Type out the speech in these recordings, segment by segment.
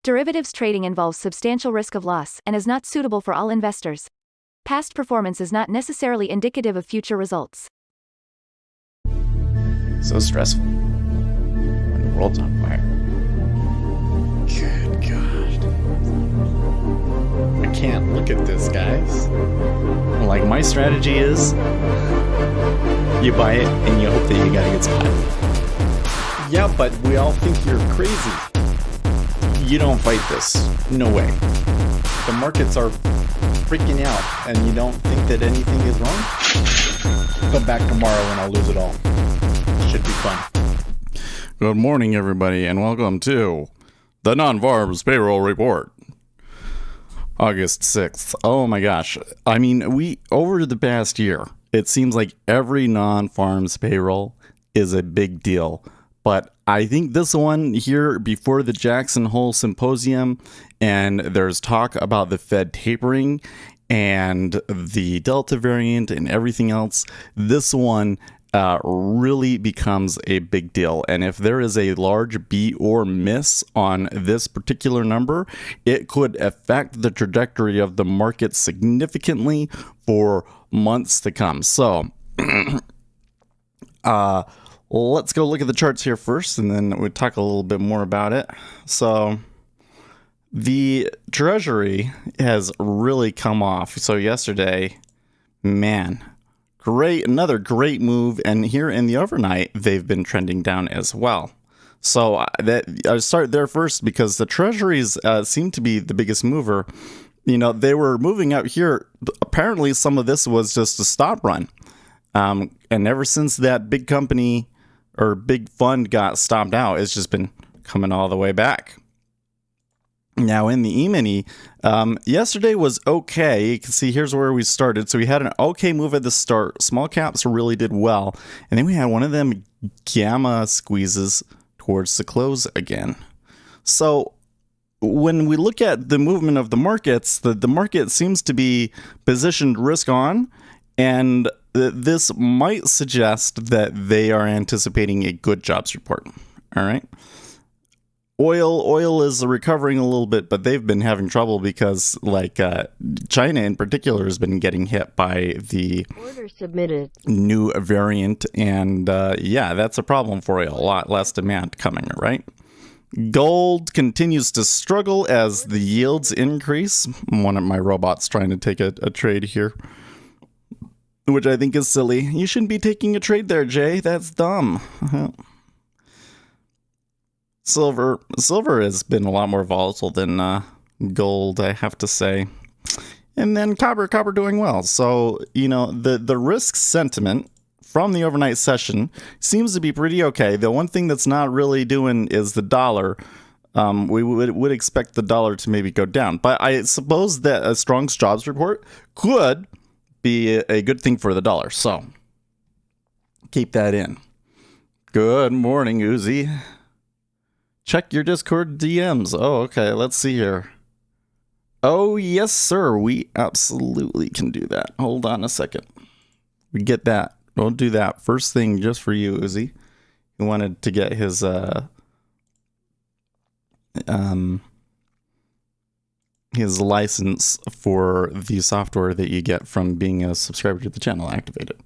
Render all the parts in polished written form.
Derivatives trading involves substantial risk of loss and is not suitable for all investors. Past performance is not necessarily indicative of future results. So stressful when the world's on fire. Good God. I can't look at this, guys. Like, my strategy is you buy it and you hope that you got a good spot. Yeah, but we all think you're crazy. You don't fight this. No way. The markets are freaking out and you don't think that anything is wrong? Come back tomorrow and I'll lose it all. Should be fun. Good morning, everybody, and welcome to the Non-Farms Payroll Report. August 6th. Oh my gosh. I mean, over the past year, it seems like every non-farms payroll is a big deal. But I think this one here before the Jackson Hole Symposium, and there's talk about the Fed tapering and the Delta variant and everything else, this one really becomes a big deal. And if there is a large beat or miss on this particular number, it could affect the trajectory of the market significantly for months to come. So, let's go look at the charts here first, and then we'll talk a little bit more about it. So the Treasury has really come off. So yesterday, man, another great move. And here in the overnight, they've been trending down as well. So I'll start there first because the Treasuries seem to be the biggest mover. You know, they were moving out here. Apparently, some of this was just a stop run. And ever since that big company or big fund got stopped out, it's just been coming all the way back. Now in the E-mini, yesterday was okay. You can see here's where we started. So we had an okay move at the start. Small caps really did well. And then we had one of them gamma squeezes towards the close again. So when we look at the movement of the markets, the market seems to be positioned risk on, and this might suggest that they are anticipating a good jobs report. All right. Oil is recovering a little bit, but they've been having trouble because, like, China in particular has been getting hit by the order submitted new variant, and yeah, that's a problem for oil. A lot less demand coming, right? Gold continues to struggle as the yields increase. One of my robots trying to take a trade here, which I think is silly. You shouldn't be taking a trade there, Jay. That's dumb. Silver has been a lot more volatile than gold, I have to say. And then copper doing well. So, you know, the risk sentiment from the overnight session seems to be pretty okay. The one thing that's not really doing is the dollar. We would expect the dollar to maybe go down. But I suppose that a strong jobs report could be a good thing for the dollar. So keep that in. Good morning, Uzi. Check your Discord DMs. Oh, okay. Let's see here. Oh, yes, sir. We absolutely can do that. Hold on a second. We get that. We'll do that. First thing just for you, Uzi. He wanted to get his license for the software that you get from being a subscriber to the channel activated.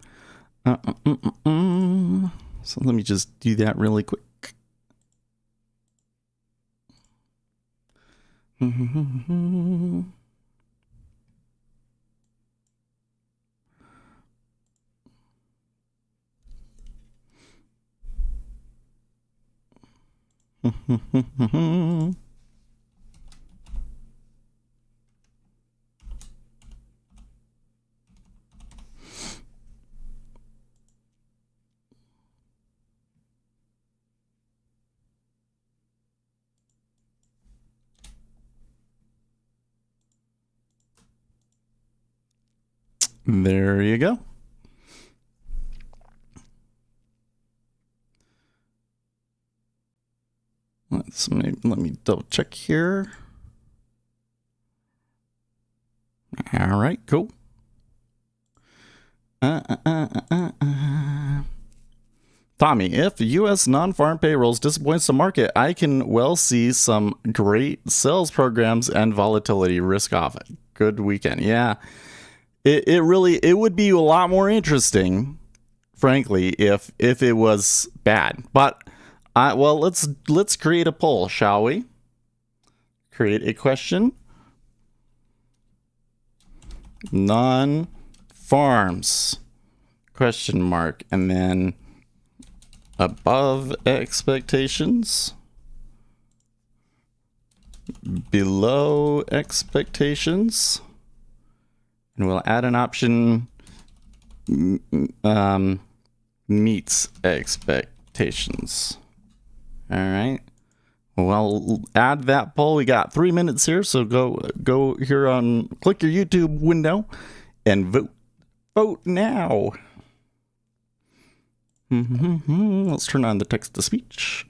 So let me just do that really quick. There you go. Let me double check here. All right, cool. Tommy, if U.S. non-farm payrolls disappoints the market, I can well see some great sales programs and volatility risk off. Good weekend. Yeah, it would be a lot more interesting, frankly, if it was bad. But let's create a poll, shall we? Create a question. Non-farms question mark, and then above expectations, below expectations, and we'll add an option meets expectations. All right. Well, add that poll. We got 3 minutes here, so go here on, click your YouTube window and vote. Vote now. Let's turn on the text to speech.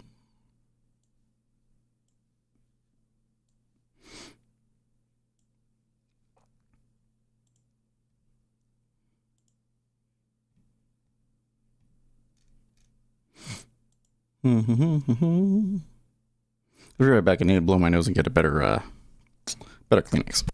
I'll be right back. I need to blow my nose and get a better Kleenex.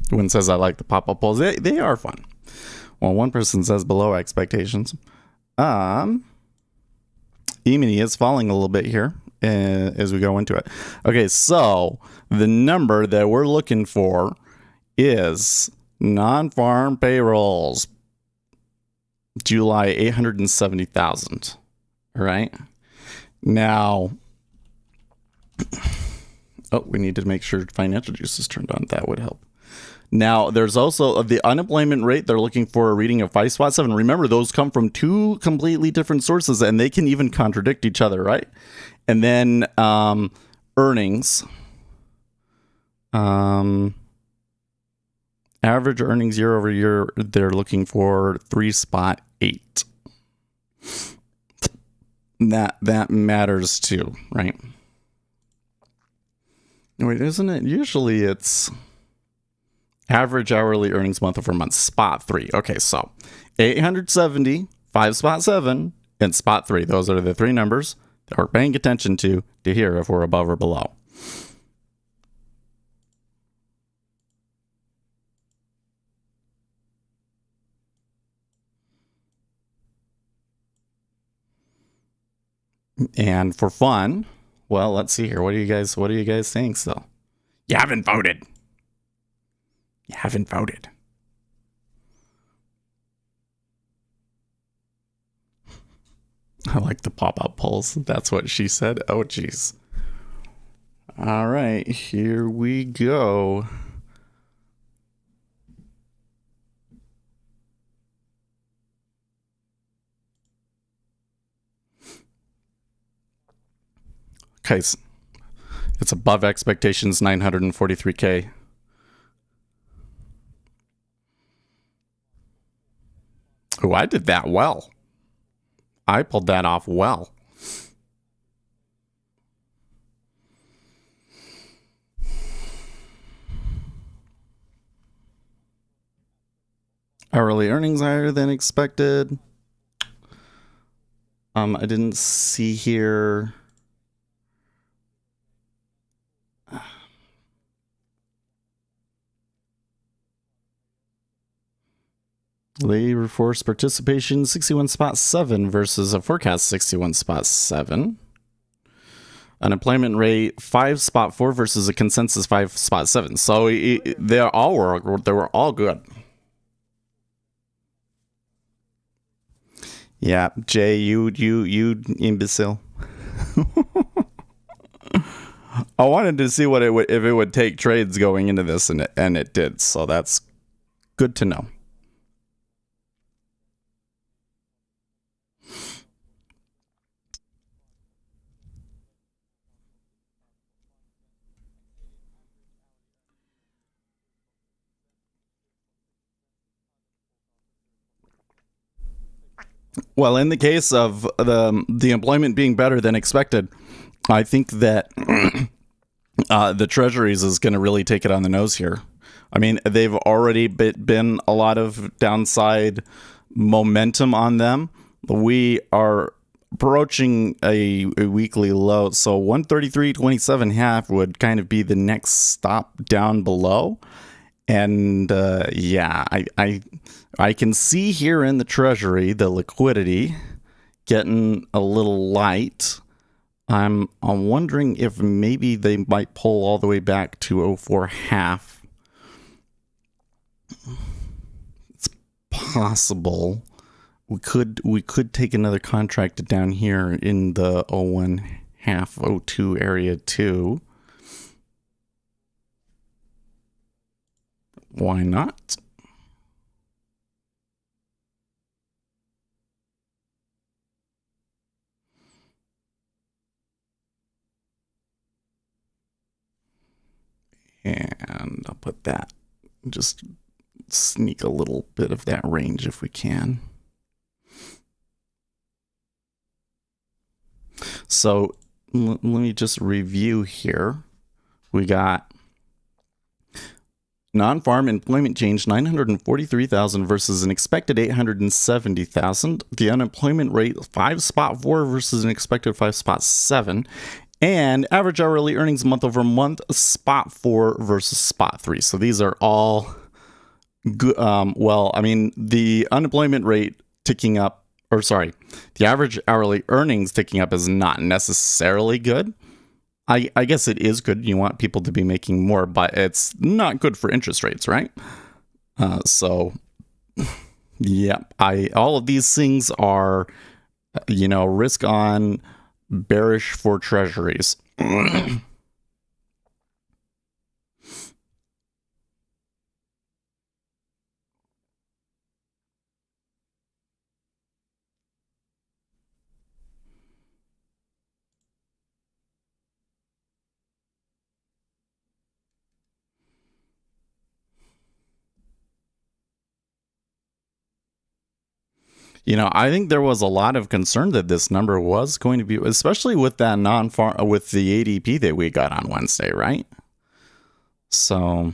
One says I like the pop-up polls. They are fun. Well, one person says below expectations. E-mini is falling a little bit here as we go into it. Okay, so the number that we're looking for is non-farm payrolls. July, 870,000. All right. Now, we need to make sure financial juice is turned on. That would help. Now, there's also the unemployment rate. They're looking for a reading of 5.7. Remember, those come from two completely different sources, and they can even contradict each other, right? And then earnings. Average earnings year over year, they're looking for 3.8. That matters too, right? Wait, isn't it? Usually it's average hourly earnings month over month, spot 3. Okay, so 870, 5.7, and spot 3. Those are the three numbers that we're paying attention to hear if we're above or below. And for fun, well, let's see here. What do you guys think still? You haven't voted. You haven't voted. I like the pop-up polls. That's what she said. Oh, geez. All right, here we go. Okay, it's above expectations, 943K. Oh, I did that well. I pulled that off well. Hourly earnings higher than expected. I didn't see here. Labor force participation 61.7 versus a forecast 61.7. Unemployment rate 5.4 versus a consensus 5.7. So they were all good. Yeah, Jay, you imbecile. I wanted to see what if it would take trades going into this, and it did. So that's good to know. Well, in the case of the employment being better than expected, I think that the Treasuries is going to really take it on the nose here. I mean, they've already been a lot of downside momentum on them. We are approaching a weekly low, so 133.27 would kind of be the next stop down below. And yeah, I can see here in the Treasury the liquidity getting a little light. I'm wondering if maybe they might pull all the way back to 04 half. It's possible. We could take another contract down here in the 01 half 02 area too. Why not? And I'll put that, just sneak a little bit of that range if we can. So let me just review here. We got non-farm employment change 943,000 versus an expected 870,000. The unemployment rate 5.4 versus an expected 5.7. And average hourly earnings month over month, spot 4 versus spot 3. So these are all good. Well, I mean, the unemployment rate ticking up, or sorry, the average hourly earnings ticking up is not necessarily good. I guess it is good. You want people to be making more, but it's not good for interest rates, right? So, yeah, all of these things are, risk on, bearish for treasuries. I think there was a lot of concern that this number was going to be, especially with that non-farm, with the ADP that we got on Wednesday, right? So,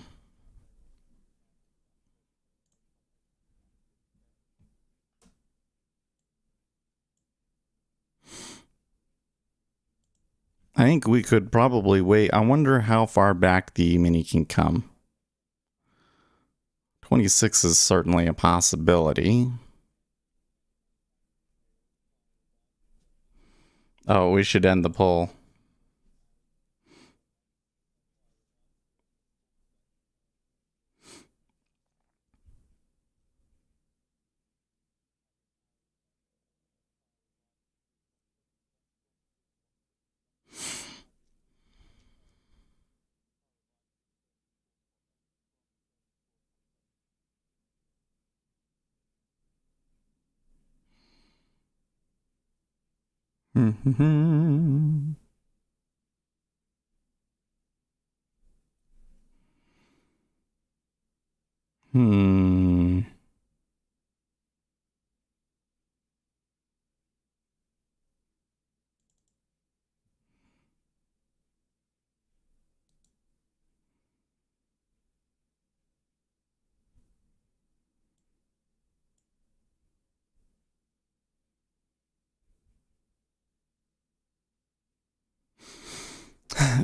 I think we could probably wait. I wonder how far back the E-mini can come. 26 is certainly a possibility. Oh, we should end the poll. Hmm.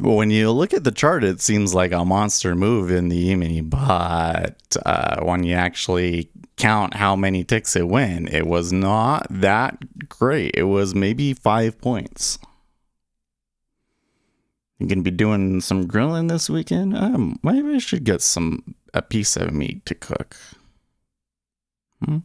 Well, when you look at the chart, it seems like a monster move in the E-mini, but when you actually count how many ticks it went, it was not that great. It was maybe 5 points. You gonna be doing some grilling this weekend? Maybe I should get a piece of meat to cook. Hmm?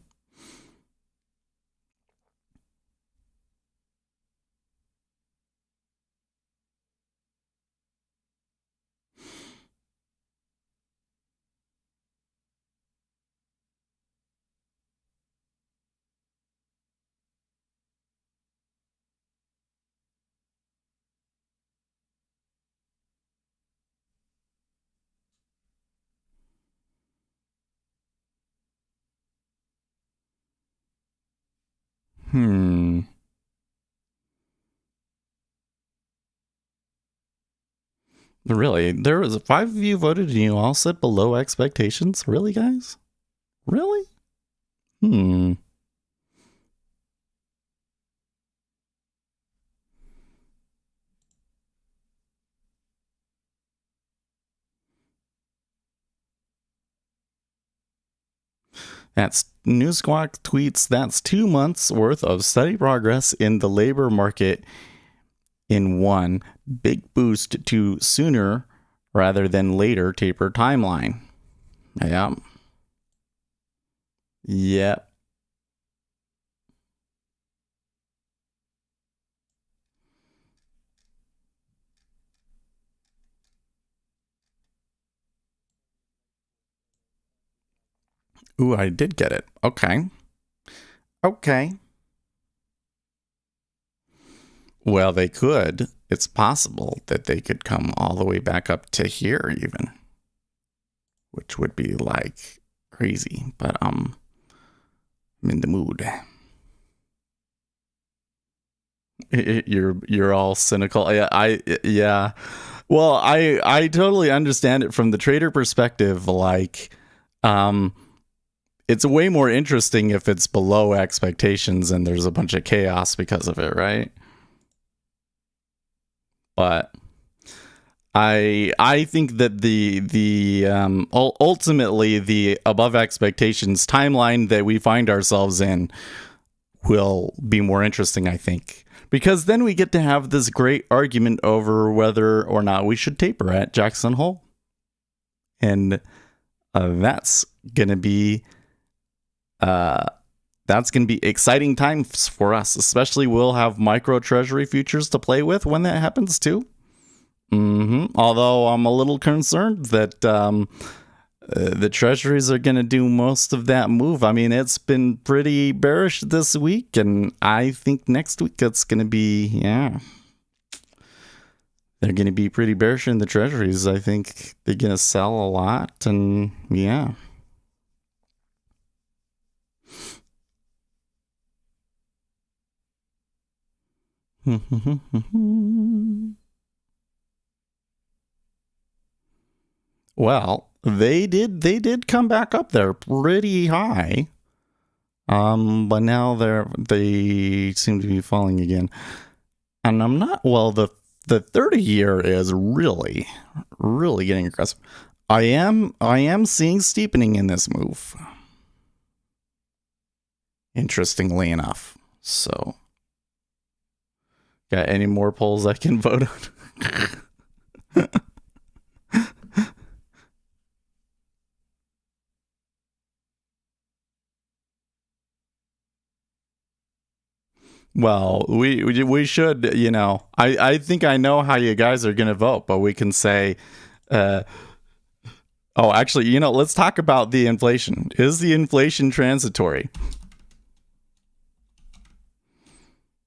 Really? There was 5 of you voted and you all said below expectations? Really, guys? Really? That's News Squawk tweets, that's 2 months worth of steady progress in the labor market in one big boost to sooner rather than later taper timeline. Yep. Yep. Ooh, I did get it. Okay. Well, they could. It's possible that they could come all the way back up to here even. Which would be like crazy, but I'm in the mood. You're all cynical. Yeah. Well, I totally understand it from the trader perspective. Like, it's way more interesting if it's below expectations and there's a bunch of chaos because of it, right? But I think that the ultimately the above expectations timeline that we find ourselves in will be more interesting, I think, because then we get to have this great argument over whether or not we should taper at Jackson Hole, and that's gonna be exciting times for us. Especially we'll have micro treasury futures to play with when that happens too. Although I'm a little concerned that the treasuries are going to do most of that move. I mean, it's been pretty bearish this week, and I think next week it's going to be, they're going to be pretty bearish in the treasuries. I think they're going to sell a lot, and yeah. Well, they did come back up there pretty high. But now they seem to be falling again. And I'm not, well, the 30-year is really getting aggressive. I am seeing steepening in this move. Interestingly enough. So, got any more polls I can vote on? Well, we should, I think I know how you guys are going to vote, but we can say, actually, let's talk about the inflation. Is the inflation transitory?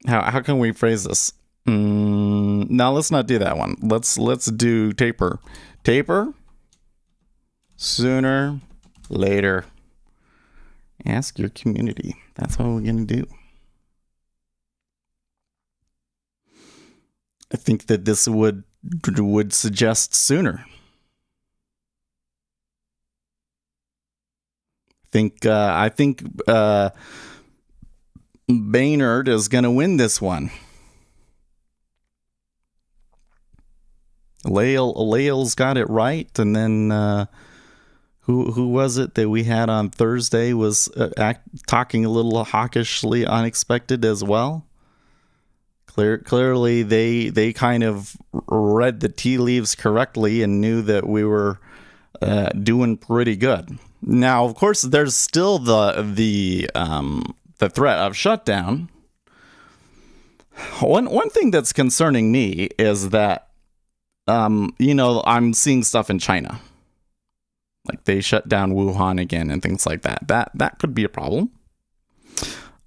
How can we phrase this? No, let's not do that one. Let's do taper. Taper? Sooner, later. Ask your community. That's what we're going to do. I think that this would suggest sooner. I think Baynard is going to win this one. Lael's got it right, and then who was it that we had on Thursday was talking a little hawkishly unexpected as well. Clearly, they kind of read the tea leaves correctly and knew that we were doing pretty good. Now, of course, there's still the threat of shutdown. One thing that's concerning me is that I'm seeing stuff in China, like they shut down Wuhan again and things like that. That could be a problem.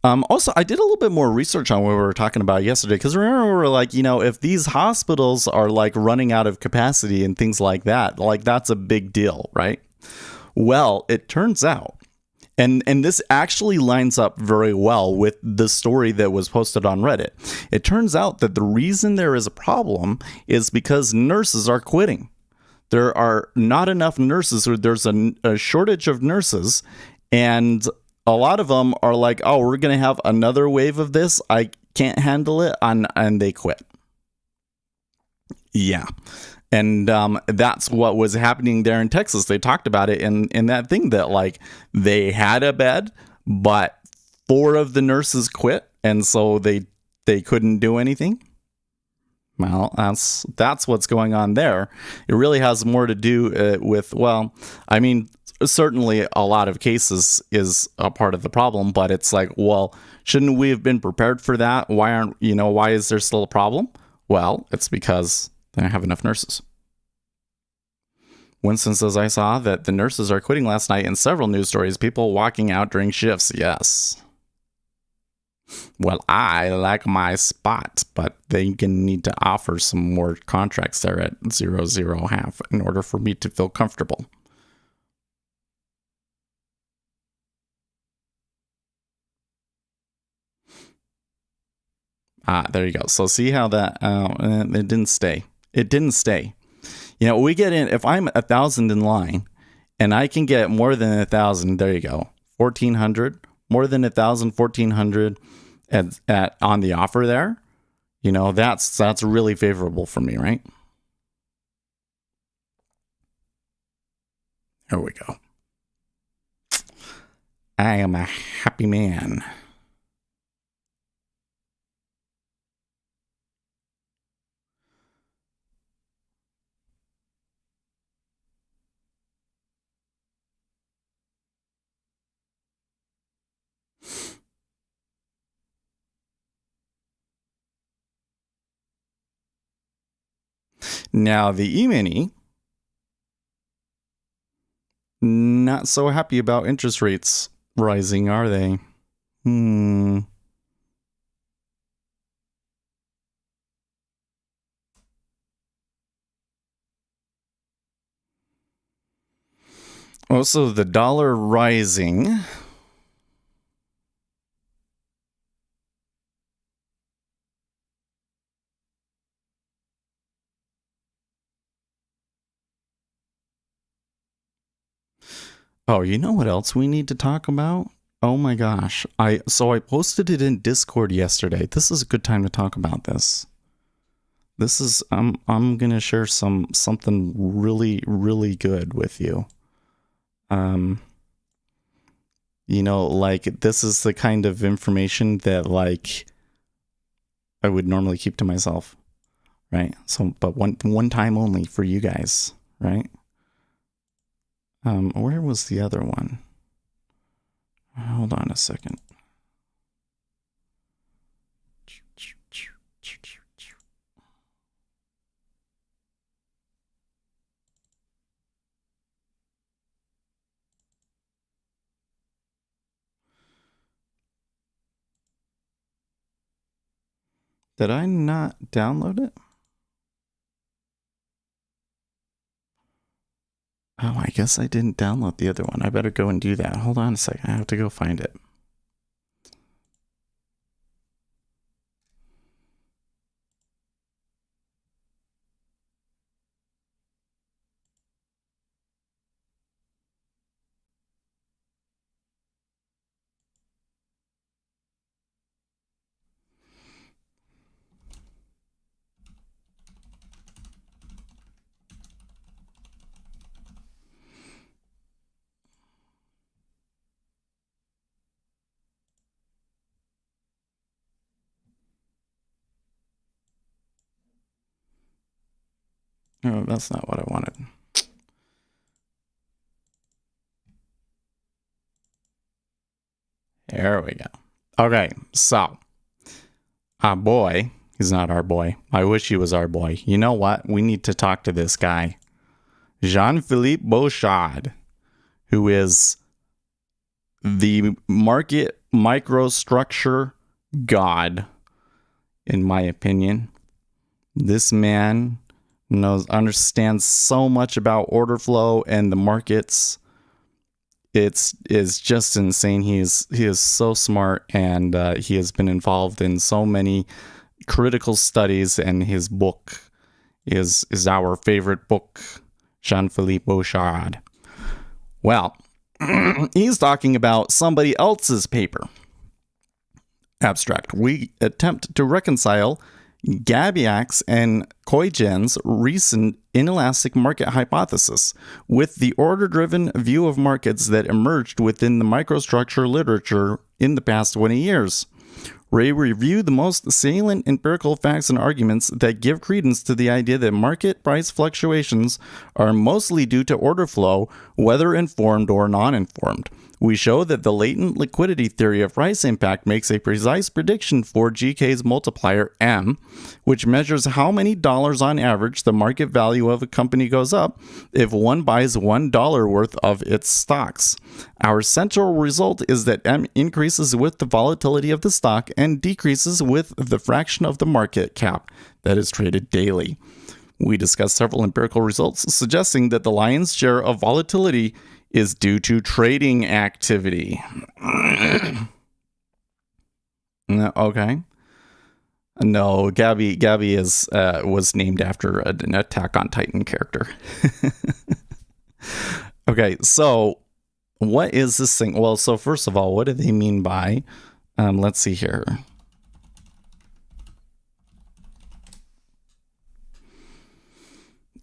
Also, I did a little bit more research on what we were talking about yesterday, because remember, we were like, if these hospitals are like running out of capacity and things like that, like that's a big deal, right? Well, it turns out And this actually lines up very well with the story that was posted on Reddit. It turns out that the reason there is a problem is because nurses are quitting. There are not enough nurses, or there's a shortage of nurses, and a lot of them are like, oh, we're going to have another wave of this. I can't handle it, and they quit. Yeah. And that's what was happening there in Texas. They talked about it in that thing that, like, they had a bed, but 4 of the nurses quit, and so they couldn't do anything. Well, that's what's going on there. It really has more to do with, well, I mean, certainly a lot of cases is a part of the problem, but it's like, well, shouldn't we have been prepared for that? Why is there still a problem? Well, it's because they don't have enough nurses. Winston says, I saw that the nurses are quitting last night in several news stories. People walking out during shifts. Yes. Well, I like my spot, but they need to offer some more contracts there at 0.5 in order for me to feel comfortable. There you go. So see how that, it didn't stay. It didn't stay. We get in, if I'm 1,000 in line and I can get more than 1,000, there you go. 1,400, more than 1,000, 1,400 at on the offer there. That's really favorable for me, right? There we go. I am a happy man. Now, the E-mini, not so happy about interest rates rising, are they? Also, the dollar rising. Oh, you know what else we need to talk about? Oh my gosh. I posted it in Discord yesterday. This is a good time to talk about this. This is I'm going to share something really, really good with you. This is the kind of information that, like, I would normally keep to myself, right? So, but one time only for you guys, right? Where was the other one? Hold on a second. Did I not download it? Oh, I guess I didn't download the other one. I better go and do that. Hold on a second. I have to go find it. No, that's not what I wanted. There we go. Okay, so our boy, he's not our boy. I wish he was our boy. You know what? We need to talk to this guy, Jean-Philippe Bouchard, who is the market microstructure god, in my opinion. This man understands so much about order flow and the markets. is just insane. He is so smart, and he has been involved in so many critical studies, and his book is our favorite book, Jean-Philippe Bouchard. Well, he's talking about somebody else's paper. Abstract. We attempt to reconcile Gabiak's and Koijen's recent inelastic market hypothesis with the order-driven view of markets that emerged within the microstructure literature in the past 20 years. We review the most salient empirical facts and arguments that give credence to the idea that market price fluctuations are mostly due to order flow, whether informed or non-informed. We show that the latent liquidity theory of price impact makes a precise prediction for GK's multiplier M, which measures how many dollars on average the market value of a company goes up if one buys $1 worth of its stocks. Our central result is that M increases with the volatility of the stock and decreases with the fraction of the market cap that is traded daily. We discuss several empirical results suggesting that the lion's share of volatility is due to trading activity. Okay. No, Gabby is was named after an Attack on Titan character. Okay, so what is this thing? Well, so first of all, what do they mean by, let's see here.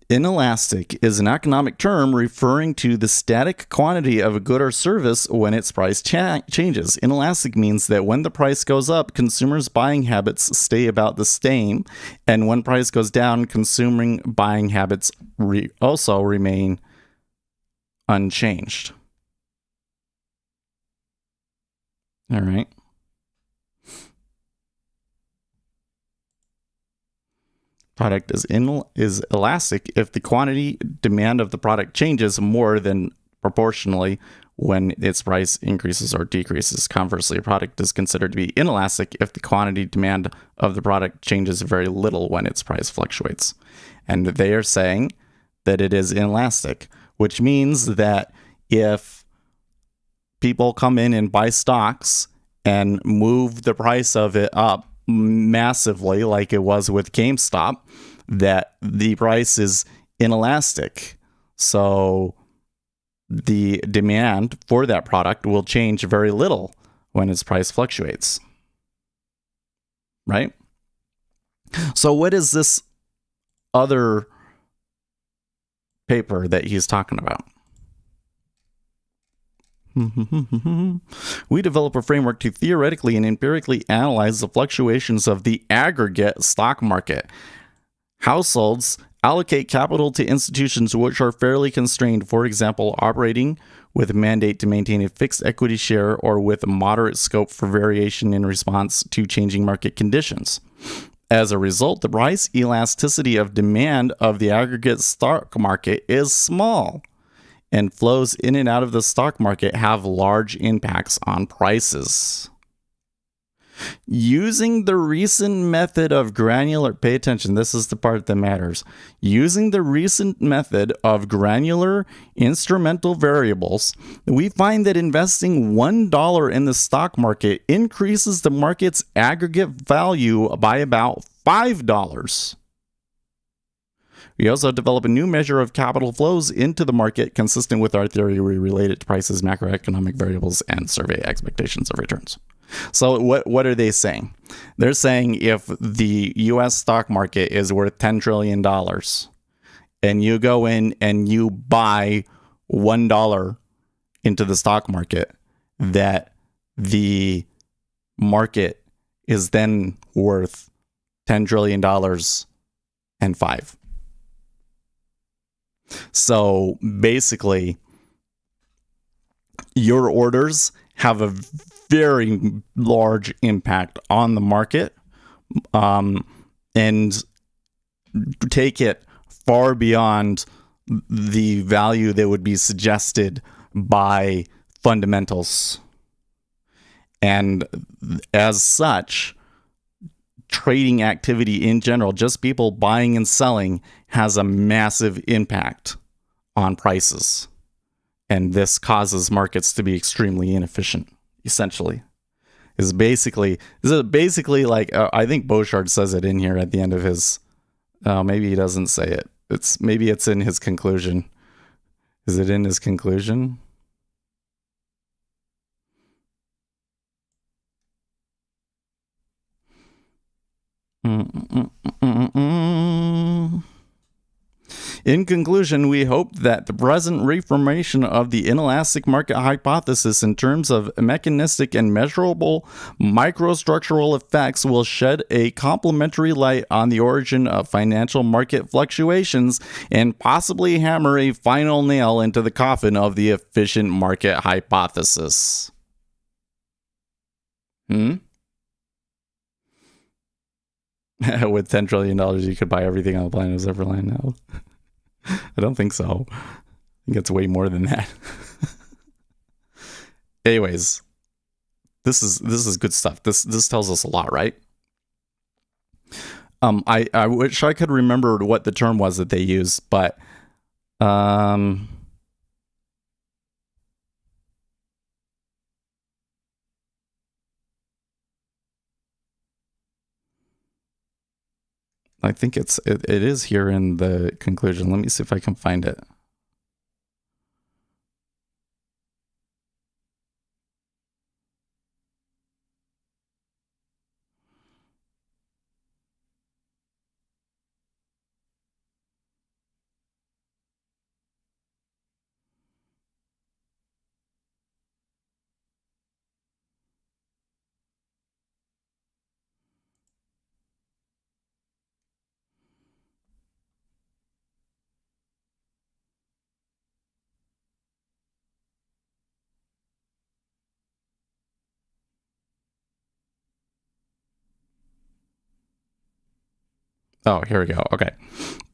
Inelastic is an economic term referring to the static quantity of a good or service when its price changes. Inelastic means that when the price goes up, consumers' buying habits stay about the same, and when price goes down, consumer buying habits also remain unchanged. All right. Product is elastic if the quantity demand of the product changes more than proportionally when its price increases or decreases. Conversely, a product is considered to be inelastic if the quantity demand of the product changes very little when its price fluctuates. And they are saying that it is inelastic, which means that if people come in and buy stocks and move the price of it up massively, like it was with GameStop, that the price is inelastic. So the demand for that product will change very little when its price fluctuates. Right? So what is this other paper that he's talking about? We develop a framework to theoretically and empirically analyze the fluctuations of the aggregate stock market. Households allocate capital to institutions which are fairly constrained, for example, operating with a mandate to maintain a fixed equity share or with a moderate scope for variation in response to changing market conditions. As a result, the price elasticity of demand of the aggregate stock market is small, and flows in and out of the stock market have large impacts on prices. Using the recent method of granular, pay attention, this is the part that matters. Using the recent method of granular instrumental variables, we find that investing $1 in the stock market increases the market's aggregate value by about $5. We also develop a new measure of capital flows into the market consistent with our theory. We relate it to prices, macroeconomic variables, and survey expectations of returns. So what are they saying? They're saying if the U.S. stock market is worth $10 trillion and you go in and you buy $1 into the stock market, that the market is then worth $10 trillion and 5. So basically, your orders have a very large impact on the market, and take it far beyond the value that would be suggested by fundamentals. And as such, trading activity in general, just people buying and selling, has a massive impact on prices. and this causes markets to be extremely inefficient, essentially. This is basically like, I think Beauchard says it in here at the end of his, maybe he doesn't say it. Maybe it's in his conclusion. Is it in his conclusion? In conclusion, we hope that the present reformation of the inelastic market hypothesis in terms of mechanistic and measurable microstructural effects will shed a complementary light on the origin of financial market fluctuations and possibly hammer a final nail into the coffin of the efficient market hypothesis. With $10 trillion, you could buy everything on the planet except for land now. I don't think so. I think it's way more than that. Anyways, this is good stuff. This tells us a lot, right? I wish I could remember what the term was that they used, but I think it is here in the conclusion. Let me see if I can find it. Oh, here we go. Okay.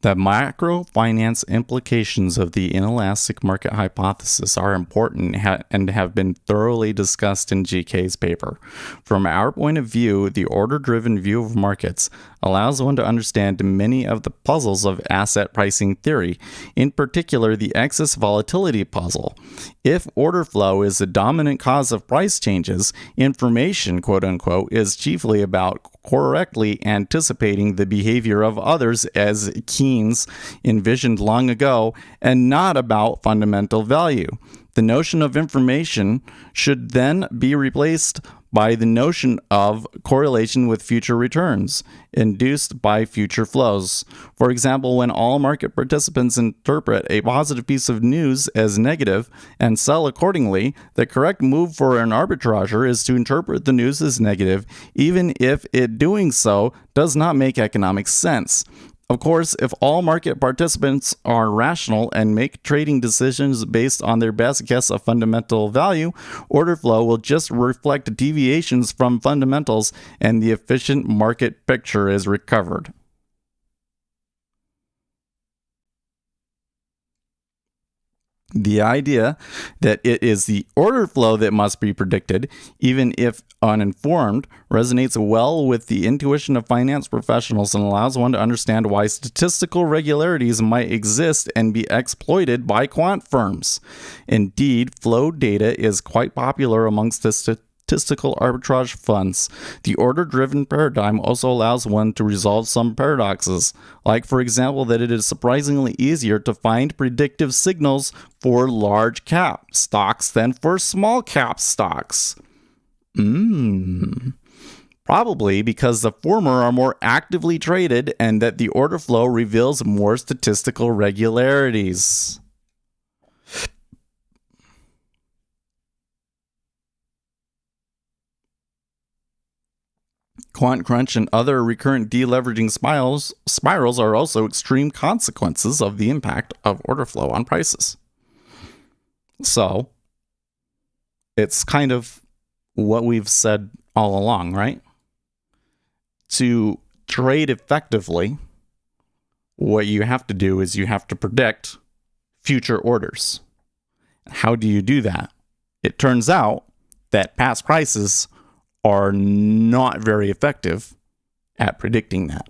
The macrofinance implications of the inelastic market hypothesis are important and have been thoroughly discussed in GK's paper. From our point of view, the order-driven view of markets allows one to understand many of the puzzles of asset pricing theory, in particular the excess volatility puzzle. If order flow is the dominant cause of price changes, information, quote-unquote, is chiefly about correctly anticipating the behavior of others as Keynes envisioned long ago, and not about fundamental value. The notion of information should then be replaced by the notion of correlation with future returns, induced by future flows. For example, when all market participants interpret a positive piece of news as negative and sell accordingly, the correct move for an arbitrager is to interpret the news as negative, even if it doing so does not make economic sense. Of course, if all market participants are rational and make trading decisions based on their best guess of fundamental value, order flow will just reflect deviations from fundamentals and the efficient market picture is recovered. The idea that it is the order flow that must be predicted, even if uninformed, resonates well with the intuition of finance professionals and allows one to understand why statistical regularities might exist and be exploited by quant firms. Indeed, flow data is quite popular amongst the statistical arbitrage funds. The order-driven paradigm also allows one to resolve some paradoxes, like, for example, that it is surprisingly easier to find predictive signals for large cap stocks than for small cap stocks. Probably because the former are more actively traded and that the order flow reveals more statistical regularities. Quant crunch and other recurrent deleveraging spirals are also extreme consequences of the impact of order flow on prices. So, it's kind of what we've said all along, right? To trade effectively, what you have to do is you have to predict future orders. How do you do that? It turns out that past prices are not very effective at predicting that.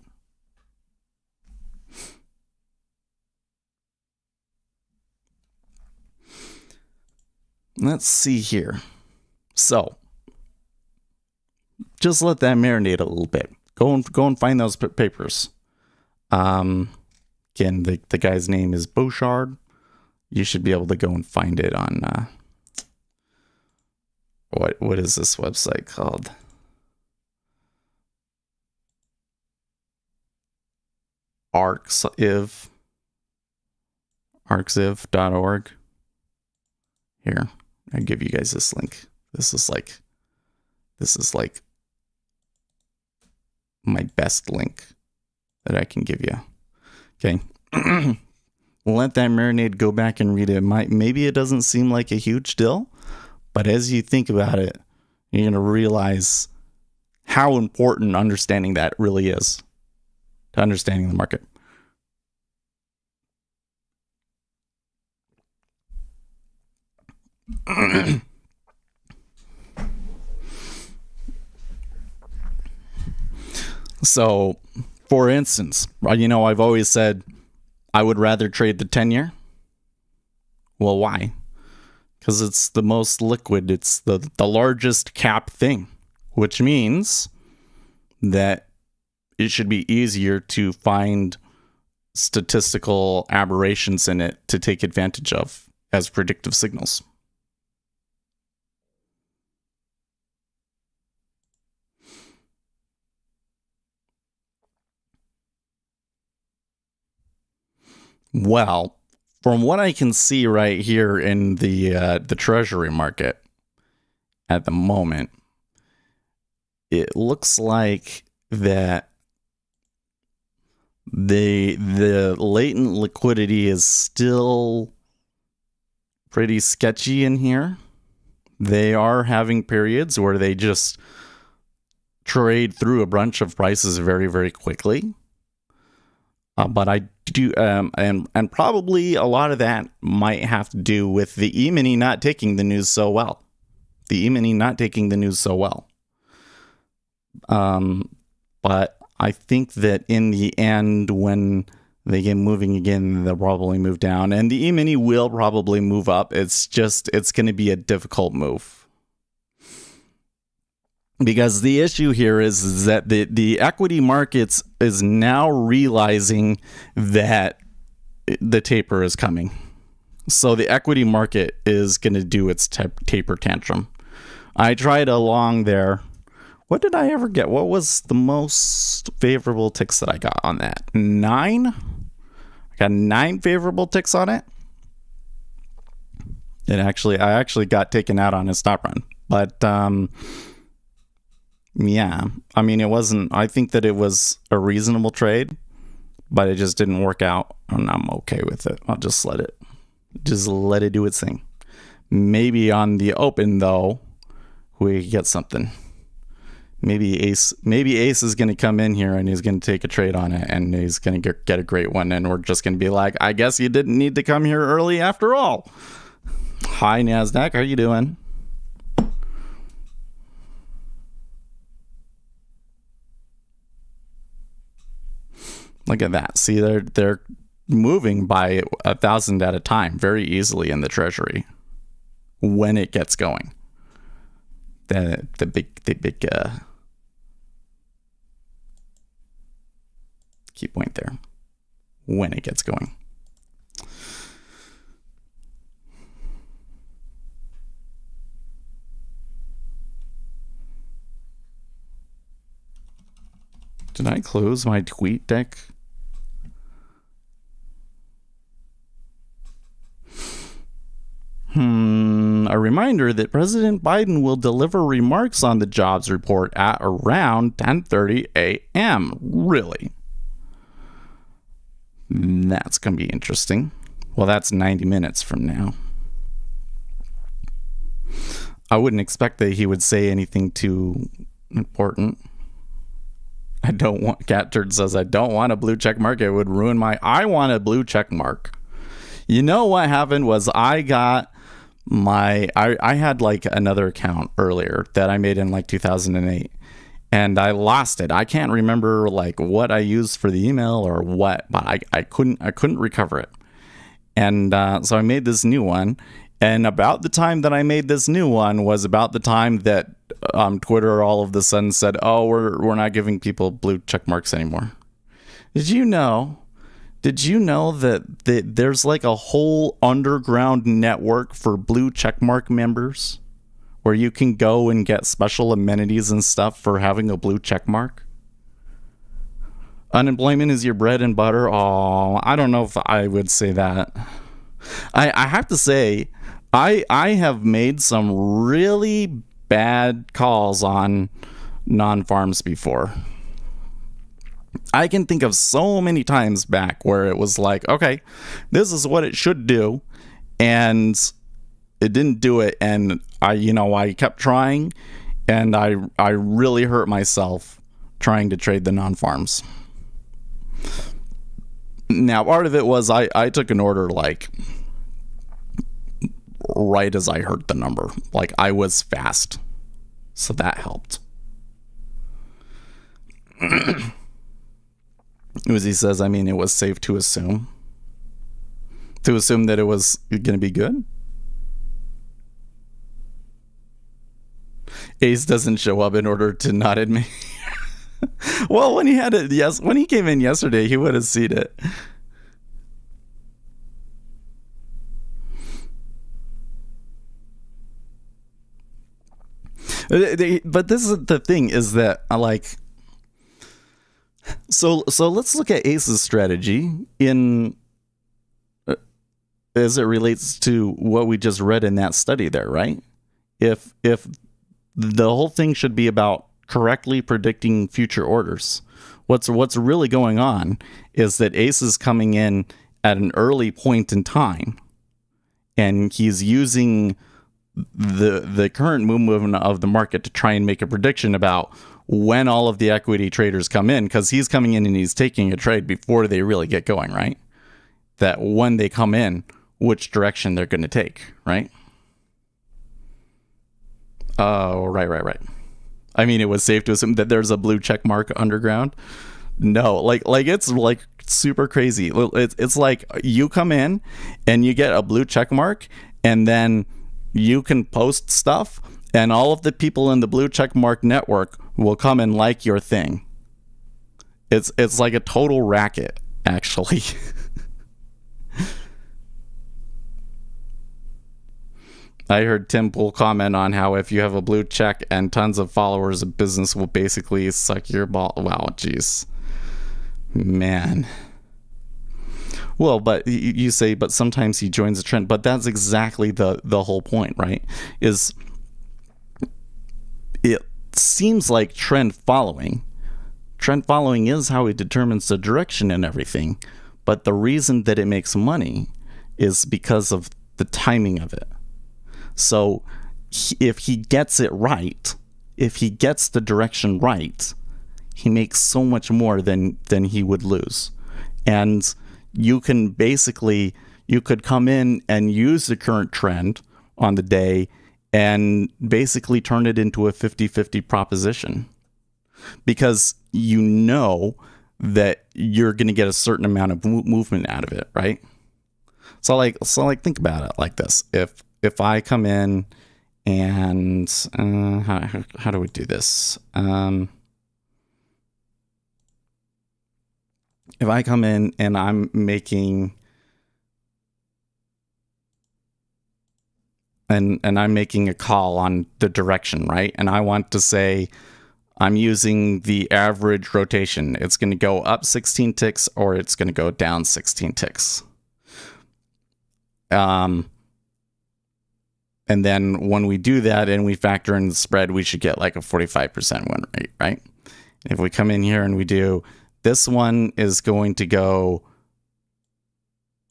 let's see here. So, just let that marinate a little bit. Go and find those papers. Again, the guy's name is Bouchard. You should be able to go and find it on what is this website called? arxiv.org. Here, I give you guys this link. This is like my best link that I can give you. Okay. Let that marinade, go back and read it. Maybe it doesn't seem like a huge deal, but as you think about it, you're going to realize how important understanding that really is to understanding the market. So, for instance, I've always said I would rather trade the 10-year. Well, why? Because it's the most liquid. It's the largest cap thing, which means that it should be easier to find statistical aberrations in it to take advantage of as predictive signals. Well, from what I can see right here in the treasury market at the moment, it looks like that the latent liquidity is still pretty sketchy in here. They are having periods where they just trade through a bunch of prices very, very quickly. But I do, and probably a lot of that might have to do with the E-mini not taking the news so well. But I think that in the end, when they get moving again, they'll probably move down, and the E-mini will probably move up. It's going to be a difficult move. Because the issue here is that the equity markets is now realizing that the taper is coming. So the equity market is going to do its taper tantrum. I tried along there. What did I ever get? What was the most favorable ticks that I got on that? 9? I got 9 favorable ticks on it. I actually got taken out on a stop run. But yeah, I mean, I think that it was a reasonable trade, but it just didn't work out, and I'm okay with it. I'll just let it do its thing. Maybe on the open, though, we get something. Maybe Ace is going to come in here and he's going to take a trade on it, and he's going to get a great one, and we're just going to be like, I guess you didn't need to come here early after all. Hi, NASDAQ, how are you doing? Look at that. See, they're moving by 1,000 at a time very easily in the treasury when it gets going. The big key point there. When it gets going. Did I close my tweet deck? A reminder that President Biden will deliver remarks on the jobs report at around 10:30 a.m. Really? That's going to be interesting. Well, that's 90 minutes from now. I wouldn't expect that he would say anything too important. Catturd says, I don't want a blue check mark. It would ruin I want a blue check mark. You know what happened was I got I had like another account earlier that I made in like 2008, and I lost it. I can't remember like what I used for the email or what, but I couldn't recover it. And so I made this new one, And about the time that I made this new one was about the time that Twitter all of a sudden said, "Oh, we're not giving people blue check marks anymore." Did you know that there's like a whole underground network for blue checkmark members where you can go and get special amenities and stuff for having a blue checkmark? Unemployment is your bread and butter. Oh, I don't know if I would say that. I have to say, I have made some really bad calls on non-farms before. I can think of so many times back where it was like, okay, this is what it should do, and it didn't do it, and I kept trying, and I really hurt myself trying to trade the non-farms. Now, part of it was I took an order like right as I heard the number. Like, I was fast, so that helped. Uzi says, I mean, it was safe to assume that it was going to be good. Ace doesn't show up in order to not admit. Well, when he came in yesterday, he would have seen it. But this is the thing, is that so let's look at Ace's strategy in as it relates to what we just read in that study there, right? If the whole thing should be about correctly predicting future orders, what's really going on is that Ace is coming in at an early point in time, and he's using the current movement of the market to try and make a prediction about when all of the equity traders come in, because he's coming in and he's taking a trade before they really get going, right? That when they come in, which direction they're going to take, right? Oh, right. I mean, it was safe to assume that there's a blue check mark underground. No, like it's like super crazy. It's like you come in and you get a blue check mark, and then you can post stuff, and all of the people in the blue checkmark network will come and like your thing. It's like a total racket, actually. I heard Tim Pool comment on how if you have a blue check and tons of followers, a business will basically suck your ball. Wow, jeez. Man. Well, but you say, but sometimes he joins a trend. But that's exactly the whole point, right? Is it seems like trend following is how he determines the direction and everything. But the reason that it makes money is because of the timing of it. So if he gets it right, if he gets the direction right, he makes so much more than he would lose. And you could come in and use the current trend on the day and basically turn it into a 50-50 proposition, because you know that you're going to get a certain amount of movement out of it, right? So think about it like this. If I come in and how do we do this? If I come in and I'm making I'm making a call on the direction, right? And I want to say I'm using the average rotation. It's going to go up 16 ticks or it's going to go down 16 ticks. And then when we do that and we factor in the spread, we should get like a 45% win rate, right? If we come in here and we do, this one is going to go,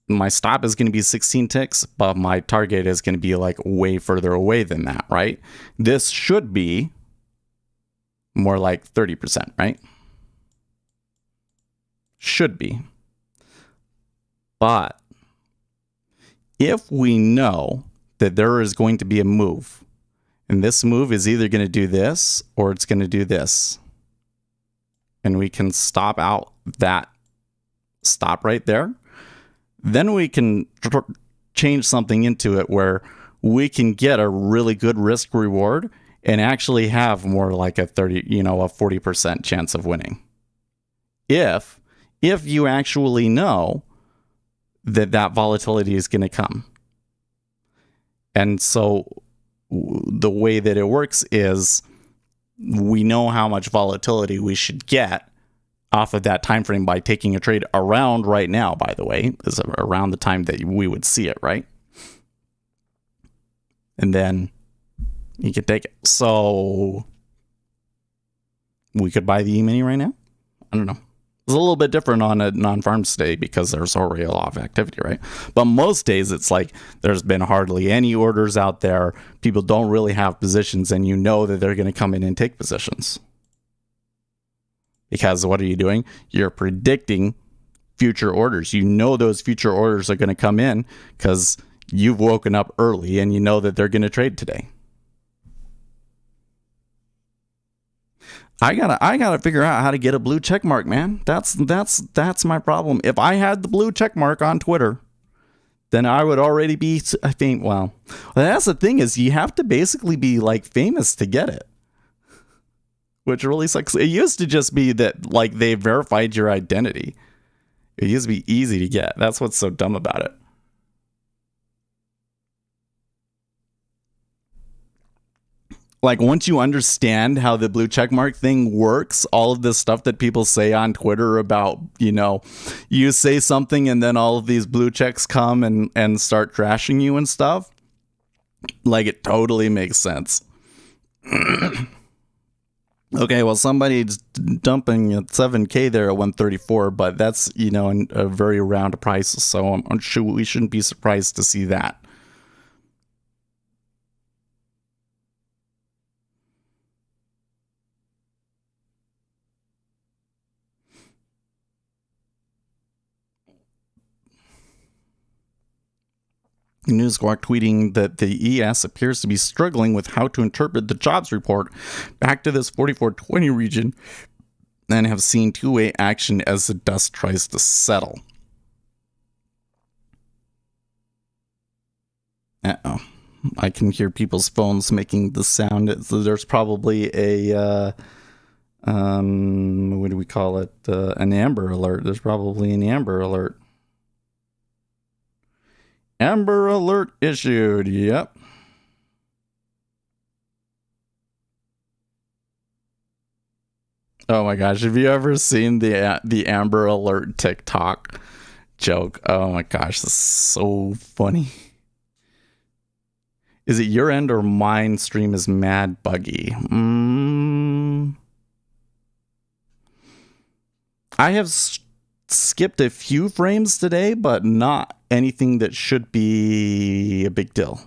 my stop is going to be 16 ticks, but my target is going to be like way further away than that, right? This should be more like 30%, right? Should be. But if we know that there is going to be a move, and this move is either going to do this or it's going to do this, and we can stop out that stop right there, then we can change something into it where we can get a really good risk reward and actually have more like a 40% chance of winning. If you actually know that volatility is going to come. And so the way that it works is we know how much volatility we should get off of that time frame by taking a trade around right now, by the way, is around the time that we would see it, right? And then you could take it. So we could buy the E-mini right now? I don't know. It's a little bit different on a non-farms day because there's already a lot of activity, right? But most days it's like there's been hardly any orders out there. People don't really have positions, and you know that they're going to come in and take positions. Because what are you doing? You're predicting future orders. You know those future orders are going to come in because you've woken up early and you know that they're going to trade today. I gotta figure out how to get a blue check mark, man. That's my problem. If I had the blue check mark on Twitter, then I would already be, I think, well, that's the thing is you have to basically be like famous to get it, which really sucks. It used to just be that like they verified your identity. It used to be easy to get. That's what's so dumb about it. Like once you understand how the blue checkmark thing works, all of this stuff that people say on Twitter about, you say something and then all of these blue checks come and start trashing you and stuff. Like it totally makes sense. Okay, well somebody's dumping at 7K there at 134, but that's, a very round price. So I'm sure we shouldn't be surprised to see that. News Squawk tweeting that the ES appears to be struggling with how to interpret the jobs report back to this 4420 region and have seen two-way action as the dust tries to settle. Uh-oh. I can hear people's phones making the sound. There's probably a, what do we call it? An Amber Alert. There's probably an Amber Alert. Amber Alert issued. Yep. Oh my gosh, have you ever seen the Amber Alert TikTok joke? Oh my gosh, this is so funny. Is it your end or mine stream is mad buggy? I have skipped a few frames today, but not anything that should be a big deal.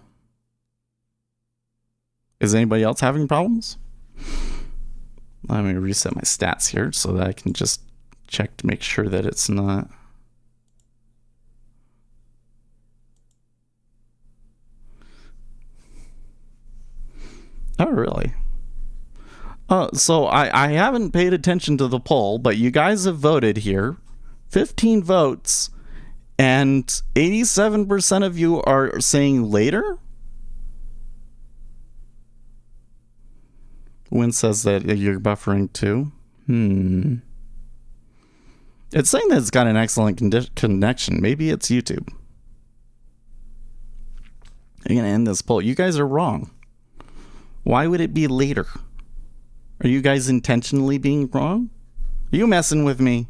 Is anybody else having problems? Let me reset my stats here so that I can just check to make sure that it's not. Oh, really? So I haven't paid attention to the poll, but you guys have voted here. 15 votes, and 87% of you are saying later? Win says that you're buffering too. It's saying that it's got an excellent connection. Maybe it's YouTube. I'm going to end this poll. You guys are wrong. Why would it be later? Are you guys intentionally being wrong? Are you messing with me?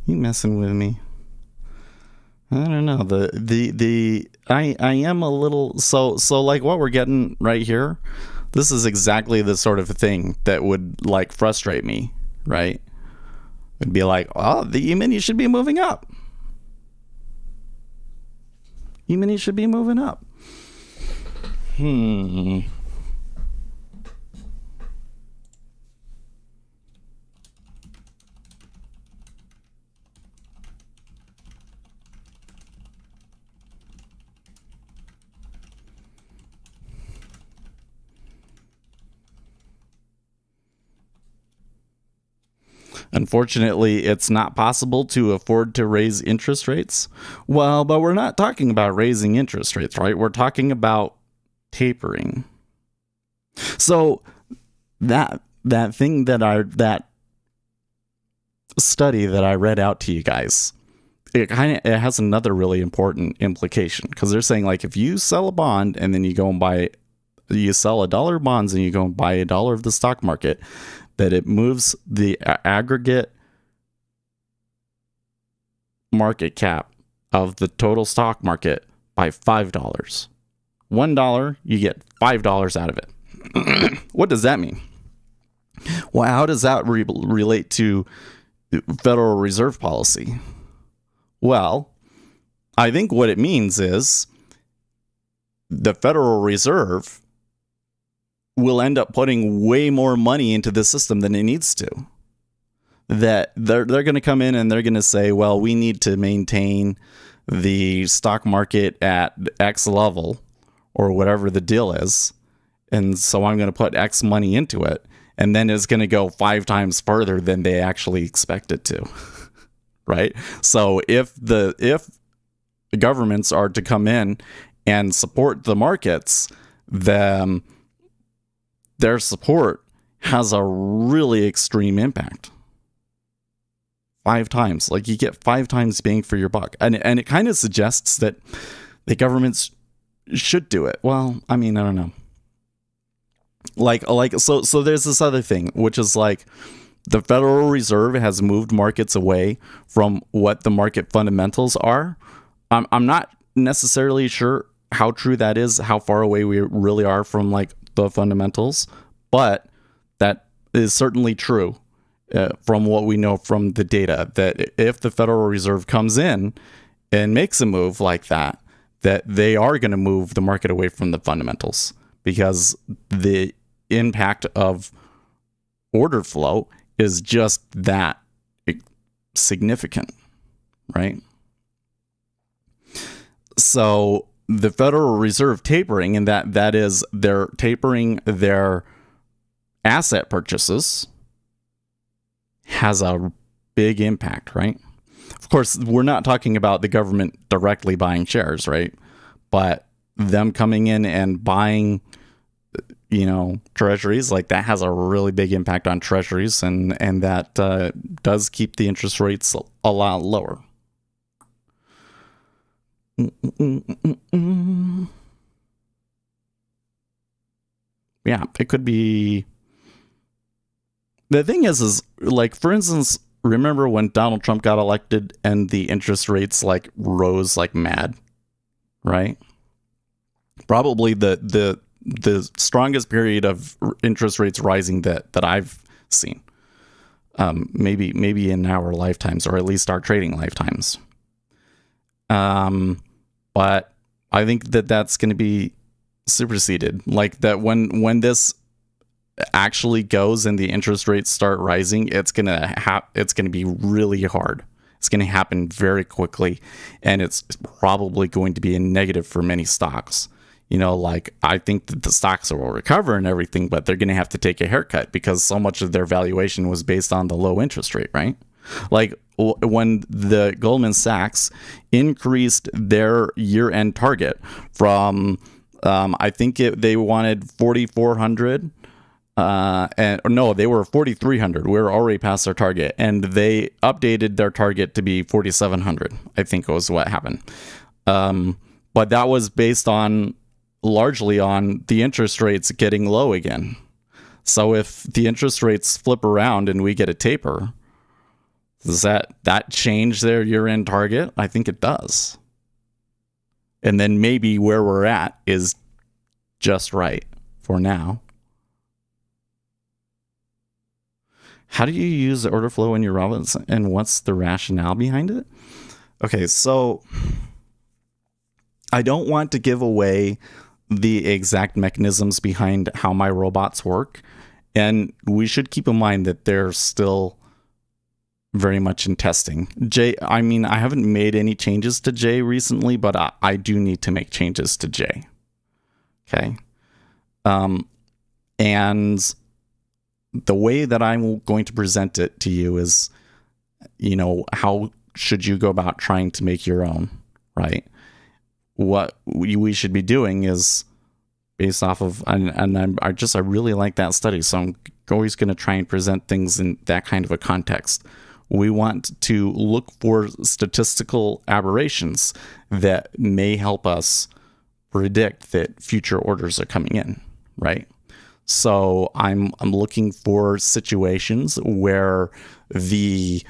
You messing with me? I don't know. I am a little so like what we're getting right here. This is exactly the sort of thing that would like frustrate me, right? It'd be like, oh, the E-mini should be moving up. E-mini should be moving up. Unfortunately, it's not possible to afford to raise interest rates. Well, but we're not talking about raising interest rates, right? We're talking about tapering. So that study that I read out to you guys, it has another really important implication, because they're saying, like, if you sell a bond and then you sell $1 bonds and you go and buy $1 of the stock market, that it moves the aggregate market cap of the total stock market by $5. $1, you get $5 out of it. What does that mean? Well, how does that relate to Federal Reserve policy? Well, I think what it means is the Federal Reserve will end up putting way more money into the system than it needs to. That they're going to come in and they're going to say, well, we need to maintain the stock market at X level or whatever the deal is. And so I'm going to put X money into it. And then it's going to go 5 times further than they actually expect it to. Right? So if the governments are to come in and support the markets, then their support has a really extreme impact. 5 times. Like, you get 5 times bang for your buck. And it kind of suggests that the governments should do it. Well, I mean, I don't know. So there's this other thing, which is like the Federal Reserve has moved markets away from what the market fundamentals are. I'm not necessarily sure how true that is, how far away we really are from like the fundamentals, but that is certainly true from what we know from the data, that if the Federal Reserve comes in and makes a move like that, that they are going to move the market away from the fundamentals, because the impact of order flow is just that significant, right? So the Federal Reserve tapering, and that is they're tapering their asset purchases, has a big impact, right? Of course, we're not talking about the government directly buying shares, right? But them coming in and buying, treasuries, like that has a really big impact on treasuries, and that does keep the interest rates a lot lower. Yeah, it could be. The thing is like, for instance, remember when Donald Trump got elected and the interest rates like rose like mad, right? Probably the strongest period of interest rates rising that I've seen. Maybe in our lifetimes, or at least our trading lifetimes. But I think that's going to be superseded. Like, that when this actually goes and the interest rates start rising, it's gonna be really hard. It's going to happen very quickly, and it's probably going to be a negative for many stocks. Like, I think that the stocks will recover and everything, but they're going to have to take a haircut because so much of their valuation was based on the low interest rate, right? Like, when the Goldman Sachs increased their year-end target from, I think they wanted 4,400, they were 4,300. We were already past their target, and they updated their target to be 4,700. I think was what happened. But that was based largely on the interest rates getting low again. So if the interest rates flip around and we get a taper, does that change their year-end target? I think it does. And then maybe where we're at is just right for now. How do you use the order flow in your Robinson, and what's the rationale behind it? Okay, so I don't want to give away the exact mechanisms behind how my robots work, and we should keep in mind that they're still very much in testing. I haven't made any changes to Jay recently, but I do need to make changes to Jay. Okay. And the way that I'm going to present it to you is, how should you go about trying to make your own, right? What we should be doing is based off of, and I really like that study, so I'm always going to try and present things in that kind of a context. We want to look for statistical aberrations that may help us predict that future orders are coming in, right? So I'm looking for situations where the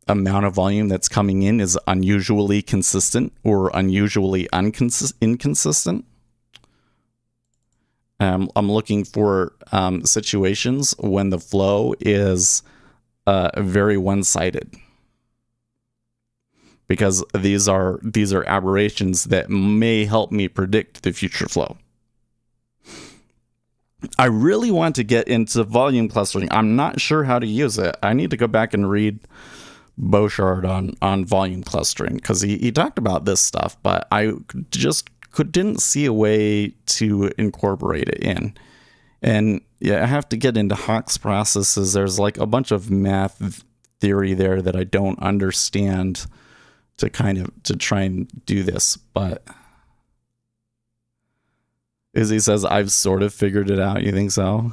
amount of volume that's coming in is unusually consistent or unusually inconsistent. I'm looking for situations when the flow is very one-sided, because these are aberrations that may help me predict the future flow. I really want to get into volume clustering. I'm not sure how to use it. I need to go back and read Bouchard on volume clustering, because he talked about this stuff, but I just didn't see a way to incorporate it in. And yeah, I have to get into Hawk's processes. There's like a bunch of math theory there that I don't understand to try and do this. But Izzy says, I've sort of figured it out. You think so?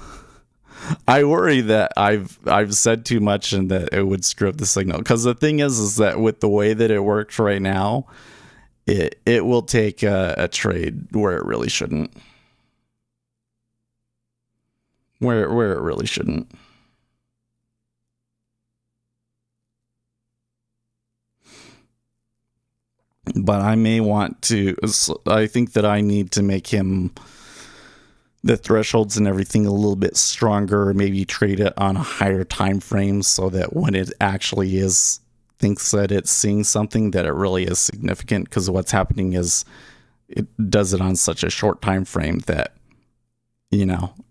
I worry that I've said too much and that it would screw up the signal. Because the thing is that with the way that it works right now, it will take a trade where it really shouldn't. Where it really shouldn't. But I may want to. I think that I need to make him, the thresholds and everything, a little bit stronger. Maybe trade it on a higher time frame so that when it actually thinks that it's seeing something, that it really is significant. Because what's happening is it does it on such a short time frame that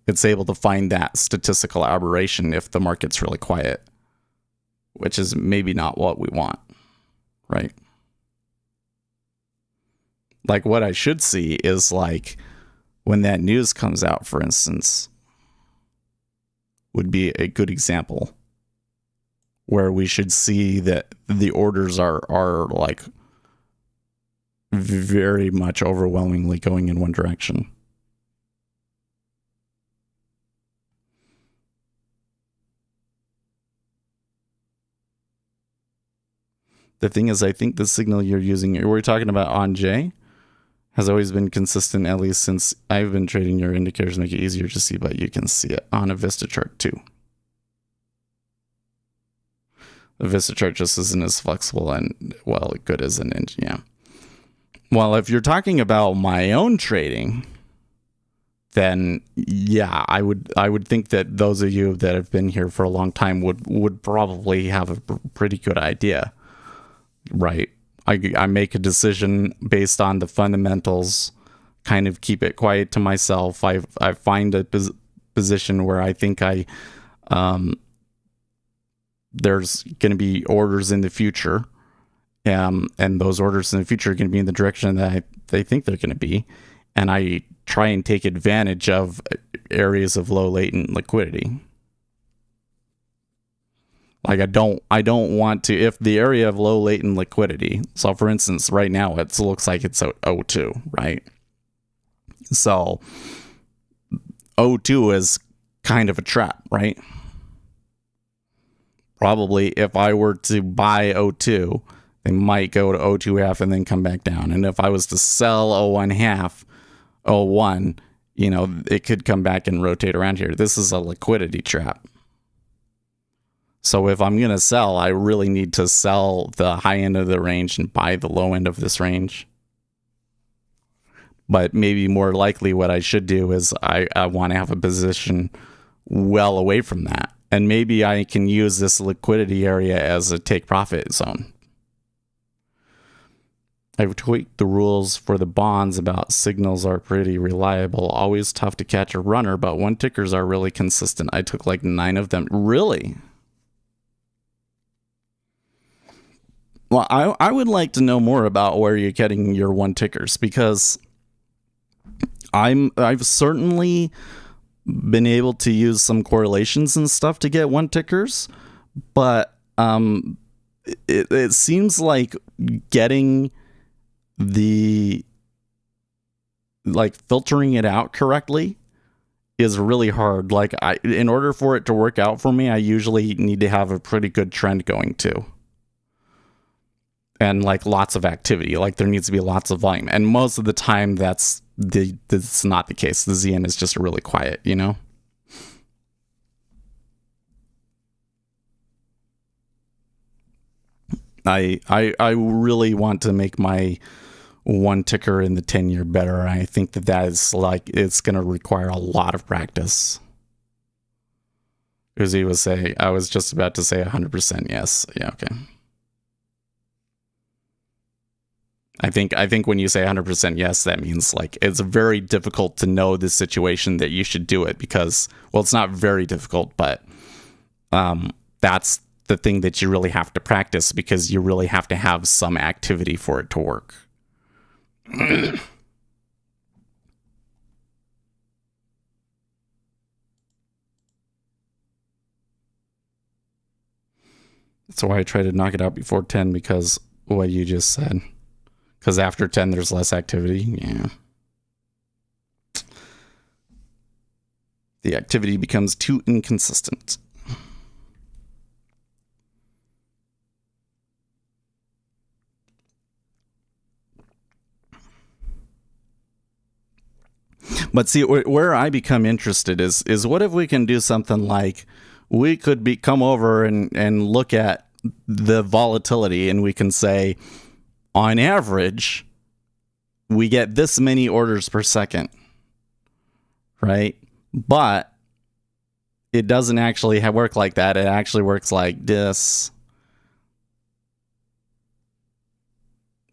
it's able to find that statistical aberration if the market's really quiet, which is maybe not what we want, right? Like what I should see is like when that news comes out, for instance, would be a good example where we should see that the orders are like very much overwhelmingly going in one direction. The thing is, I think the signal you're using, we're talking about on J, has always been consistent, at least since I've been trading. Your indicators make it easier to see, but you can see it on a Vista chart too. The Vista chart just isn't as flexible and, well, good as an engine, yeah. Well, if you're talking about my own trading, then yeah, I would think that those of you that have been here for a long time would probably have a pretty good idea. Right. I make a decision based on the fundamentals, kind of keep it quiet to myself. I find a position where I think there's going to be orders in the future, and those orders in the future are going to be in the direction that they think they're going to be, and I try and take advantage of areas of low latent liquidity. Like I don't want to, if the area of low latent liquidity, so for instance, right now it looks like it's 0.02, right? So 0.02 is kind of a trap, right? Probably if I were to buy 0.2, they might go to 0.2 and then come back down. And if I was to sell 0.1, 0.1, it could come back and rotate around here. This is a liquidity trap. So if I'm going to sell, I really need to sell the high end of the range and buy the low end of this range. But maybe more likely what I should do is I want to have a position well away from that. And maybe I can use this liquidity area as a take profit zone. I've tweaked the rules for the bonds about signals are pretty reliable. Always tough to catch a runner, but one tickers are really consistent. I took like 9 of them. Really? Well, I would like to know more about where you're getting your one tickers, because I've certainly been able to use some correlations and stuff to get one tickers, but it seems like getting the filtering it out correctly is really hard. Like, in order for it to work out for me, I usually need to have a pretty good trend going too. And like lots of activity, like there needs to be lots of volume. And most of the time that's not the case. The ZN is just really quiet, you know? I really want to make my one ticker in the 10-year better. I think that is like, it's going to require a lot of practice. Because he was saying, I was just about to say 100% yes. Yeah, okay. I think when you say 100% yes, that means like it's very difficult to know the situation that you should do it, because, well, it's not very difficult, but that's the thing that you really have to practice, because you really have to have some activity for it to work. That's why I try to knock it out before 10, because what you just said. Because after 10, there's less activity. Yeah. The activity becomes too inconsistent. But see, where I become interested is what if we can do something like, we could come over and look at the volatility, and we can say, on average, we get this many orders per second, right? But it doesn't actually work like that. It actually works like this,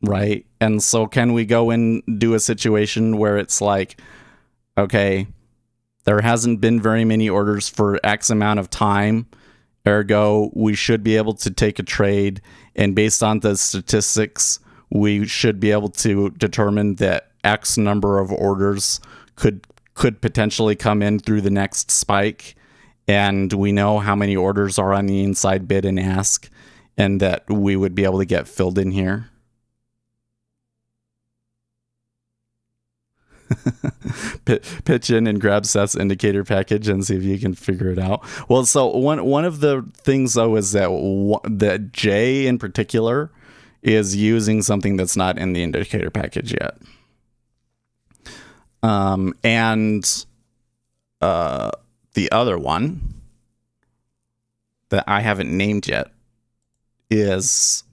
right? And so can we go and do a situation where it's like, okay, there hasn't been very many orders for X amount of time, ergo, we should be able to take a trade, and based on the statistics, we should be able to determine that X number of orders could potentially come in through the next spike, and we know how many orders are on the inside bid and ask, and that we would be able to get filled in here. Pitch in and grab Seth's indicator package and see if you can figure it out. Well, so one of the things though is that Jay in particular is using something that's not in the indicator package yet. And the other one that I haven't named yet is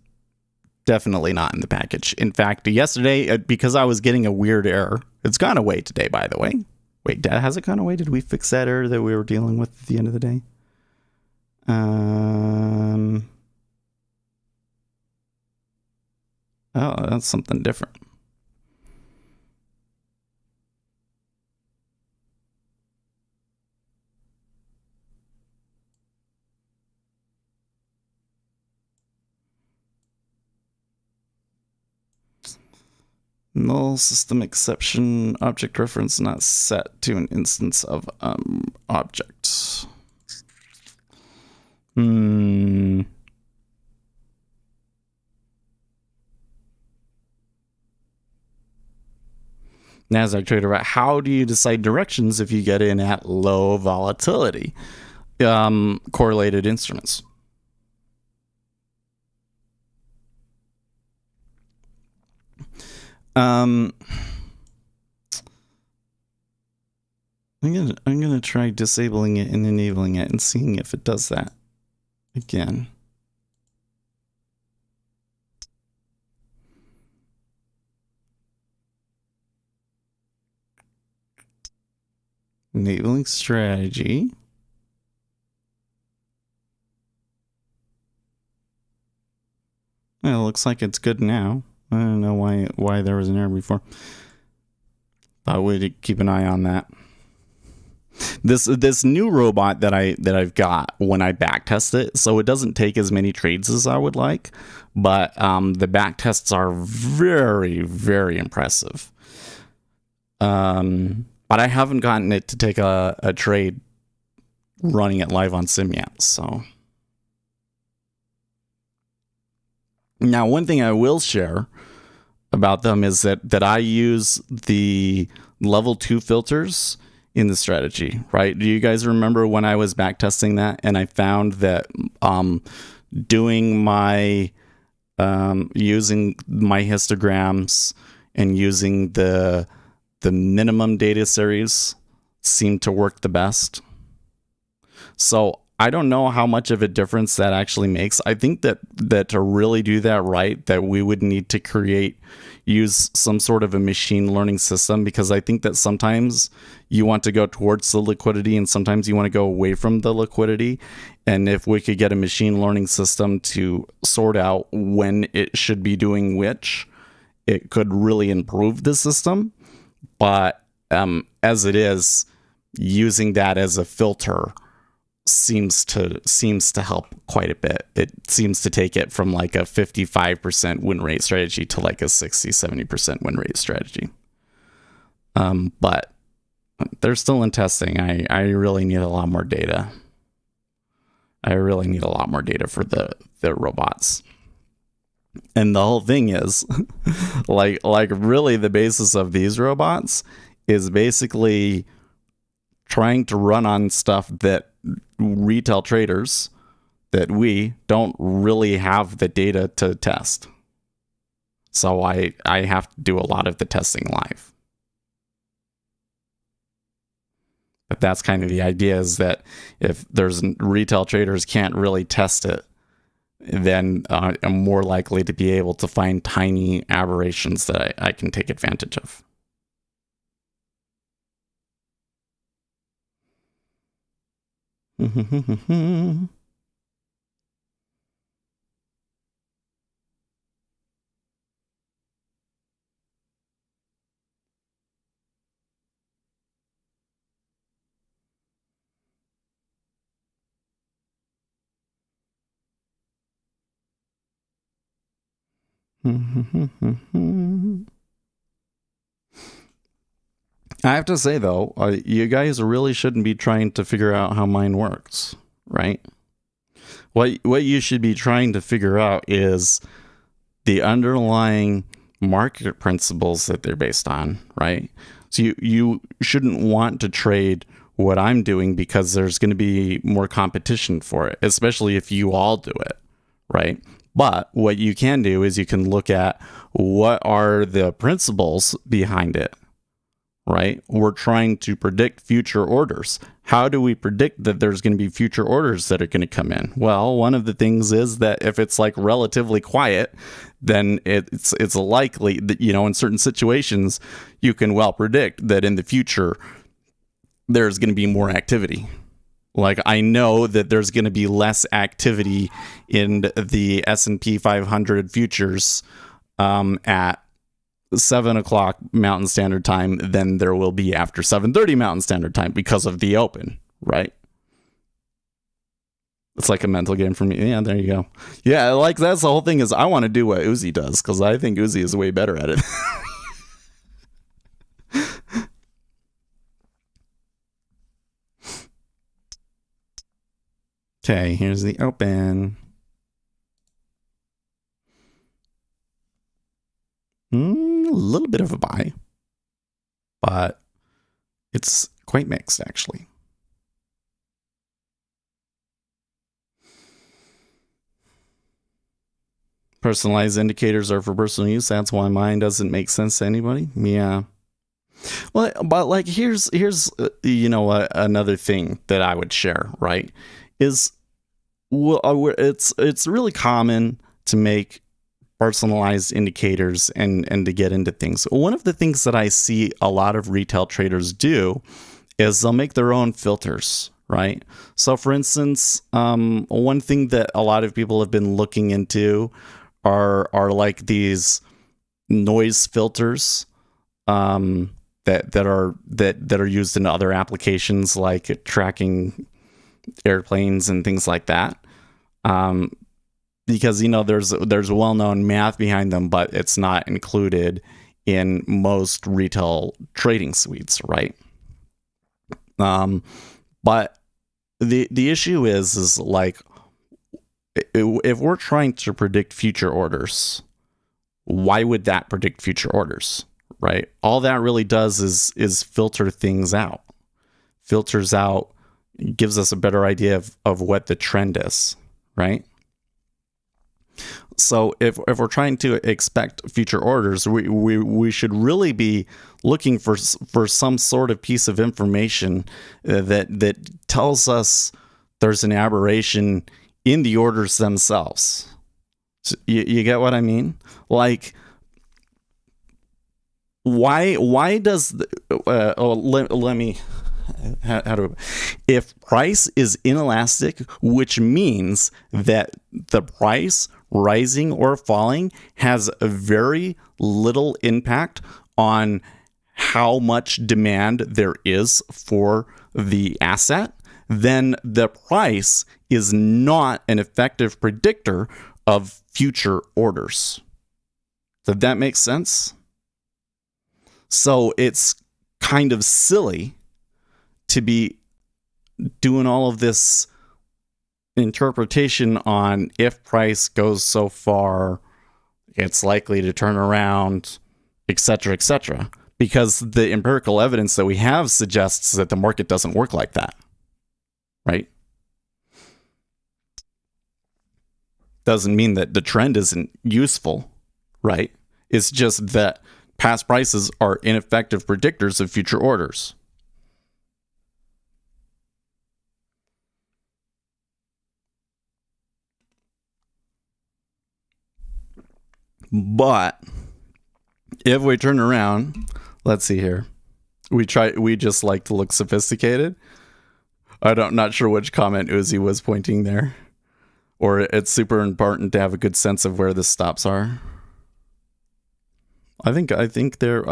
definitely not in the package. In fact, yesterday, because I was getting a weird error, it's gone away today, by the way. Wait, has it gone away? Did we fix that error that we were dealing with at the end of the day? Oh, that's something different. Null system exception object reference not set to an instance of object. NASDAQ trader, about how do you decide directions if you get in at low volatility? Correlated instruments. I'm gonna try disabling it and enabling it and seeing if it does that again. Enabling strategy. Well, it looks like it's good now. I don't know why there was an error before. Thought we'd keep an eye on that. This new robot that I've got, when I backtest it, so it doesn't take as many trades as I would like, but the backtests are very, very impressive. but I haven't gotten it to take a trade running it live on sim yet. So now, one thing I will share about them is that I use the level 2 filters in the strategy, right? Do you guys remember when I was back testing that and I found that doing my using my histograms and using the minimum data series seemed to work the best? So I don't know how much of a difference that actually makes. I think that to really do that right, that we would need to use some sort of a machine learning system, because I think that sometimes you want to go towards the liquidity and sometimes you want to go away from the liquidity. And if we could get a machine learning system to sort out when it should be doing which, it could really improve the system. But as it is, using that as a filter seems to help quite a bit. It seems to take it from like a 55% win rate strategy to like a 60-70% win rate strategy. But they're still in testing. I really need a lot more data. I really need a lot more data for the robots. And the whole thing is like really the basis of these robots is basically trying to run on stuff that retail traders, that we don't really have the data to test. So I have to do a lot of the testing live. But that's kind of the idea, is that if there's retail traders can't really test it, then I'm more likely to be able to find tiny aberrations that I can take advantage of. I have to say, though, you guys really shouldn't be trying to figure out how mine works, right? What you should be trying to figure out is the underlying market principles that they're based on, right? So you shouldn't want to trade what I'm doing because there's going to be more competition for it, especially if you all do it, right? But what you can do is you can look at what are the principles behind it, right? We're trying to predict future orders. How do we predict that there's going to be future orders that are going to come in? Well, one of the things is that if it's like relatively quiet, then it's likely that, you know, in certain situations, you can well predict that in the future, there's going to be more activity. Like, I know that there's going to be less activity in the S&P 500 futures at 7 o'clock Mountain Standard Time than there will be after 7:30 Mountain Standard Time because of the open, right? It's like a mental game for me. Yeah, there you go. Yeah, like that's the whole thing, is I want to do what Uzi does because I think Uzi is way better at it. Okay, here's the open. A little bit of a buy, but it's quite mixed, actually. Personalized indicators are for personal use. That's why mine doesn't make sense to anybody. Yeah. Well, but like here's you know, another thing that I would share, right? Is it's really common to make personalized indicators and to get into things. One of the things that I see a lot of retail traders do is they'll make their own filters, right? So for instance, one thing that a lot of people have been looking into are like these noise filters that are used in other applications like tracking airplanes and things like that. Because, you know, there's well-known math behind them, but it's not included in most retail trading suites, right? But the issue is like, if we're trying to predict future orders, why would that predict future orders, right? All that really does is filter things out. Filters out, gives us a better idea of what the trend is, right? So if we're trying to expect future orders, we should really be looking for some sort of piece of information that tells us there's an aberration in the orders themselves. So you get what I mean? Like, why does let me how do if price is inelastic, which means that the price rising or falling has a very little impact on how much demand there is for the asset, then the price is not an effective predictor of future orders. Does that make sense? So it's kind of silly to be doing all of this interpretation on if price goes so far, it's likely to turn around, etc., because the empirical evidence that we have suggests that the market doesn't work like that, right? Doesn't mean that the trend isn't useful, right? It's just that past prices are ineffective predictors of future orders. But if we turn around, let's see here. We just like to look sophisticated. Not sure which comment Uzi was pointing there. Or it's super important to have a good sense of where the stops are. I think there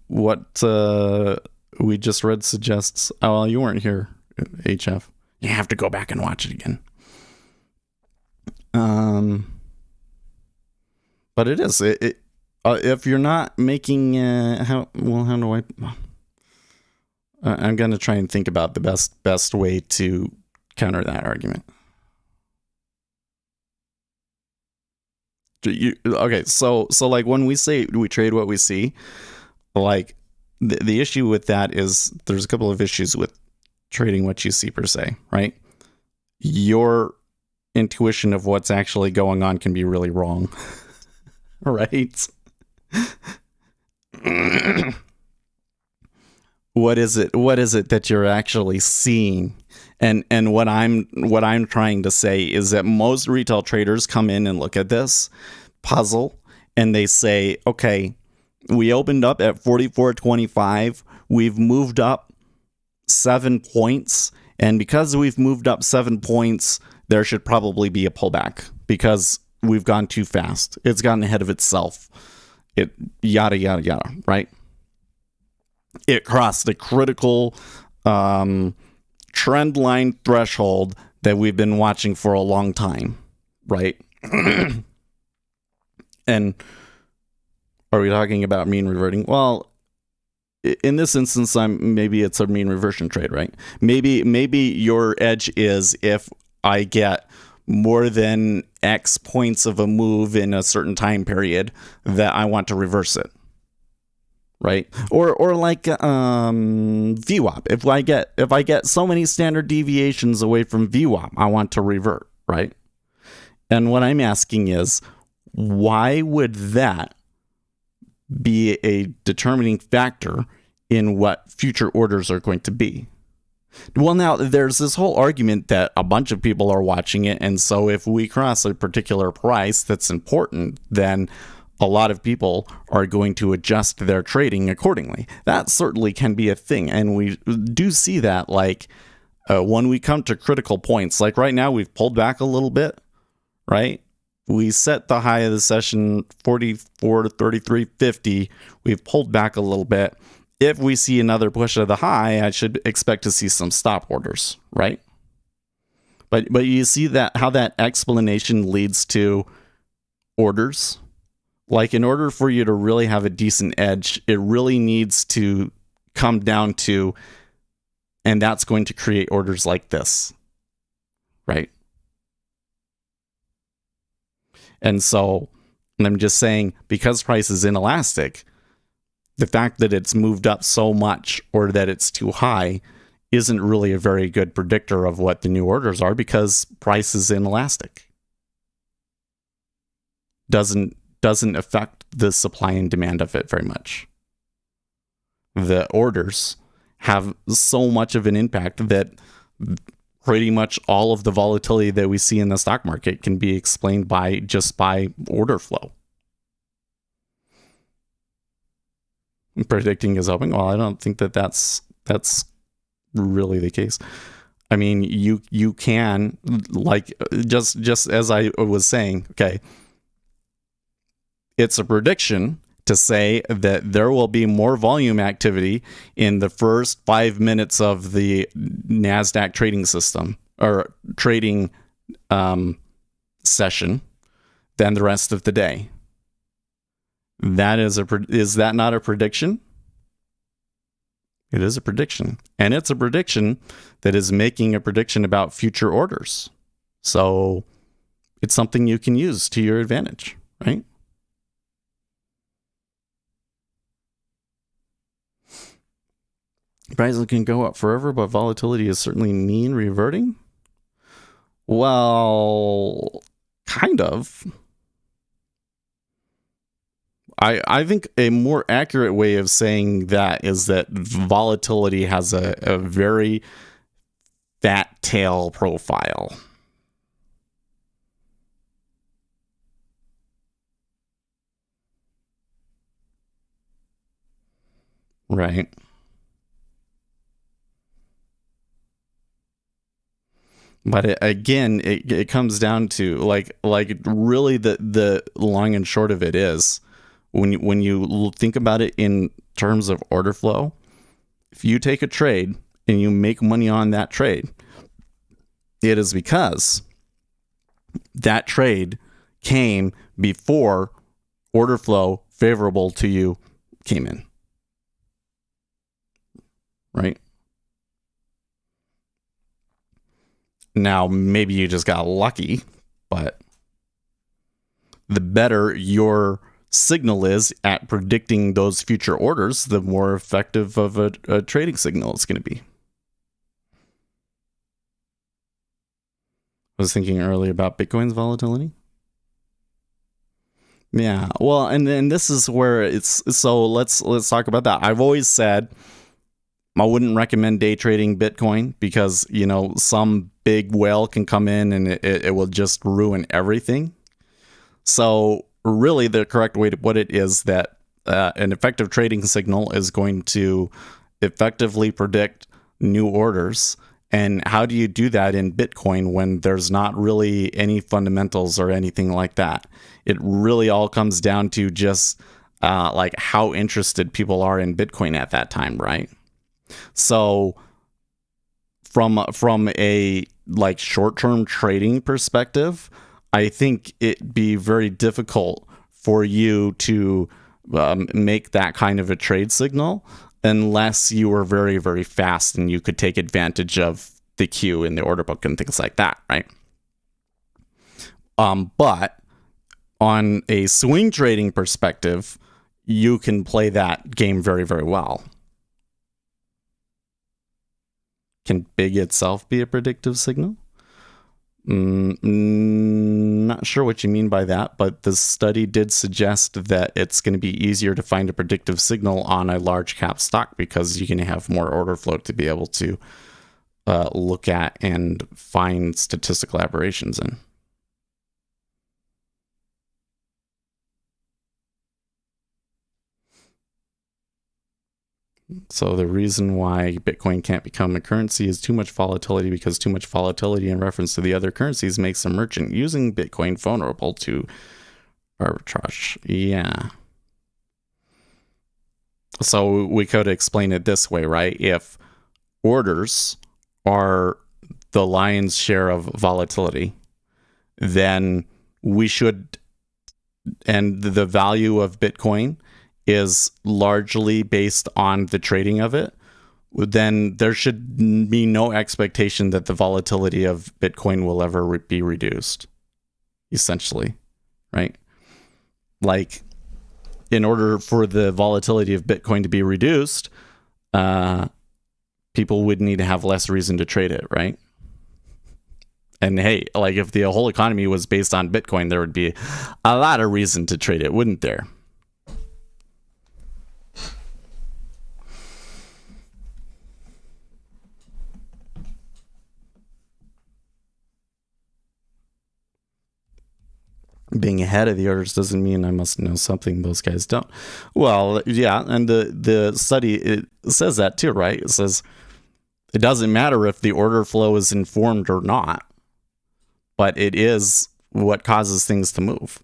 what we just read suggests. Oh, well, you weren't here, HF. You have to go back and watch it again. But it is if you're not making how do I? I'm gonna try and think about the best way to counter that argument. Okay, so like when we say we trade what we see, like the issue with that is there's a couple of issues with trading what you see per se, right? Your intuition of what's actually going on can be really wrong. Right? What is it that you're actually seeing? And what I'm trying to say is that most retail traders come in and look at this puzzle and they say, okay, we opened up at 44.25, we've moved up 7 points, and because we've moved up 7 points, there should probably be a pullback because we've gone too fast. It's gotten ahead of itself. It yada yada yada, right? It crossed the critical trend line threshold that we've been watching for a long time, right? And are we talking about mean reverting? Well, in this instance, maybe it's a mean reversion trade, right? Maybe your edge is if I get more than X points of a move in a certain time period that I want to reverse it. Right? Or like VWAP. If I get so many standard deviations away from VWAP, I want to revert, right? And what I'm asking is, why would that be a determining factor in what future orders are going to be? Well, now there's this whole argument that a bunch of people are watching it, and so if we cross a particular price that's important, then a lot of people are going to adjust their trading accordingly. That certainly can be a thing, and we do see that like when we come to critical points. Like right now, we've pulled back a little bit, right? We set the high of the session 44 to 33.50. We've pulled back a little bit. If we see another push of the high, I should expect to see some stop orders, right? But you see that how that explanation leads to orders. Like in order for you to really have a decent edge, it really needs to come down to And that's going to create orders like this, right? And so I'm just saying, because price is inelastic, the fact that it's moved up so much or that it's too high isn't really a very good predictor of what the new orders are, because price is inelastic. Doesn't affect the supply and demand of it very much. The orders have so much of an impact that pretty much all of the volatility that we see in the stock market can be explained by order flow. Predicting is hoping. Well, I don't think that's really the case. I mean, you can, like, just as I was saying, okay, it's a prediction to say that there will be more volume activity in the first 5 minutes of the NASDAQ trading system or trading session than the rest of the day. Is that not a prediction? It is a prediction. And it's a prediction that is making a prediction about future orders. So it's something you can use to your advantage, right? Prices can go up forever, but volatility is certainly mean reverting. Well, kind of. I think a more accurate way of saying that is that volatility has a very fat tail profile. Right. But it comes down to like really the long and short of it is, when you think about it in terms of order flow, if you take a trade and you make money on that trade, it is because that trade came before order flow favorable to you came in. Right? Now, maybe you just got lucky, but the better your signal is at predicting those future orders, the more effective of a trading signal it's going to be. I was thinking earlier about Bitcoin's volatility. Yeah, well, and then this is where it's, so let's talk about that. I've always said I wouldn't recommend day trading Bitcoin because, some big whale can come in and it will just ruin everything. So really the correct way to put it is that an effective trading signal is going to effectively predict new orders. And how do you do that in Bitcoin when there's not really any fundamentals or anything like that? It really all comes down to just like how interested people are in Bitcoin at that time, right? So from a like short-term trading perspective, I think it'd be very difficult for you to make that kind of a trade signal unless you were very, very fast and you could take advantage of the queue in the order book and things like that, right? But on a swing trading perspective, you can play that game very, very well. Can big itself be a predictive signal? Not sure what you mean by that, but the study did suggest that it's going to be easier to find a predictive signal on a large cap stock because you can have more order flow to be able to look at and find statistical aberrations in. So the reason why Bitcoin can't become a currency is too much volatility, because too much volatility in reference to the other currencies makes a merchant using Bitcoin vulnerable to arbitrage. Yeah. So we could explain it this way, right? If orders are the lion's share of volatility, then we should, and the value of Bitcoin is largely based on the trading of it, then there should be no expectation that the volatility of Bitcoin will ever be reduced, essentially, right? Like, in order for the volatility of Bitcoin to be reduced, people would need to have less reason to trade it, right? And hey, like if the whole economy was based on Bitcoin, there would be a lot of reason to trade it, wouldn't there? Being ahead of the others doesn't mean I must know something those guys don't. Well, yeah, and the study, it says that too, right? It says it doesn't matter if the order flow is informed or not, but it is what causes things to move.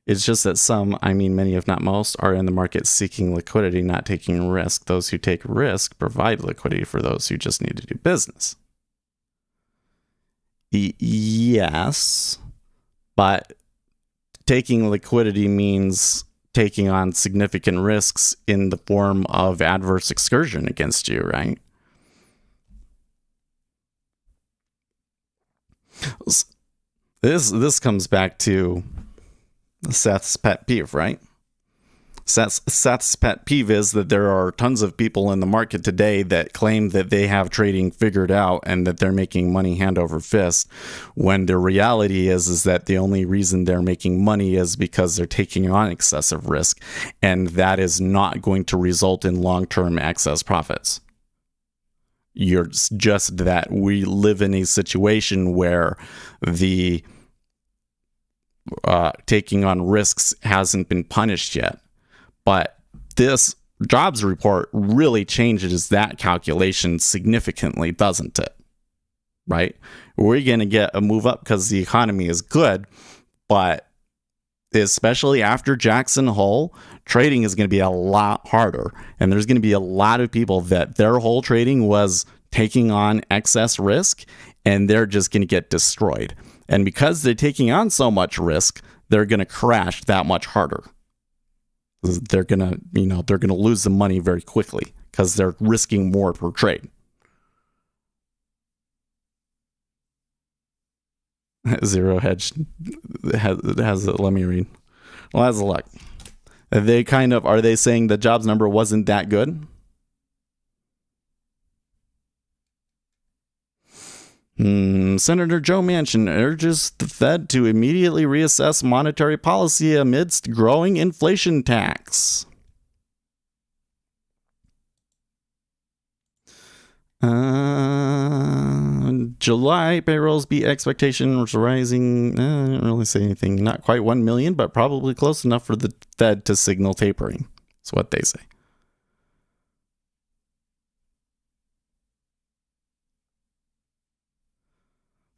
It's just that some, I mean many if not most, are in the market seeking liquidity, not taking risk. Those who take risk provide liquidity for those who just need to do business. Yes, but taking liquidity means taking on significant risks in the form of adverse excursion against you, right? This comes back to Seth's pet peeve, right? Seth's pet peeve is that there are tons of people in the market today that claim that they have trading figured out and that they're making money hand over fist, when the reality is that the only reason they're making money is because they're taking on excessive risk, and that is not going to result in long-term excess profits. You're just that we live in a situation where the taking on risks hasn't been punished yet. But this jobs report really changes that calculation significantly, doesn't it? Right? We're going to get a move up because the economy is good, but especially after Jackson Hole, trading is going to be a lot harder. And there's going to be a lot of people that their whole trading was taking on excess risk, and they're just going to get destroyed. And because they're taking on so much risk, they're going to crash that much harder. They're gonna lose the money very quickly because they're risking more per trade. Zero Hedge has let me read. Well, that's a luck. Are they saying the jobs number wasn't that good? Senator Joe Manchin urges the Fed to immediately reassess monetary policy amidst growing inflation tax. July payrolls beat expectations, rising. I didn't really say anything. Not quite 1 million, but probably close enough for the Fed to signal tapering. That's what they say.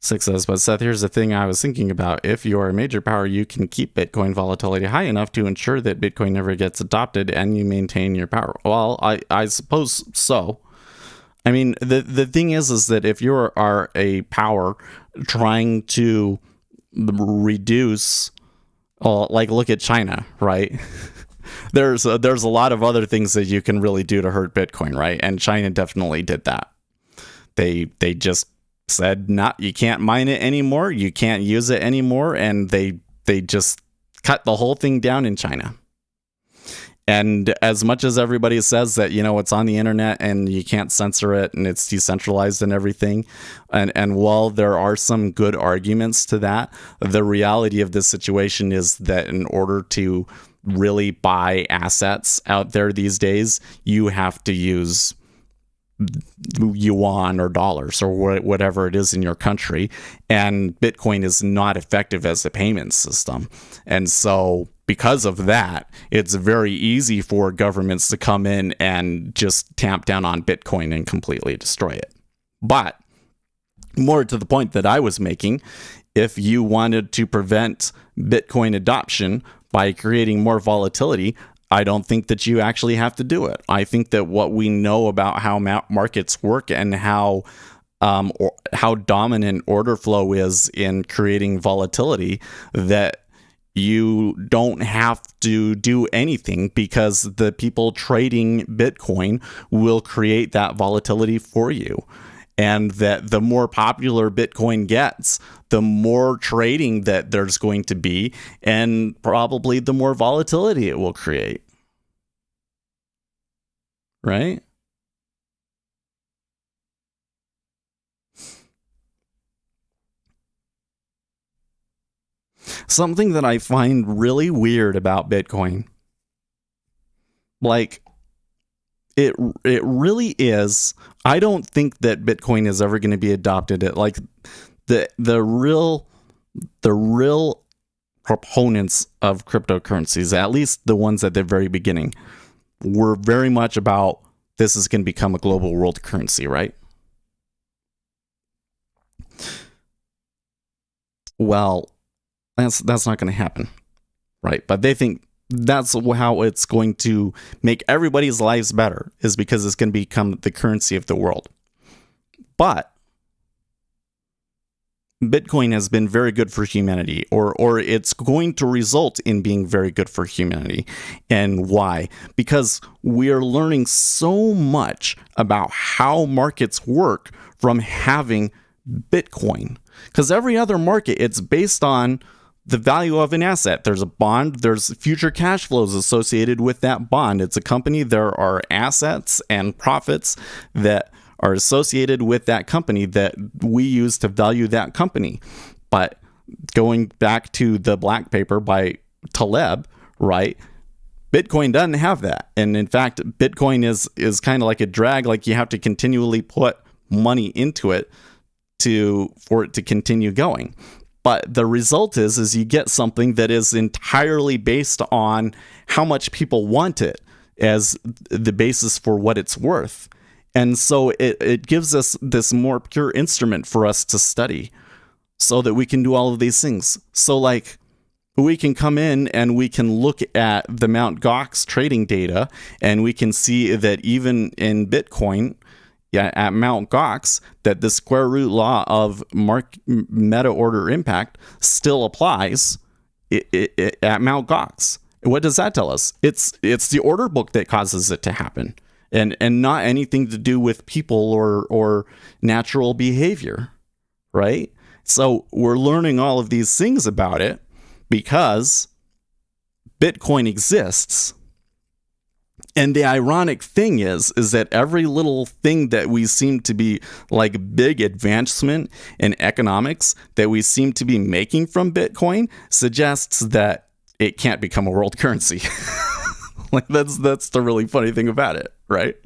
Six says, but Seth, here's the thing I was thinking about. If you are a major power, you can keep Bitcoin volatility high enough to ensure that Bitcoin never gets adopted and you maintain your power. Well, I suppose so. I mean, the thing is that if you are a power trying to reduce, like look at China, right? There's a lot of other things that you can really do to hurt Bitcoin, right? And China definitely did that. They just said, you can't mine it anymore, you can't use it anymore, and they just cut the whole thing down in China. And as much as everybody says that, it's on the internet and you can't censor it and it's decentralized and everything, and while there are some good arguments to that, the reality of this situation is that in order to really buy assets out there these days, you have to use yuan or dollars or whatever it is in your country, and Bitcoin is not effective as a payment system. And so because of that, it's very easy for governments to come in and just tamp down on Bitcoin and completely destroy it. But more to the point that I was making, if you wanted to prevent Bitcoin adoption by creating more volatility, I don't think that you actually have to do it. I think that what we know about how markets work and how dominant order flow is in creating volatility, that you don't have to do anything because the people trading Bitcoin will create that volatility for you. And that the more popular Bitcoin gets, the more trading that there's going to be, and probably the more volatility it will create. Right? Something that I find really weird about Bitcoin, like, it really is. I don't think that Bitcoin is ever going to be adopted. Like the real proponents of cryptocurrencies, at least the ones at the very beginning, were very much about this is going to become a global world currency, right? Well, that's not going to happen, right? But they think that's how it's going to make everybody's lives better, is because it's going to become the currency of the world. But Bitcoin has been very good for humanity, or it's going to result in being very good for humanity. And why? Because we are learning so much about how markets work from having Bitcoin. Because every other market, it's based on the value of an asset. There's a bond, there's future cash flows associated with that bond. It's a company, there are assets and profits that are associated with that company that we use to value that company. But going back to the black paper by Taleb, right? Bitcoin doesn't have that. And in fact, Bitcoin is kind of like a drag, like you have to continually put money into it for it to continue going. But the result is you get something that is entirely based on how much people want it as the basis for what it's worth. And so it gives us this more pure instrument for us to study so that we can do all of these things. So like we can come in and we can look at the Mt. Gox trading data, and we can see that even in Bitcoin, at Mt. Gox, that the square root law of meta order impact still applies at Mt. Gox. What does that tell us? It's the order book that causes it to happen, and not anything to do with people or natural behavior, right? So we're learning all of these things about it because Bitcoin exists. And the ironic thing is that every little thing that we seem to be like big advancement in economics that we seem to be making from Bitcoin suggests that it can't become a world currency. Like that's the really funny thing about it, right?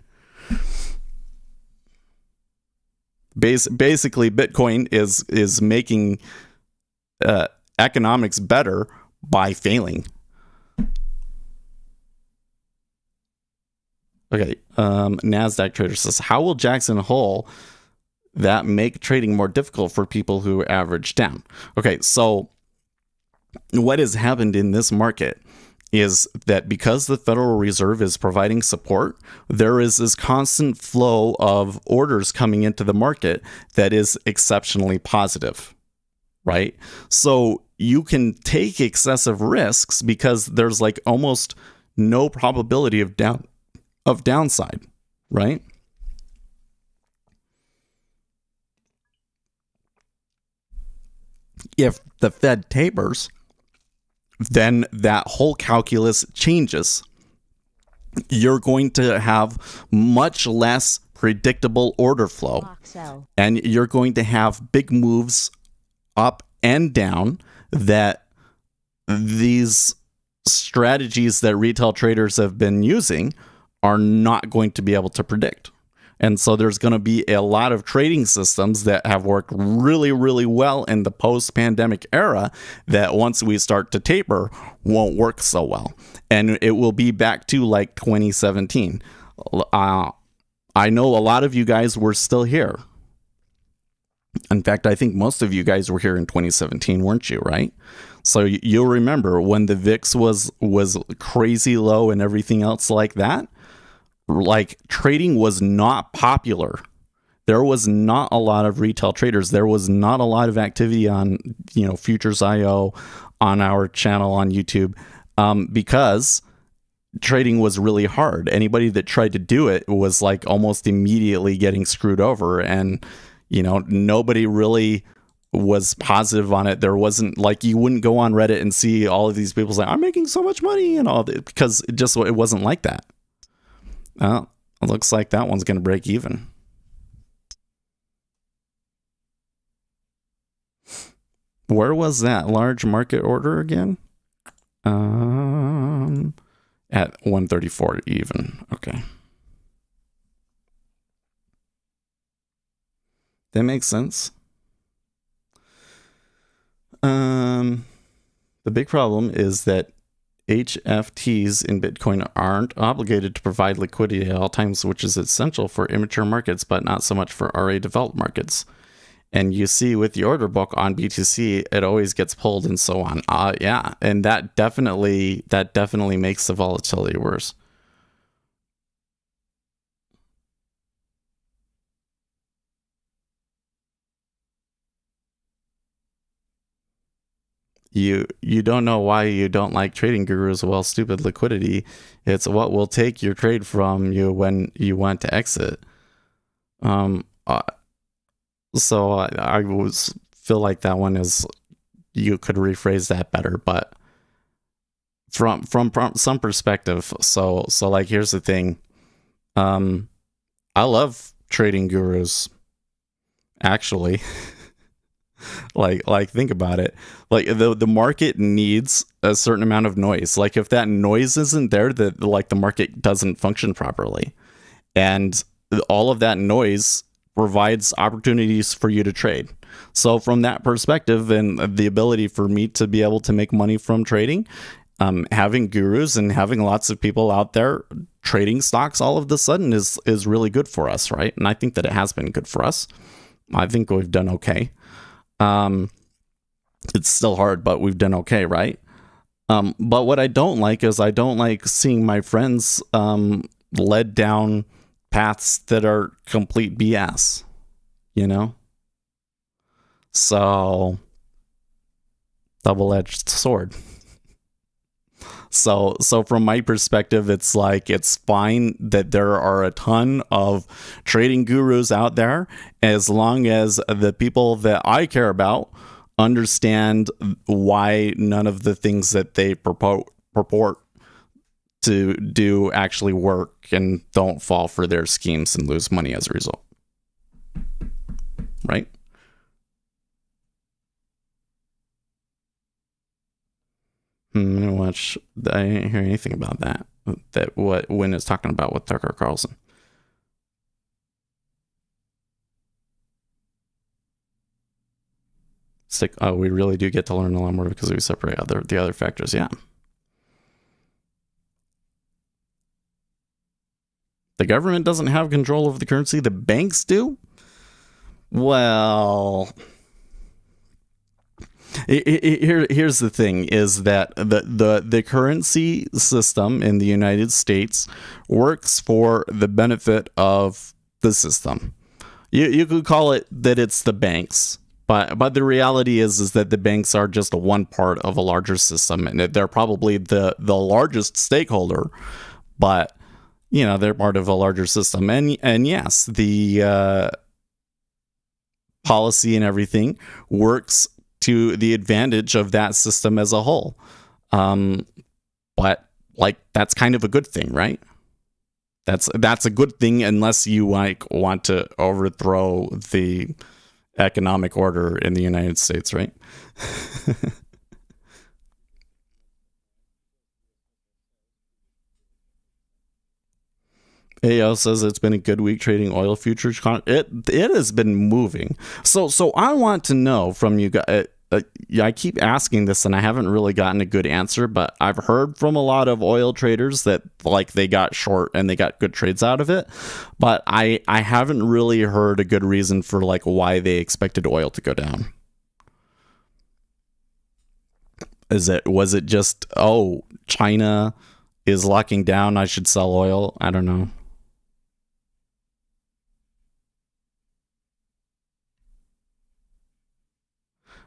Basically, Bitcoin is making economics better by failing. Okay, NASDAQ trader says, how will Jackson Hole that make trading more difficult for people who average down? Okay, so what has happened in this market is that because the Federal Reserve is providing support, there is this constant flow of orders coming into the market that is exceptionally positive, right? So you can take excessive risks because there's like almost no probability of downside, right? If the Fed tapers, then that whole calculus changes. You're going to have much less predictable order flow, and you're going to have big moves up and down that these strategies that retail traders have been using are not going to be able to predict. And so there's going to be a lot of trading systems that have worked really, really well in the post-pandemic era that once we start to taper won't work so well. And it will be back to like 2017. I know a lot of you guys were still here. In fact, I think most of you guys were here in 2017, weren't you, right? So you'll remember when the VIX was crazy low and everything else like that. Like trading was not popular there was not a lot of retail traders. There was not a lot of activity on, Futures.io, on our channel on YouTube, because trading was really hard. Anybody that tried to do it was like almost immediately getting screwed over, and nobody really was positive on it. There wasn't, like, you wouldn't go on Reddit and see all of these people say, I'm making so much money and all that, because it wasn't like that. Well, it looks like that one's going to break even. Where was that large market order again? At 134 even. Okay. That makes sense. The big problem is that HFTs in Bitcoin aren't obligated to provide liquidity at all times, which is essential for immature markets, but not so much for already developed markets. And you see with the order book on BTC, it always gets pulled and so on. Yeah, and that definitely makes the volatility worse. You don't know why you don't like trading gurus. Well, stupid liquidity. It's what will take your trade from you when you want to exit. So I feel like that one is, you could rephrase that better, but from some perspective. So like, here's the thing. I love trading gurus, actually. like think about it. Like, the market needs a certain amount of noise. Like, if that noise isn't there, the market doesn't function properly. And all of that noise provides opportunities for you to trade. So from that perspective, and the ability for me to be able to make money from trading, having gurus and having lots of people out there trading stocks all of a sudden is really good for us, right? And I think that it has been good for us. I think we've done okay. It's still hard, but we've done okay, right? But what I don't like is, I don't like seeing my friends led down paths that are complete BS, So, double-edged sword. So from my perspective, it's like, it's fine that there are a ton of trading gurus out there, as long as the people that I care about understand why none of the things that they purport to do actually work, and don't fall for their schemes and lose money as a result. Right? I didn't hear anything about that. What Wynn is talking about with Tucker Carlson. We really do get to learn a lot more because we separate the other factors. Yeah. The government doesn't have control over the currency. The banks do. Well, here's the thing: is that the currency system in the United States works for the benefit of the system. You could call it that it's the banks, but the reality is that the banks are just one part of a larger system, and they're probably the largest stakeholder, but they're part of a larger system. And yes, the policy and everything works to the advantage of that system as a whole. But that's kind of a good thing, right? That's a good thing, unless you want to overthrow the economic order in the United States, right? AO says it's been a good week trading oil futures. It has been moving. So I want to know from you guys. I keep asking this, and I haven't really gotten a good answer. But I've heard from a lot of oil traders that they got short and they got good trades out of it. But I haven't really heard a good reason for why they expected oil to go down. Was it just, China is locking down, I should sell oil? I don't know.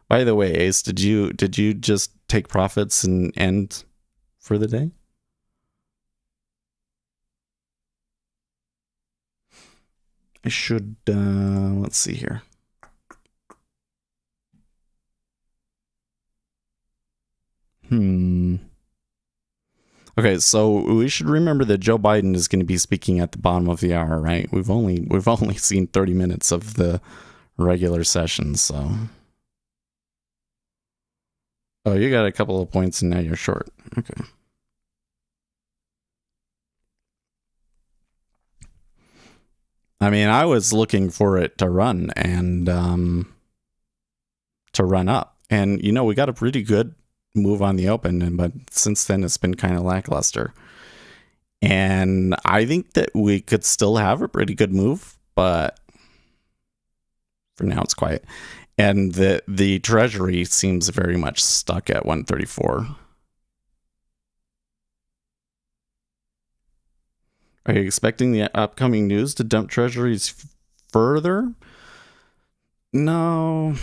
By the way, Ace, did you just take profits and end for the day? I should let's see here. Okay, so we should remember that Joe Biden is going to be speaking at the bottom of the hour, right? We've only seen 30 minutes of the regular session, so. Oh, you got a couple of points and now you're short. Okay. I mean, I was looking for it to run and to run up. And, you know, we got a pretty good move on the open, but since then it's been kind of lackluster. And I think that we could still have a pretty good move, but for now it's quiet. And the treasury seems very much stuck at 134. Are you expecting the upcoming news to dump treasuries further? No.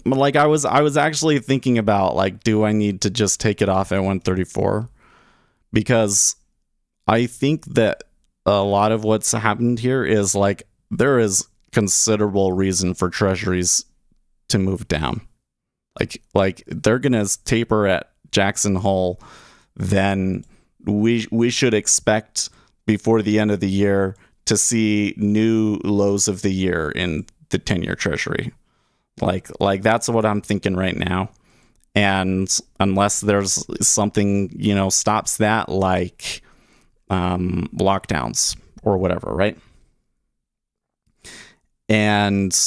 Like I was actually thinking about, like, do I need to just take it off at 134? Because I think that a lot of what's happened here is, like, there is considerable reason for treasuries to move down. Like they're gonna taper at Jackson Hole, then we should expect before the end of the year to see new lows of the year in the 10-year treasury. Like that's what I'm thinking right now. And unless there's something, you know, stops that, like lockdowns or whatever, right? And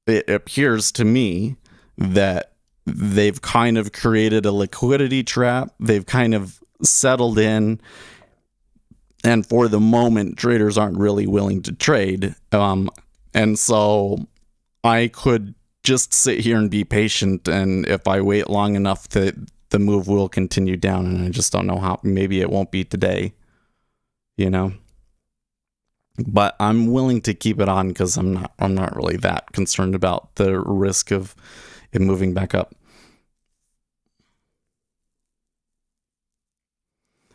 it appears to me that they've kind of created a liquidity trap. They've kind of settled in, and for the moment, traders aren't really willing to trade. And so I could just sit here and be patient, and if I wait long enough, the move will continue down, and I just don't know how. Maybe it won't be today, you know. But I'm willing to keep it on because I'm not really that concerned about the risk of it moving back up.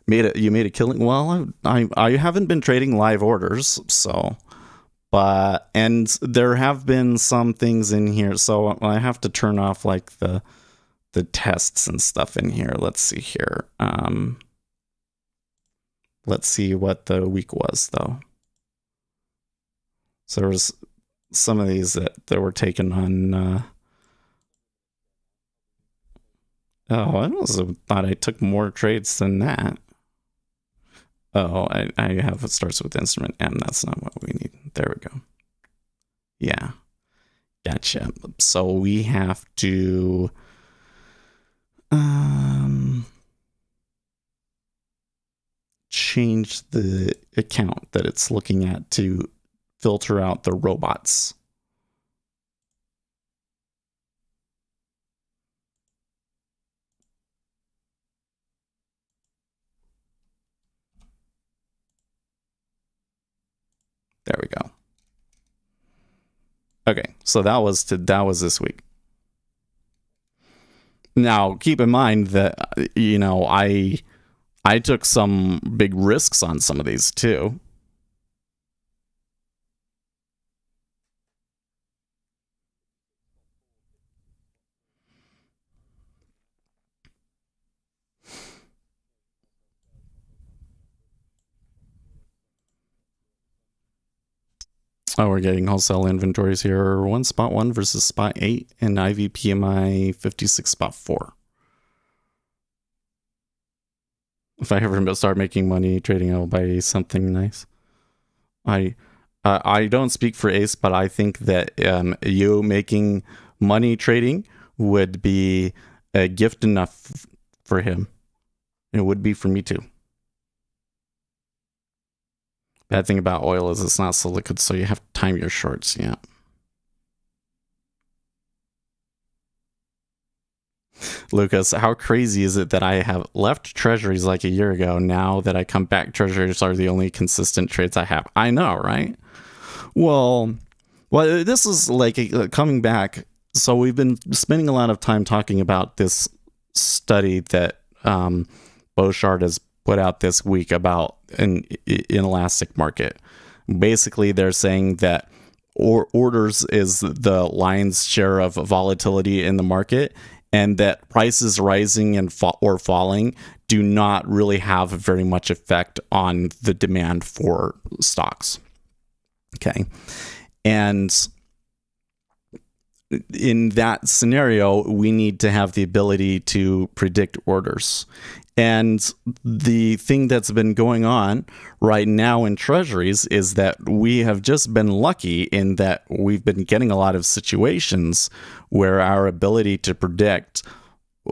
You made a killing. Well, I haven't been trading live orders, so, and there have been some things in here, so I have to turn off, like, the tests and stuff in here. Let's see here. Let's see what the week was, though. So there was some of these that were taken on. Oh, I also thought I took more trades than that. Oh, I have it starts with instrument M. That's not what we need. There we go. Yeah. Gotcha. So we have to change the account that it's looking at to filter out the robots. There we go. Okay, so that was this week. Now, keep in mind that, you know, I took some big risks on some of these too. Oh, we're getting wholesale inventories here. Spot 1 versus spot 8 and IVPMI 56 spot 4. If I ever start making money trading, I'll buy something nice. I don't speak for Ace, but I think that you making money trading would be a gift enough for him. It would be for me too. Bad thing about oil is it's not so liquid, so you have to time your shorts. Yeah. Lucas, how crazy is it that I have left treasuries like a year ago? Now that I come back, treasuries are the only consistent trades I have. I know, right? Well, this is like coming back. So we've been spending a lot of time talking about this study that Beauchard has put out this week about an inelastic market. Basically, they're saying that orders is the lion's share of volatility in the market, and that prices rising and or falling do not really have very much effect on the demand for stocks. Okay. And in that scenario, we need to have the ability to predict orders. And the thing that's been going on right now in treasuries is that we have just been lucky in that we've been getting a lot of situations where our ability to predict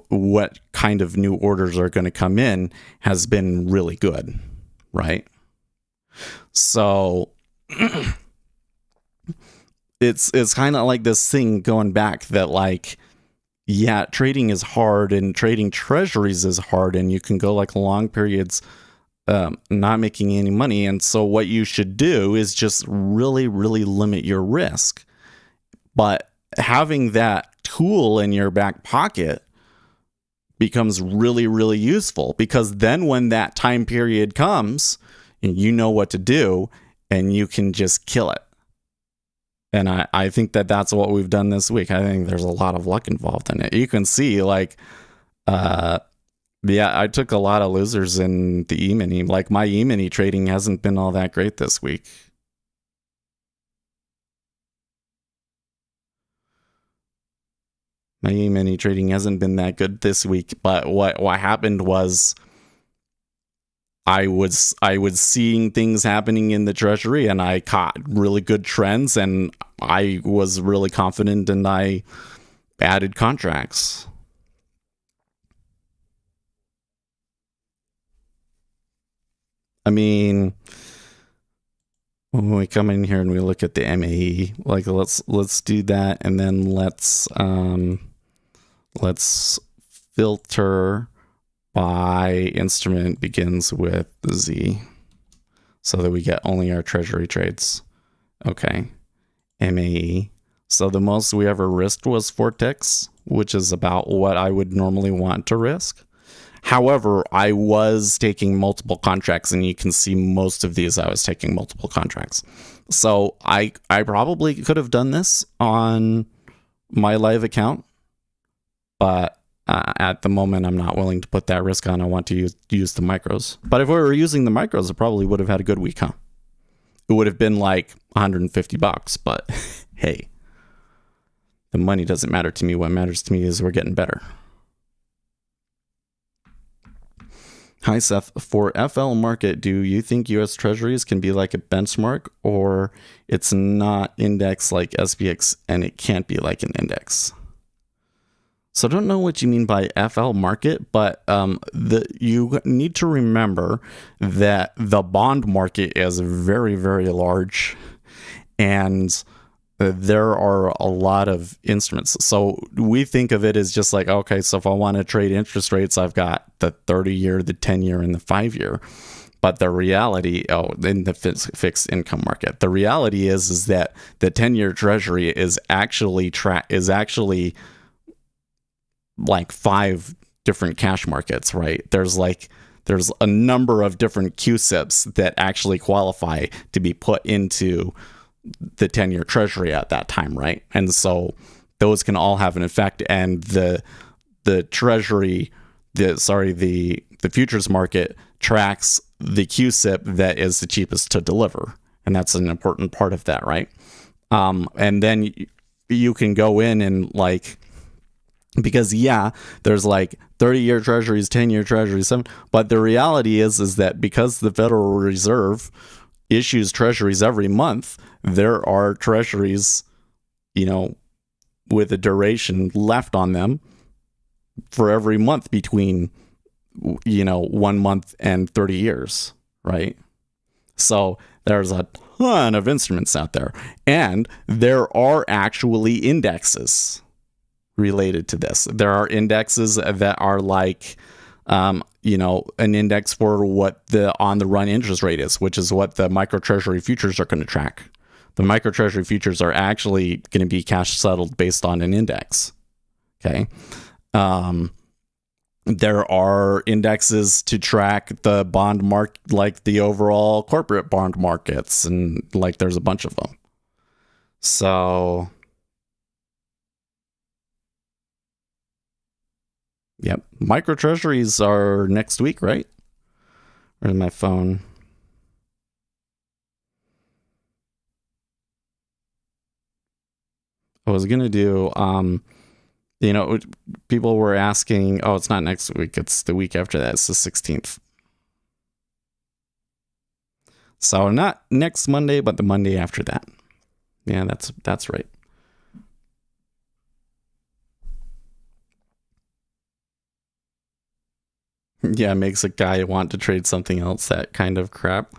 what kind of new orders are going to come in has been really good, right? So it's kind of like this thing going back that, like, yeah, trading is hard and trading treasuries is hard, and you can go like long periods not making any money. And so what you should do is just really, really limit your risk. But having that tool in your back pocket becomes really, really useful, because then when that time period comes, you know what to do and you can just kill it. And I think that that's what we've done this week. I think there's a lot of luck involved in it. You can see, like, I took a lot of losers in the E-mini. Like, my E-mini trading hasn't been all that great this week. My E-mini trading hasn't been that good this week. But what happened was, I was seeing things happening in the treasury, and I caught really good trends, and I was really confident, and I added contracts. I mean, when we come in here and we look at the MAE, like, let's do that, and then let's filter by instrument begins with Z, so that we get only our treasury trades. Okay. MAE. So the most we ever risked was 4 ticks, which is about what I would normally want to risk. However, I was taking multiple contracts, and you can see most of these I was taking multiple contracts. So I probably could have done this on my live account, but at the moment, I'm not willing to put that risk on. I want to use the micros. But if we were using the micros, I probably would have had a good week, huh? It would have been like $150, but hey, the money doesn't matter to me. What matters to me is we're getting better. Hi, Seth. For FL market, do you think U.S. Treasuries can be like a benchmark, or it's not indexed like SPX and it can't be like an index? So I don't know what you mean by FL market, but you need to remember that the bond market is very, very large, and there are a lot of instruments. So we think of it as just like, okay, so if I want to trade interest rates, I've got the 30-year, the 10-year, and the 5-year. But the reality, in the fixed income market, the reality is that the 10-year treasury is actually like 5 different cash markets, right? There's a number of different QSIPs that actually qualify to be put into the 10-year treasury at that time, right? And so those can all have an effect, and the futures market tracks the QSIP that is the cheapest to deliver, and that's an important part of that, right? And then you can go in and, like, because there's like 30-year treasuries, 10-year treasuries, but the reality is that because the Federal Reserve issues treasuries every month, there are treasuries, with a duration left on them for every month between, 1 month and 30 years, right? So there's a ton of instruments out there, and there are actually indexes related to this. There are indexes that are like, an index for what the on the run interest rate is, which is what the micro treasury futures are going to track. The micro treasury futures are actually going to be cash settled based on an index. Okay. There are indexes to track the bond market, like the overall corporate bond markets, and like there's a bunch of them. So, yep. Micro treasuries are next week, right? Where's my phone? I was going to do, people were asking, oh, it's not next week. It's the week after that. It's the 16th. So not next Monday, but the Monday after that. Yeah, that's right. Yeah, makes a guy want to trade something else, that kind of crap.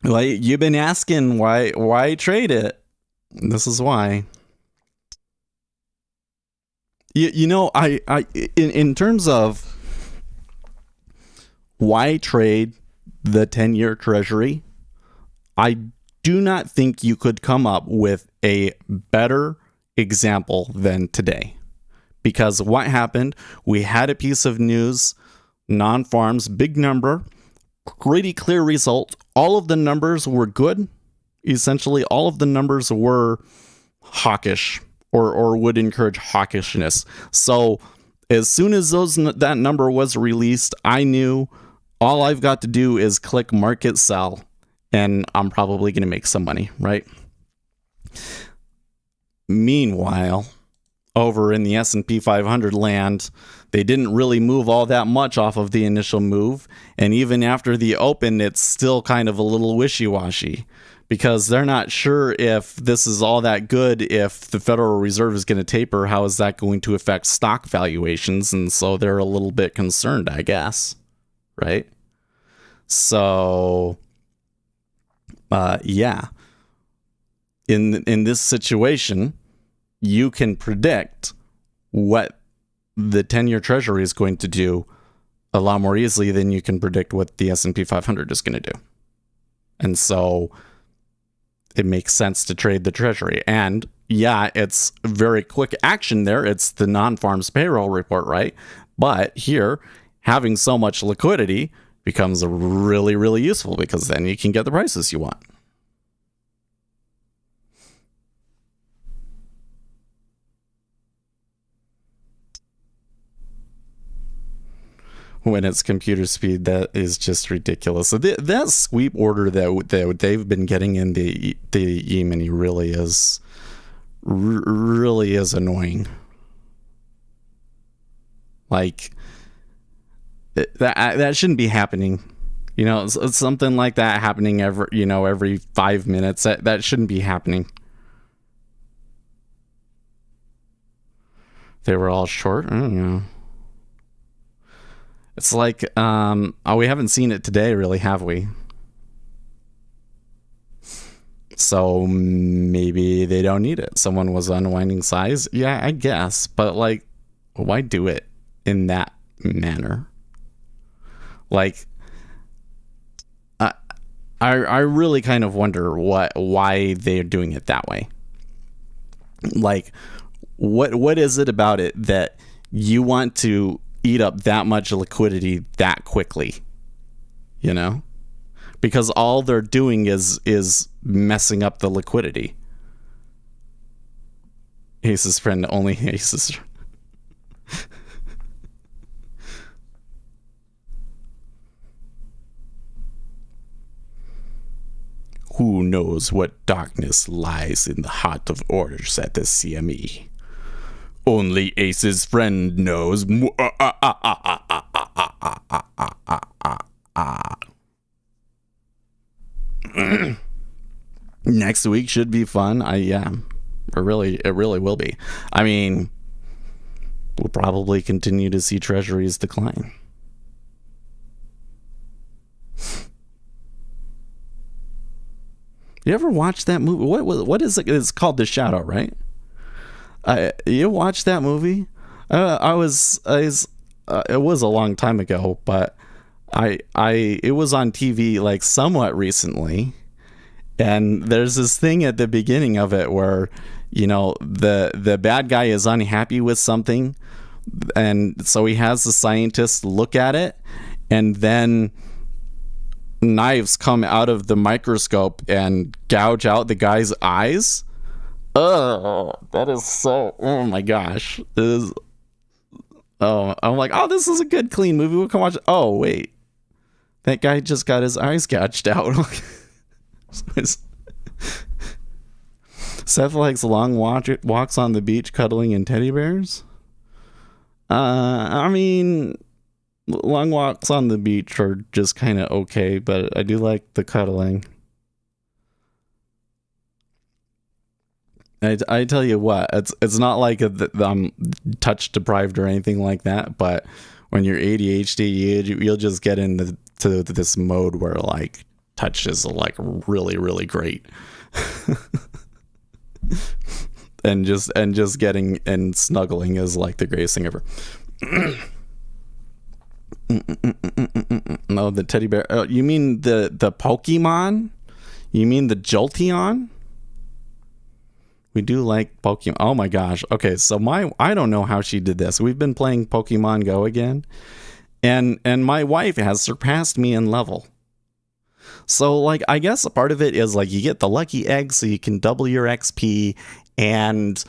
Well, you've been asking why trade it. This is why. In terms of why trade the 10-year treasury, I do not think you could come up with a better example than today. Because what happened, we had a piece of news, non-farms, big number, pretty clear result. All of the numbers were good. Essentially, all of the numbers were hawkish or would encourage hawkishness. So as soon as that number was released, I knew all I've got to do is click market sell, and I'm probably going to make some money, right? Meanwhile, over in the S&P 500 land, they didn't really move all that much off of the initial move. And even after the open, it's still kind of a little wishy-washy because they're not sure if this is all that good. If the Federal Reserve is going to taper, how is that going to affect stock valuations? And so they're a little bit concerned, I guess. Right? So, yeah. In this situation, you can predict what the 10-year treasury is going to do a lot more easily than you can predict what the S&P 500 is going to do. And so it makes sense to trade the treasury. And yeah, it's very quick action there. It's the non-farms payroll report, right? But here, having so much liquidity becomes really, really useful because then you can get the prices you want. When it's computer speed, that is just ridiculous. So that sweep order that they've been getting in the E-mini really is annoying. Like that shouldn't be happening. It's something like that happening every 5 minutes. That shouldn't be happening. They were all short. I don't know. It's like, we haven't seen it today, really, have we? So maybe they don't need it. Someone was unwinding size. Yeah, I guess. But, like, why do it in that manner? Like, I really kind of wonder why they're doing it that way. Like, what is it about it that you want to eat up that much liquidity that quickly, because all they're doing is messing up the liquidity. Ace's friend, only Ace's. Who knows what darkness lies in the heart of orders at the CME? Only Ace's friend knows. Next week should be fun. It really will be. I mean, we'll probably continue to see treasuries decline. You ever watch that movie? What is it? It's called The Shadow, right? You watched that movie? It was a long time ago, but it was on TV like somewhat recently, and there's this thing at the beginning of it where, you know, the bad guy is unhappy with something, and so he has the scientist look at it, and then knives come out of the microscope and gouge out the guy's eyes. Oh, that is so, oh my gosh. I'm like, oh, this is a good clean movie, we'll come watch it. Oh wait, that guy just got his eyes gouged out. Seth likes long walks on the beach cuddling in teddy bears. I mean, long walks on the beach are just kind of okay, but I do like the cuddling. I tell you what, it's not like I'm touch deprived or anything like that, but when you're ADHD, you'll just get into this mode where like touch is like really, really great. and just getting and snuggling is like the greatest thing ever. No, the teddy bear. Oh, you mean the Pokemon? You mean the Jolteon? We do like Pokemon. Oh my gosh. Okay, so I don't know how she did this. We've been playing Pokemon Go again, and my wife has surpassed me in level. So like, I guess a part of it is like you get the lucky egg so you can double your XP, and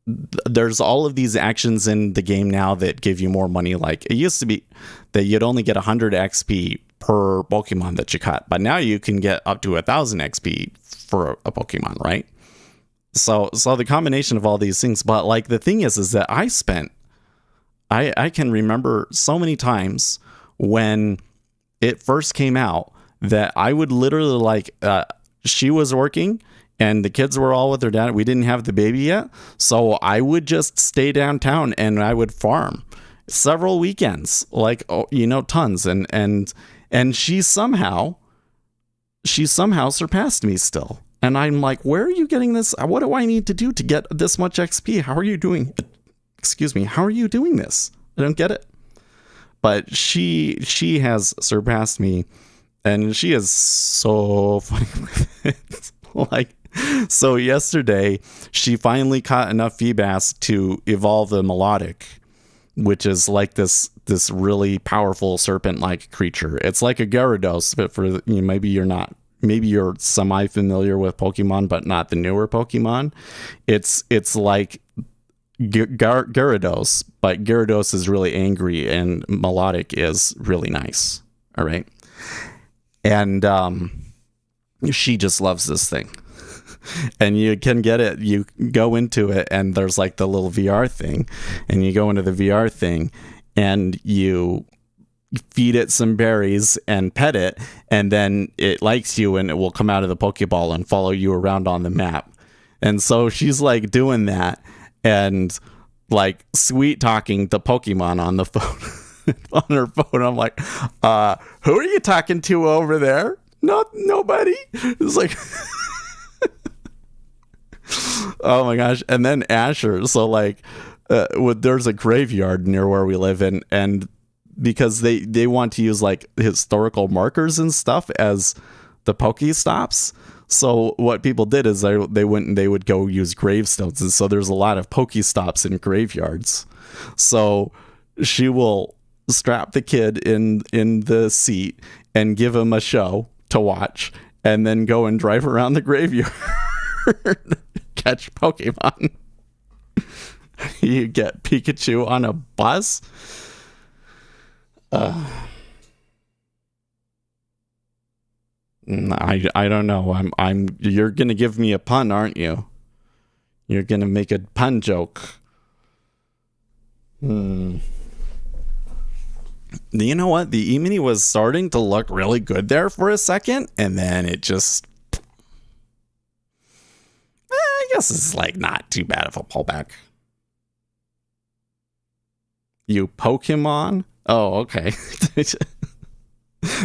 there's all of these actions in the game now that give you more money. Like it used to be that you'd only get 100 XP per Pokemon that you caught, but now you can get up to 1,000 XP for a Pokemon, right? So the combination of all these things, but like the thing is that I can remember so many times when it first came out that I would literally like, she was working and the kids were all with their dad. We didn't have the baby yet. So I would just stay downtown and I would farm several weekends, like, you know, tons. And she somehow surpassed me still. And I'm like, where are you getting this? What do I need to do to get this much XP? How are you doing? Excuse me. How are you doing this? I don't get it. But she has surpassed me, and she is so funny with it. Like, so yesterday she finally caught enough Feebas to evolve the Melodic, which is like this really powerful serpent-like creature. It's like a Gyarados, but for, you know, maybe you're semi-familiar with Pokemon, but not the newer Pokemon. It's like Gyarados, but Gyarados is really angry and Melodic is really nice. All right. And she just loves this thing. And you can get it. You go into it and there's like the little VR thing, and you go into the VR thing and you feed it some berries and pet it, and then it likes you and it will come out of the Pokeball and follow you around on the map. And so she's like doing that and like sweet talking the Pokemon on the phone. On her phone. I'm like, who are you talking to over there? Nobody. It's like oh my gosh. And then Asher, so like there's a graveyard near where we live in, and because they want to use like historical markers and stuff as the Pokestops. So what people did is they went and they would go use gravestones. And so there's a lot of Pokestops in graveyards. So she will strap the kid in the seat and give him a show to watch, and then go and drive around the graveyard, catch Pokemon. You get Pikachu on a bus. I don't know. You're gonna give me a pun, aren't you? You're gonna make a pun joke. You know what? The E-mini was starting to look really good there for a second, and then it just I guess it's like not too bad of a pullback. You Pokemon? Oh, okay.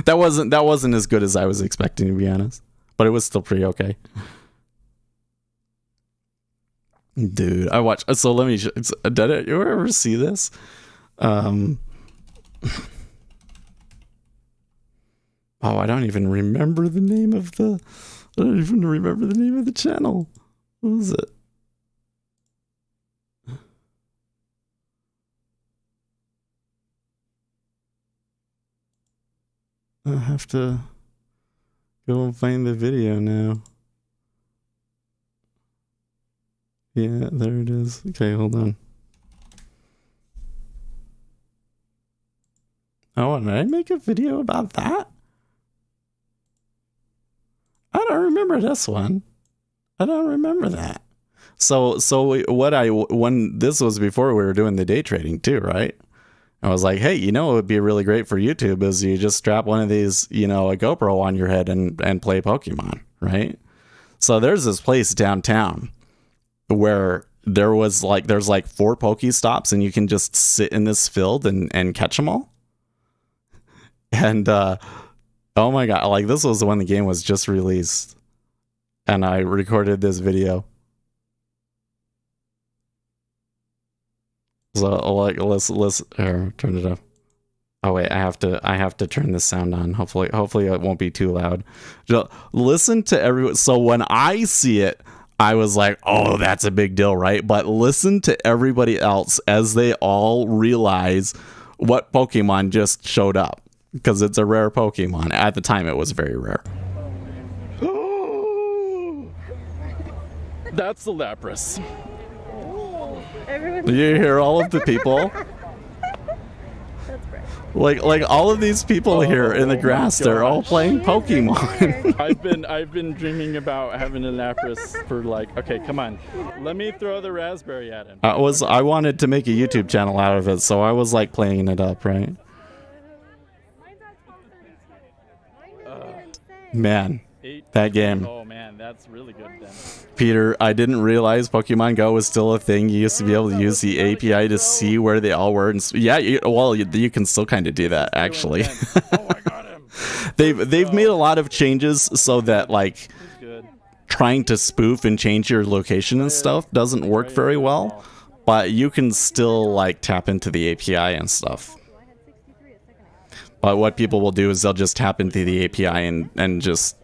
That wasn't as good as I was expecting, to be honest, but it was still pretty okay. Dude, I watched. So let me. Did you ever see this? Oh, I don't even remember the name of the... I don't even remember the name of the channel. What was it? I have to go and find the video now. Yeah, there it is. Okay, hold on. Oh, did I make a video about that? I don't remember this one. I don't remember that. So when this was before we were doing the day trading too, right? I was like, hey, you know, what would be really great for YouTube is you just strap one of these, you know, a GoPro on your head and play Pokemon, right? So there's this place downtown where there's like 4 Pokestops and you can just sit in this field and catch them all. And oh my god, like this was when the game was just released. And I recorded this video. So like let's here, turn it up. Oh wait, I have to turn the sound on. Hopefully it won't be too loud. Just listen to everyone. So when I see it, I was like, oh, that's a big deal, right? But listen to everybody else as they all realize what Pokemon just showed up. Because it's a rare Pokemon. At the time, it was very rare. That's the Lapras. You hear all of the people? That's great. Like all of these people here in the grass, they're all playing Pokemon. I've been dreaming about having a Lapras for like, okay, come on. Let me throw the raspberry at him. I wanted to make a YouTube channel out of it, so I was like playing it up, right? Man, that game. Oh man, that's really good then. Peter, I didn't realize Pokemon Go was still a thing. You used to be able to use the API to see where they all were. And yeah, you can still kind of do that actually. Oh, I got him. They've made a lot of changes so that like trying to spoof and change your location and stuff doesn't work very well, but you can still like tap into the API and stuff. But what people will do is they'll just tap into the API and just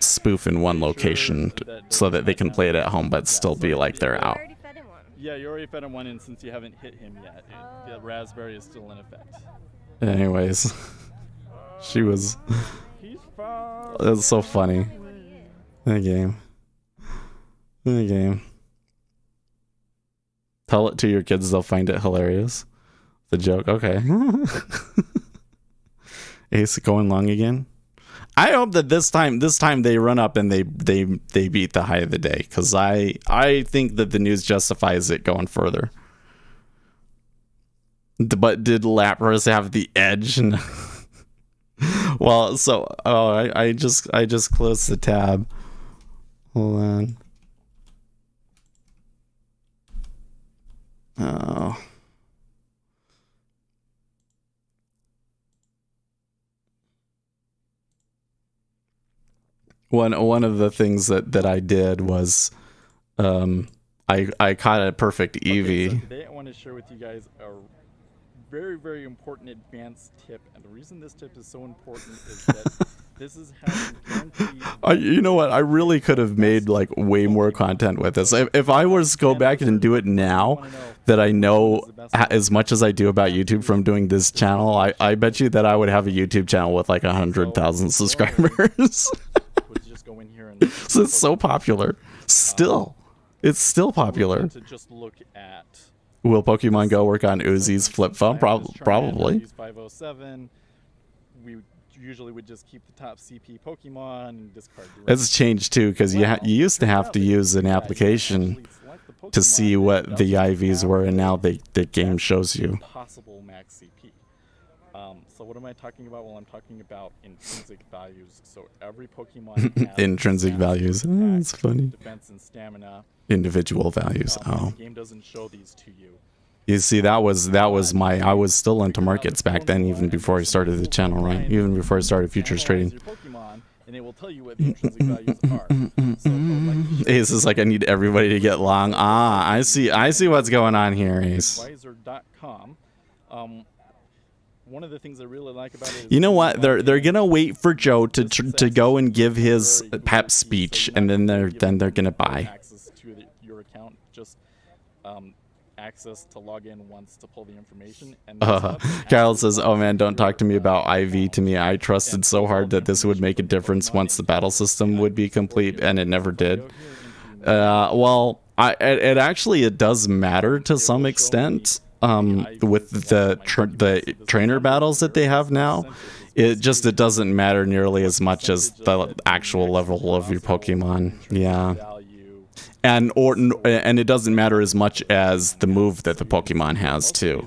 spoof in one location so that they can play it at home but still be like they're out. Yeah, you already fed him one, and since you haven't hit him yet, the raspberry is still in effect. Anyways, she was... It's so funny. The game. Tell it to your kids, they'll find it hilarious. The joke, okay. Ace going long again. I hope that this time they run up and they beat the high of the day, because I think that the news justifies it going further. But did Lapras have the edge? Well, so I just closed the tab. Hold on. Oh. One of the things that I did was I caught a perfect Eevee. Okay, so today I want to share with you guys a very, very important advanced tip, and the reason this tip is so important is that this is how you guarantee... You know what? I really could have made like way more content with this. If I was to go back and do it now that I know as much as I do about YouTube from doing this channel, I bet you that I would have a YouTube channel with like 100,000 subscribers. So it's so popular. Still. It's still popular. To just look at... Will Pokemon Go work on Uzi's flip phone? Probably. 507. We usually would just keep the top CP Pokemon and discard the rest. It's changed too, because you used to have to use an application to see what the IVs were, and now the game shows you. Possible max CP. So what am I talking about? Well, I'm talking about intrinsic values. So every Pokemon has intrinsic values. That's funny. Defense and stamina. Individual values. The game doesn't show these to you. You see, that was my... I was still into markets back then, even before I started the channel, right? Even before I started futures trading. Pokemon, and it will tell you what the intrinsic values are. Ace is like, I need everybody to get long. I see what's going on here, Ace. Advisor.com. one of the things I really like about it is, you know what? They're gonna wait for Joe to go and give his pep speech, and then they're gonna buy. Access to your account, just access to log in once to pull the information. And Kyle says, "Oh man, don't talk to me about IV. To me, I trusted so hard that this would make a difference once the battle system would be complete, and it never did." Well, it actually does matter to some extent. With the trainer battles that they have now, it doesn't matter nearly as much as the actual level of your Pokemon. Yeah. And it doesn't matter as much as the move that the Pokemon has too.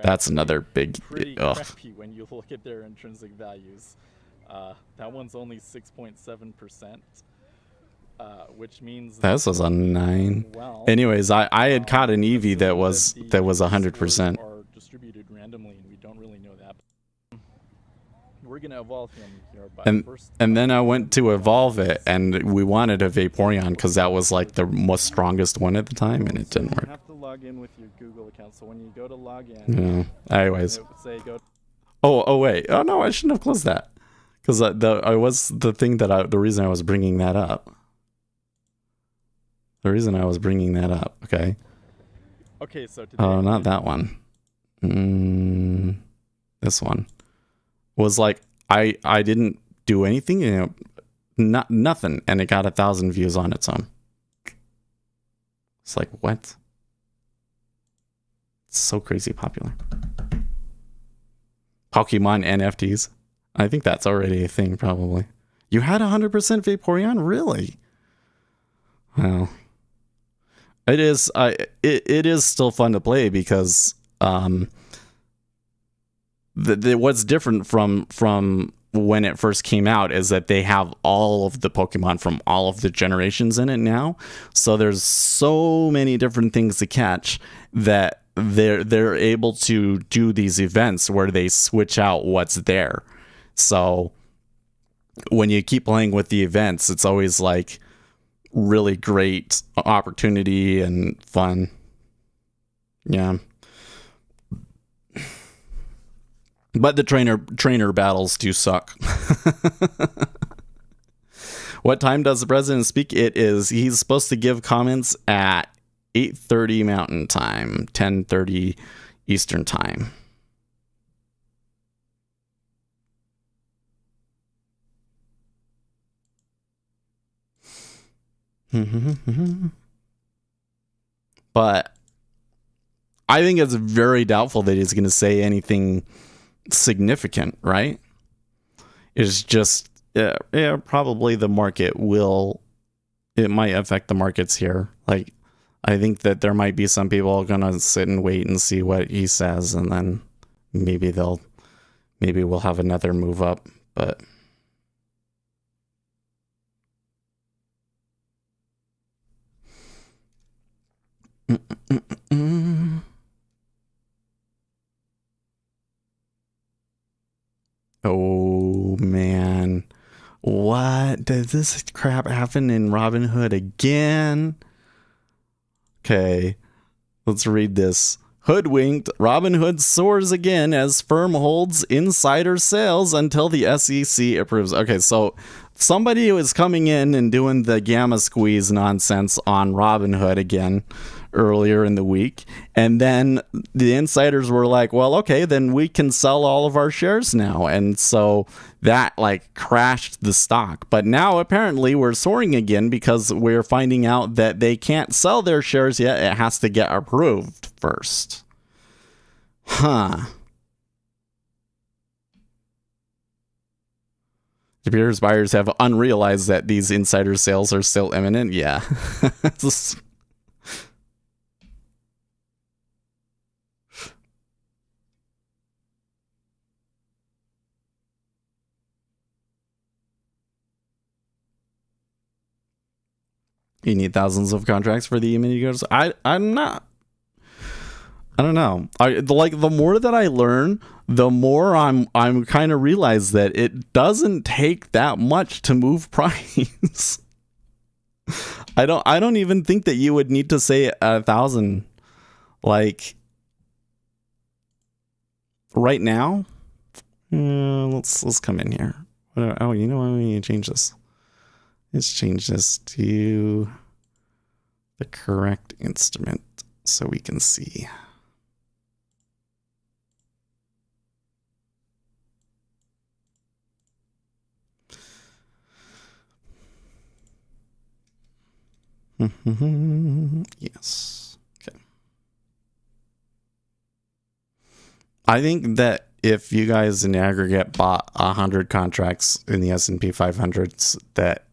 That's another big. Crappy when you look at their intrinsic values. That one's only 6.7%, which means this was a 9. Well, anyways, I had caught an Eevee that was 100%. Are distributed randomly, and we don't really know that. We're gonna evolve him here by and then I went to evolve it, and we wanted a Vaporeon because that was like the most strongest one at the time, and it didn't work. You have to log in with your Google account. So when you go to log in, yeah. Anyways. Say go. Oh wait. Oh no, I shouldn't have closed that, because the reason I was bringing that up. The reason I was bringing that up. Okay. Okay. So. Oh, not that one. This one was like I didn't do anything, nothing, and it got 1,000 views on its own. It's like, what? It's so crazy popular. Pokemon NFTs. I think that's already a thing, probably. You had 100% Vaporeon? Really? Well, it is. It is still fun to play because what's different from when it first came out is that they have all of the Pokemon from all of the generations in it now. So there's so many different things to catch that they're able to do these events where they switch out what's there. So when you keep playing with the events, it's always like really great opportunity and fun. Yeah. But the trainer battles do suck. What time does the president speak? He's supposed to give comments at 8:30 Mountain Time, 10:30 Eastern Time. But I think it's very doubtful that he's going to say anything significant, right? It's just probably the market it might affect the markets here. Like, I think that there might be some people gonna sit and wait and see what he says, and then maybe we'll have another move up. But oh man, what did this crap happen in Robinhood again? Okay, let's read this. Hoodwinked, Robinhood soars again as firm holds insider sales until the SEC approves. Okay, so somebody was coming in and doing the gamma squeeze nonsense on Robinhood again earlier in the week, and then the insiders were like, well, okay, then we can sell all of our shares now, and so that like crashed the stock. But now apparently we're soaring again because we're finding out that they can't sell their shares yet. It has to get approved first. It appears buyers have unrealized that these insider sales are still imminent. Yeah. You need thousands of contracts for the mini goes. I don't know. The more that I learn, the more I'm kind of realize that it doesn't take that much to move price. I don't even think that you would need to say 1,000. Like, right now, let's come in here. Oh, you know what? We need to change this. Let's change this to the correct instrument so we can see. Yes. Okay. I think that if you guys in aggregate bought 100 contracts in the S&P 500s, that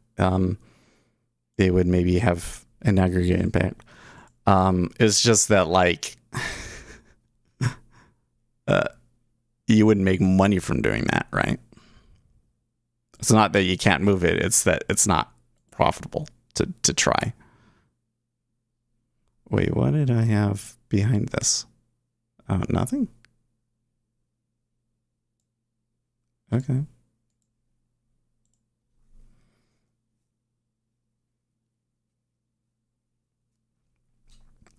they would maybe have an aggregate impact. It's just that like you wouldn't make money from doing that, right? It's not that you can't move it; it's that it's not profitable to try. Wait, what did I have behind this? Nothing? Okay.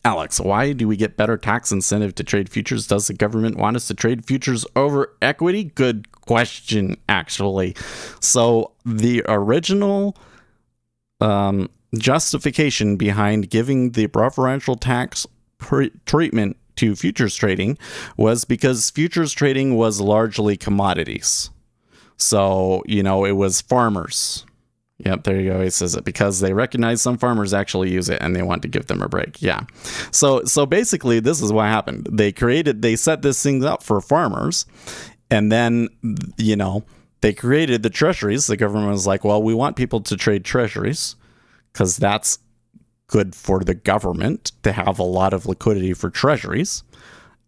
Alex, why do we get better tax incentive to trade futures? Does the government want us to trade futures over equity? Good question, actually. So the original justification behind giving the preferential tax treatment to futures trading was because futures trading was largely commodities. So, you know, it was farmers. Yep, there you go. He says it because they recognize some farmers actually use it and they want to give them a break. Yeah. So basically this is what happened. They set this thing up for farmers, and then, you know, they created the treasuries. The government was like, well, we want people to trade treasuries because that's good for the government to have a lot of liquidity for treasuries.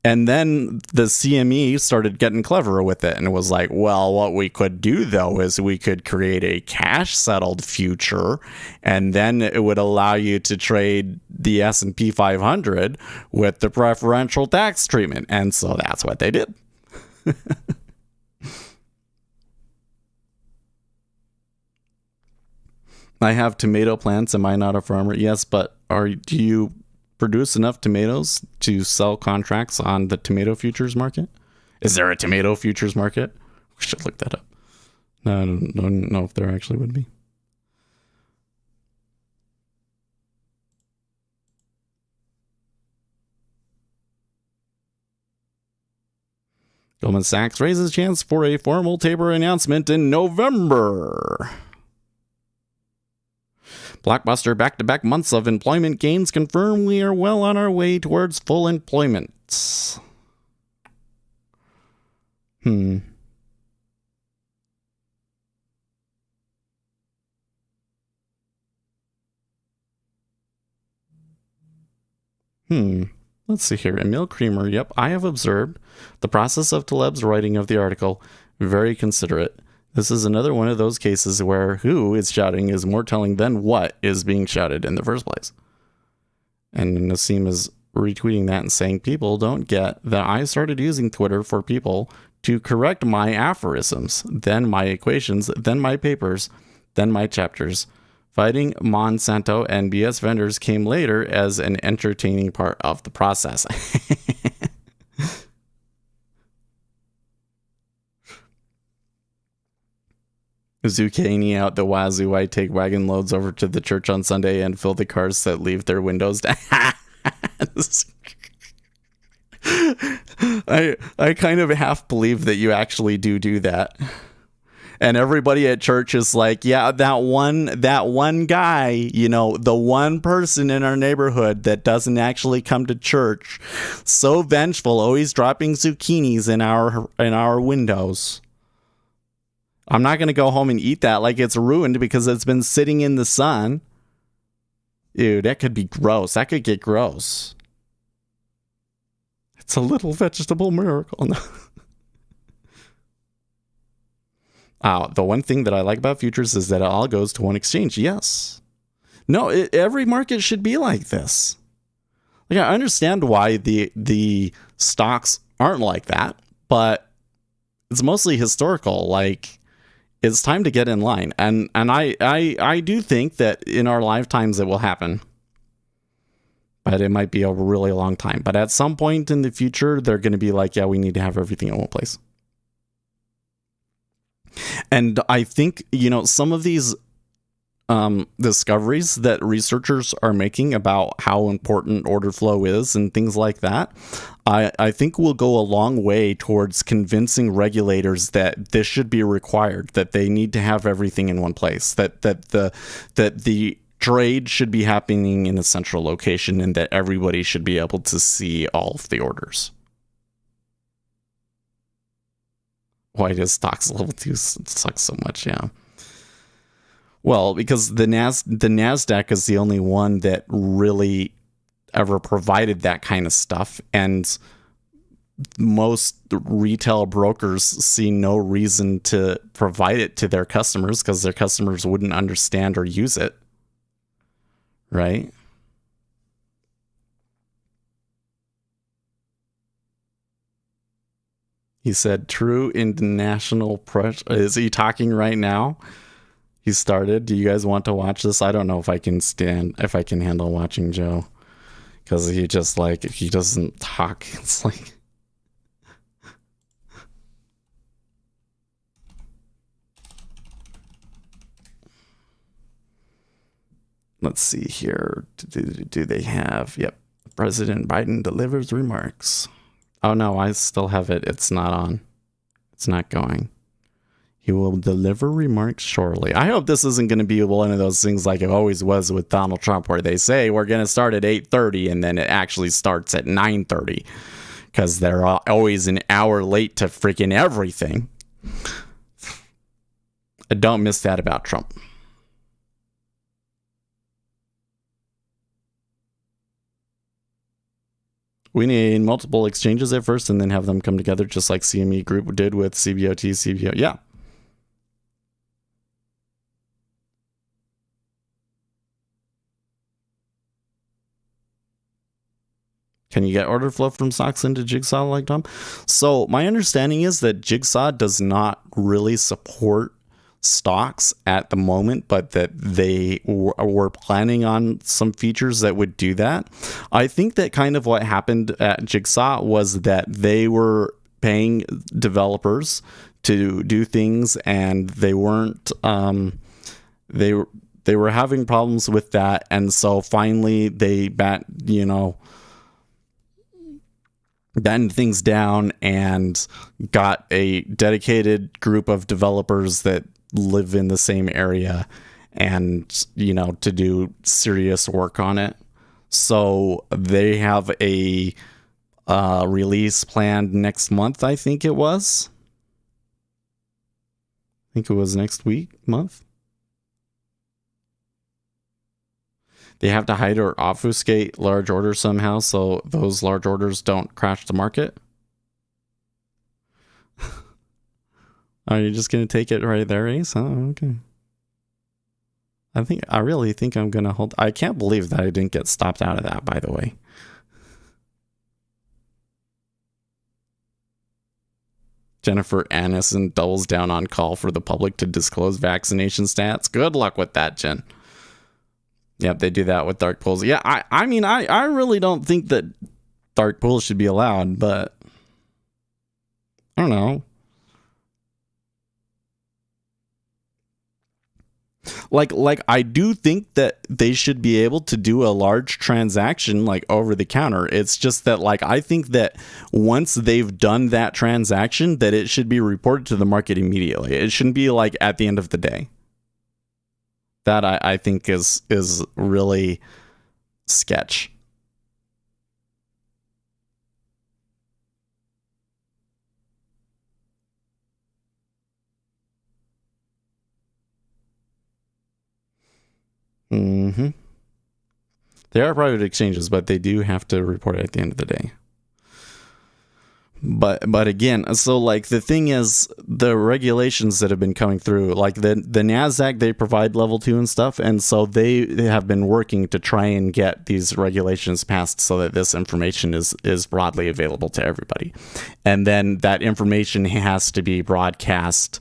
And then the CME started getting clever with it and was like, well, what we could do, though, is we could create a cash settled future, and then it would allow you to trade the S&P 500 with the preferential tax treatment. And so that's what they did. I have tomato plants. Am I not a farmer? Yes, but do you produce enough tomatoes to sell contracts on the tomato futures market? Is there a tomato futures market? We should look that up. No, I don't know if there actually would be. Goldman Sachs raises chance for a formal taper announcement in November. Blockbuster back-to-back months of employment gains confirm we are well on our way towards full employment. Let's see here. Emil Creamer. Yep, I have observed the process of Taleb's writing of the article. Very considerate. This is another one of those cases where who is shouting is more telling than what is being shouted in the first place. And Nassim is retweeting that and saying, people don't get that I started using Twitter for people to correct my aphorisms, then my equations, then my papers, then my chapters. Fighting Monsanto and BS vendors came later as an entertaining part of the process. Zucchini out the wazoo. I take wagon loads over to the church on Sunday and fill the cars that leave their windows down. I kind of half believe that you actually do that. And everybody at church is like, yeah, that one guy, you know, the one person in our neighborhood that doesn't actually come to church, so vengeful, always dropping zucchinis in our windows. I'm not going to go home and eat that like it's ruined because it's been sitting in the sun. Ew, that could be gross. That could get gross. It's a little vegetable miracle. The one thing that I like about futures is that it all goes to one exchange. Yes. No, every market should be like this. Like, I understand why the stocks aren't like that, but it's mostly historical. Like, it's time to get in line. And I do think that in our lifetimes it will happen. but it might be a really long time. But at some point in the future, they're going to be like, yeah, we need to have everything in one place. And I think, some of these discoveries that researchers are making about how important order flow is and things like that, I think will go a long way towards convincing regulators that this should be required, that they need to have everything in one place, that the trade should be happening in a central location, and that everybody should be able to see all of the orders. Why does stocks level 2 suck so much? Yeah. Well, because the NASDAQ is the only one that really ever provided that kind of stuff, and most retail brokers see no reason to provide it to their customers because their customers wouldn't understand or use it, right? He said, "True international pressure." Is he talking right now? He started. Do you guys want to watch this? I don't know if I can handle watching Joe, because he doesn't talk. It's like, let's see here. Do they have? Yep. President Biden delivers remarks. Oh no, I still have it. It's not on. It's not going. He will deliver remarks shortly. I hope this isn't going to be one of those things like it always was with Donald Trump, where they say we're going to start at 8:30 and then it actually starts at 9:30 because they're always an hour late to freaking everything. I don't miss that about Trump. We need multiple exchanges at first and then have them come together, just like CME Group did with CBOT, CBO. Yeah. Can you get order flow from stocks into Jigsaw like Tom? So my understanding is that Jigsaw does not really support stocks at the moment, but that they were planning on some features that would do that. I think that kind of what happened at Jigsaw was that they were paying developers to do things, and they weren't they were having problems with that, and so finally they battened things down and got a dedicated group of developers that live in the same area and, to do serious work on it. So they have a release planned next month, I think it was. I think it was next month. They have to hide or obfuscate large orders somehow so those large orders don't crash the market. Are you just going to take it right there, Ace? Oh, okay. I really think I'm going to hold. I can't believe that I didn't get stopped out of that, by the way. Jennifer Aniston doubles down on call for the public to disclose vaccination stats. Good luck with that, Jen. Yep, they do that with dark pools. Yeah, I mean, I really don't think that dark pools should be allowed, but I don't know. Like I do think that they should be able to do a large transaction like over the counter. It's just that I think that once they've done that transaction, that it should be reported to the market immediately. It shouldn't be at the end of the day. That I think is really sketch. Mm-hmm. They are private exchanges, but they do have to report it at the end of the day. But again, so the thing is, the regulations that have been coming through, the NASDAQ, they provide level 2 and stuff, and so they have been working to try and get these regulations passed so that this information is broadly available to everybody. And then that information has to be broadcast,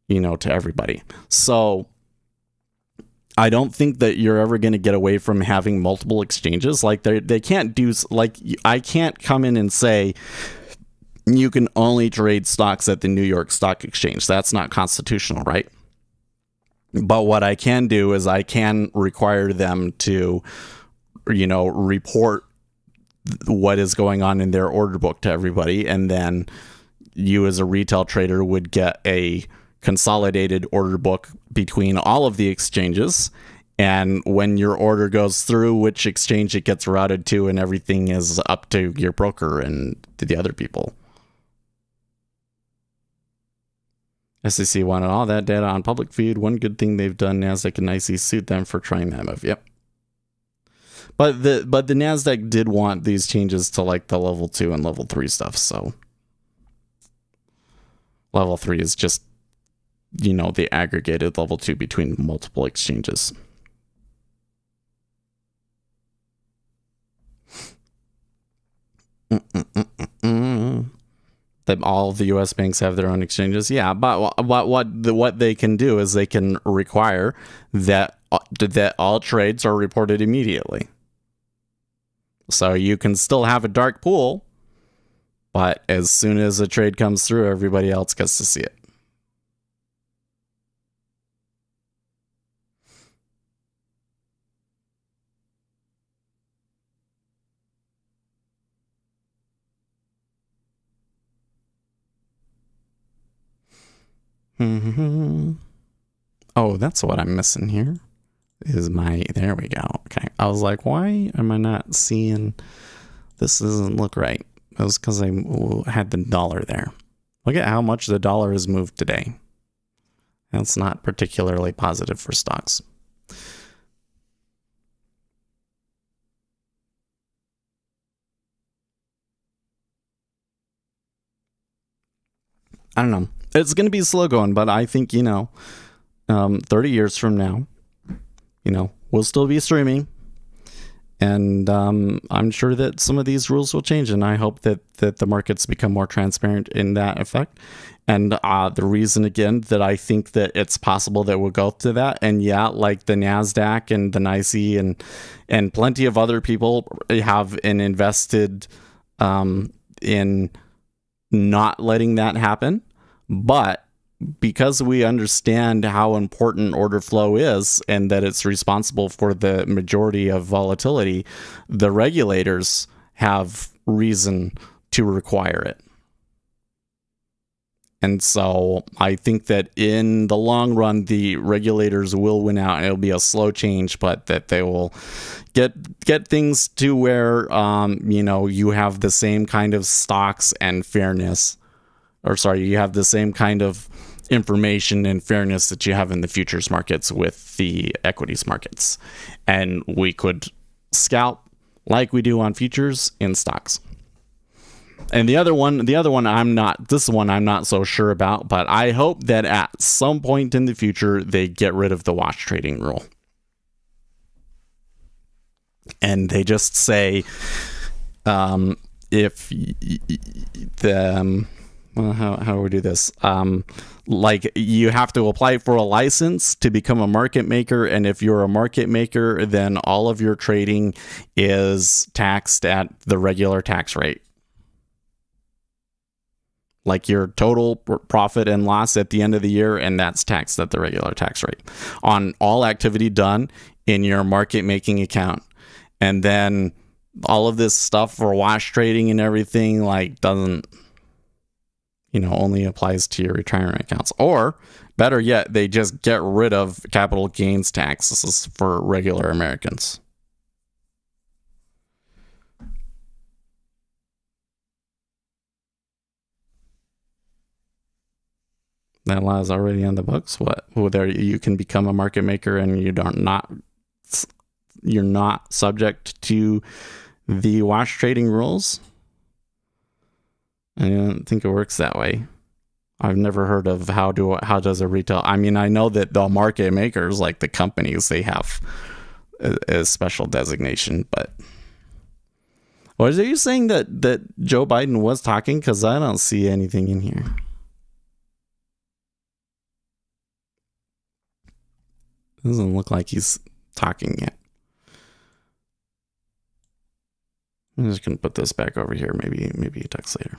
to everybody. So I don't think that you're ever going to get away from having multiple exchanges. Like they can't do, like, I can't come in and say you can only trade stocks at the New York Stock Exchange. That's not constitutional, right? But what I can do is I can require them to, report what is going on in their order book to everybody. And then you as a retail trader would get a consolidated order book between all of the exchanges. And when your order goes through, which exchange it gets routed to, and everything is up to your broker and to the other people. SEC wanted all that data on public feed. One good thing they've done, NASDAQ and IC sued them for trying that move. Yep. But the NASDAQ did want these changes to like the level 2 and level 3 stuff. So level 3 is just, the aggregated level 2 between multiple exchanges. That all of the U.S. banks have their own exchanges. Yeah, but what they can do is they can require that all trades are reported immediately. So you can still have a dark pool, but as soon as a trade comes through, everybody else gets to see it. Oh, that's what I'm missing here. There we go. Okay. I was like, why am I not seeing, this doesn't look right. It was because I had the dollar there. Look at how much the dollar has moved today. That's not particularly positive for stocks. I don't know. It's going to be slow going, but I think, 30 years from now, we'll still be streaming. And I'm sure that some of these rules will change. And I hope that the markets become more transparent in that effect. And the reason, again, that I think that it's possible that we'll go to that. And yeah, like the NASDAQ and the NYSE and plenty of other people have invested in not letting that happen. But because we understand how important order flow is and that it's responsible for the majority of volatility, the regulators have reason to require it. And so I think that in the long run, the regulators will win out, and it'll be a slow change, but that they will get things to where, you have the same kind of stocks and fairness. You have the same kind of information and fairness that you have in the futures markets with the equities markets. And we could scalp like we do on futures in stocks. And the other one I'm not so sure about, but I hope that at some point in the future, they get rid of the wash trading rule. And they just say, if the, how do we do this? Like you have to apply for a license to become a market maker. And if you're a market maker, then all of your trading is taxed at the regular tax rate. Like your total profit and loss at the end of the year, and that's taxed at the regular tax rate on all activity done in your market making account. And then all of this stuff for wash trading and everything doesn't, only applies to your retirement accounts. Or better yet, they just get rid of capital gains taxes for regular Americans. That law is already on the books. Whether you can become a market maker and you're not subject to the wash trading rules. I don't think it works that way. I've never heard of how does a retail. I mean, I know that the market makers, like the companies, they have a special designation. But are you saying that Joe Biden was talking? Because I don't see anything in here. Doesn't look like he's talking yet. I'm just gonna put this back over here. Maybe he talks later.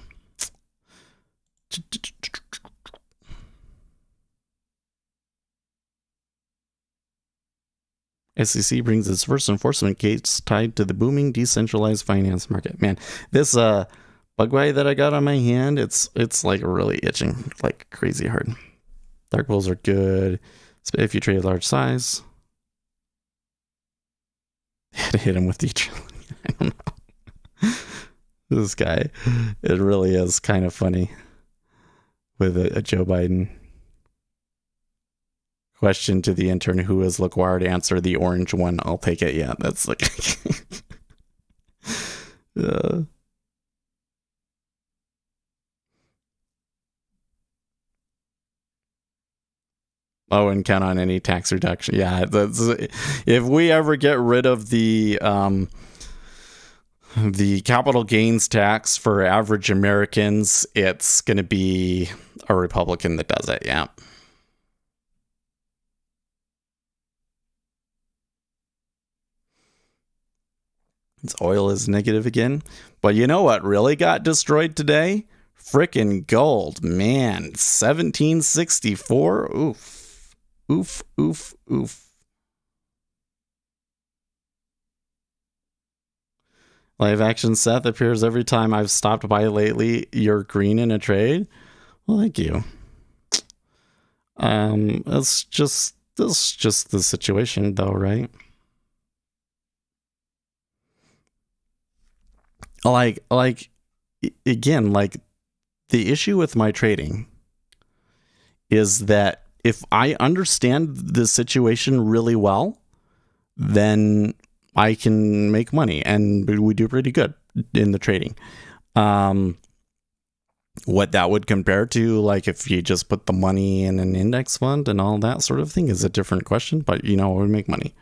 SEC brings its first enforcement case tied to the booming decentralized finance market. Man, this bugwai that I got on my hand, it's like really itching, like crazy hard. Dark pools are good if you trade large size. Had to hit him with each. I don't know. This guy, it really is kind of funny with a Joe Biden. Question to the intern, who is Laguard? Answer, the orange one. I'll take it. Yeah, that's like... Oh, and count on any tax reduction. Yeah, that's, if we ever get rid of the capital gains tax for average Americans, it's going to be a Republican that does it. Yeah. Oil is negative again. But you know what really got destroyed today? Frickin' gold. Man, 1764. Oof. Oof, oof, oof. Live action Seth appears every time I've stopped by lately. You're green in a trade? Well, thank you. That's just the situation though, right? Like again, like the issue with my trading is that if I understand the situation really well, then I can make money, and we do pretty good in the trading. What that would compare to, like if you just put the money in an index fund and all that sort of thing, is a different question, but we make money.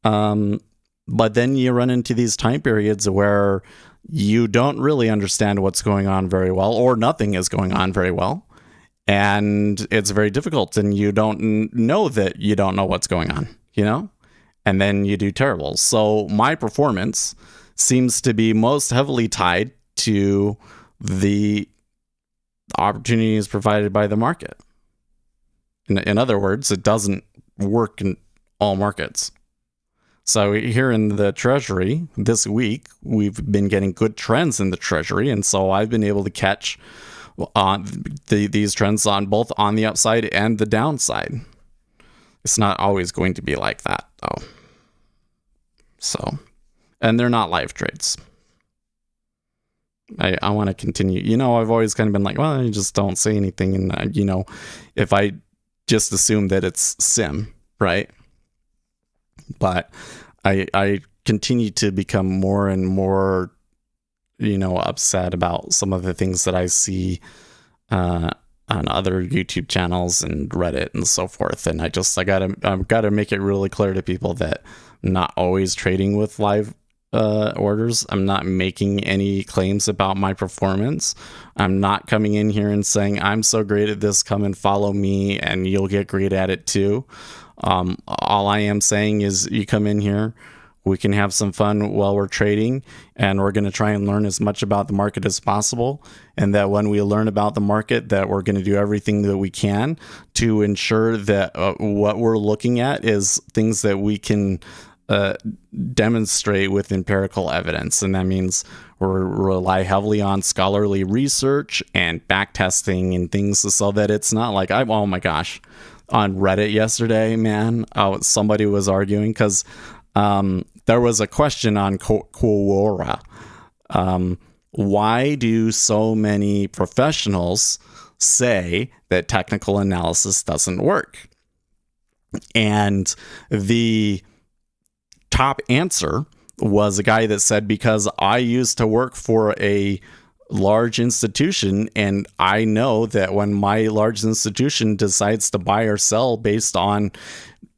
But then you run into these time periods where you don't really understand what's going on very well, or nothing is going on very well. And it's very difficult, and you don't know that you don't know what's going on, and then you do terrible. So my performance seems to be most heavily tied to the opportunities provided by the market. In other words, it doesn't work in all markets. So here in the Treasury this week, we've been getting good trends in the Treasury, and so I've been able to catch these trends on both on the upside and the downside. It's not always going to be like that, though. So, and they're not live trades. I want to continue. I've always kind of been like, well, I just don't say anything, and if I just assume that it's sim, right? But I continue to become more and more, upset about some of the things that I see on other YouTube channels and Reddit and so forth. And I've gotta make it really clear to people that I'm not always trading with live orders. I'm not making any claims about my performance. I'm not coming in here and saying, I'm so great at this, come and follow me and you'll get great at it too. All I am saying is you come in here, we can have some fun while we're trading, and we're going to try and learn as much about the market as possible. And that when we learn about the market, that we're going to do everything that we can to ensure that what we're looking at is things that we can demonstrate with empirical evidence. And that means we rely heavily on scholarly research and back testing and things, so that it's not like oh my gosh, on Reddit yesterday, man, somebody was arguing because there was a question on Quora. Why do so many professionals say that technical analysis doesn't work? And the top answer was a guy that said, because I used to work for a large institution, and I know that when my large institution decides to buy or sell based on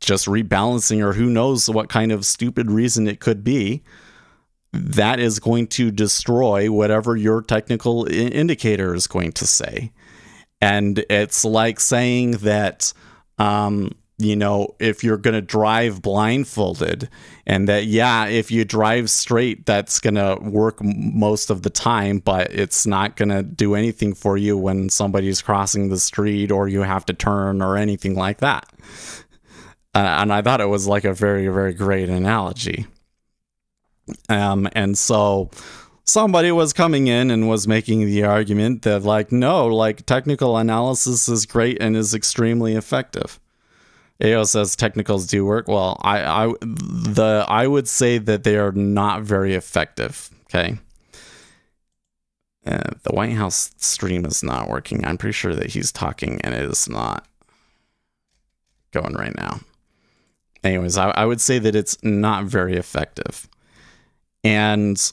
just rebalancing or who knows what kind of stupid reason it could be, that is going to destroy whatever your technical indicator is going to say. And it's like saying that if you're going to drive blindfolded, and that, if you drive straight, that's going to work most of the time, but it's not going to do anything for you when somebody's crossing the street or you have to turn or anything like that. And I thought it was like a very, very great analogy. And so somebody was coming in and was making the argument that, like, no, like, technical analysis is great and is extremely effective. AO says technicals do work. Well, I would say that they are not very effective. Okay. The White House stream is not working. I'm pretty sure that he's talking and it is not going right now. Anyways, I would say that it's not very effective. And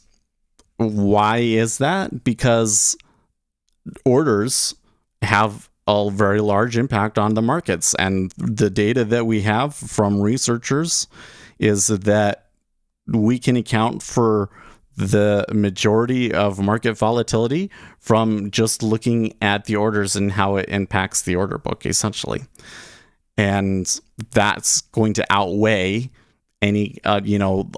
why is that? Because orders have a very large impact on the markets. And the data that we have from researchers is that we can account for the majority of market volatility from just looking at the orders and how it impacts the order book, essentially. And that's going to outweigh any, a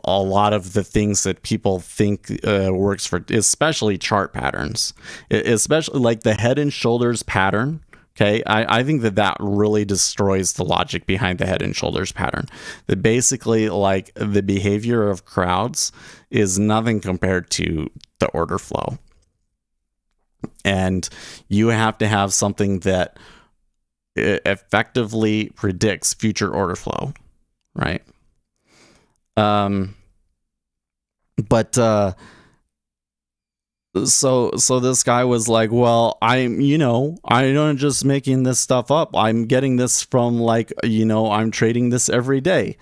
lot of the things that people think works for, especially chart patterns, especially like the head and shoulders pattern. Okay, I think that really destroys the logic behind the head and shoulders pattern. That basically, like, the behavior of crowds is nothing compared to the order flow. And you have to have something that effectively predicts future order flow, right? So this guy was like, well, I'm not just making this stuff up. I'm getting this from, like, I'm trading this every day.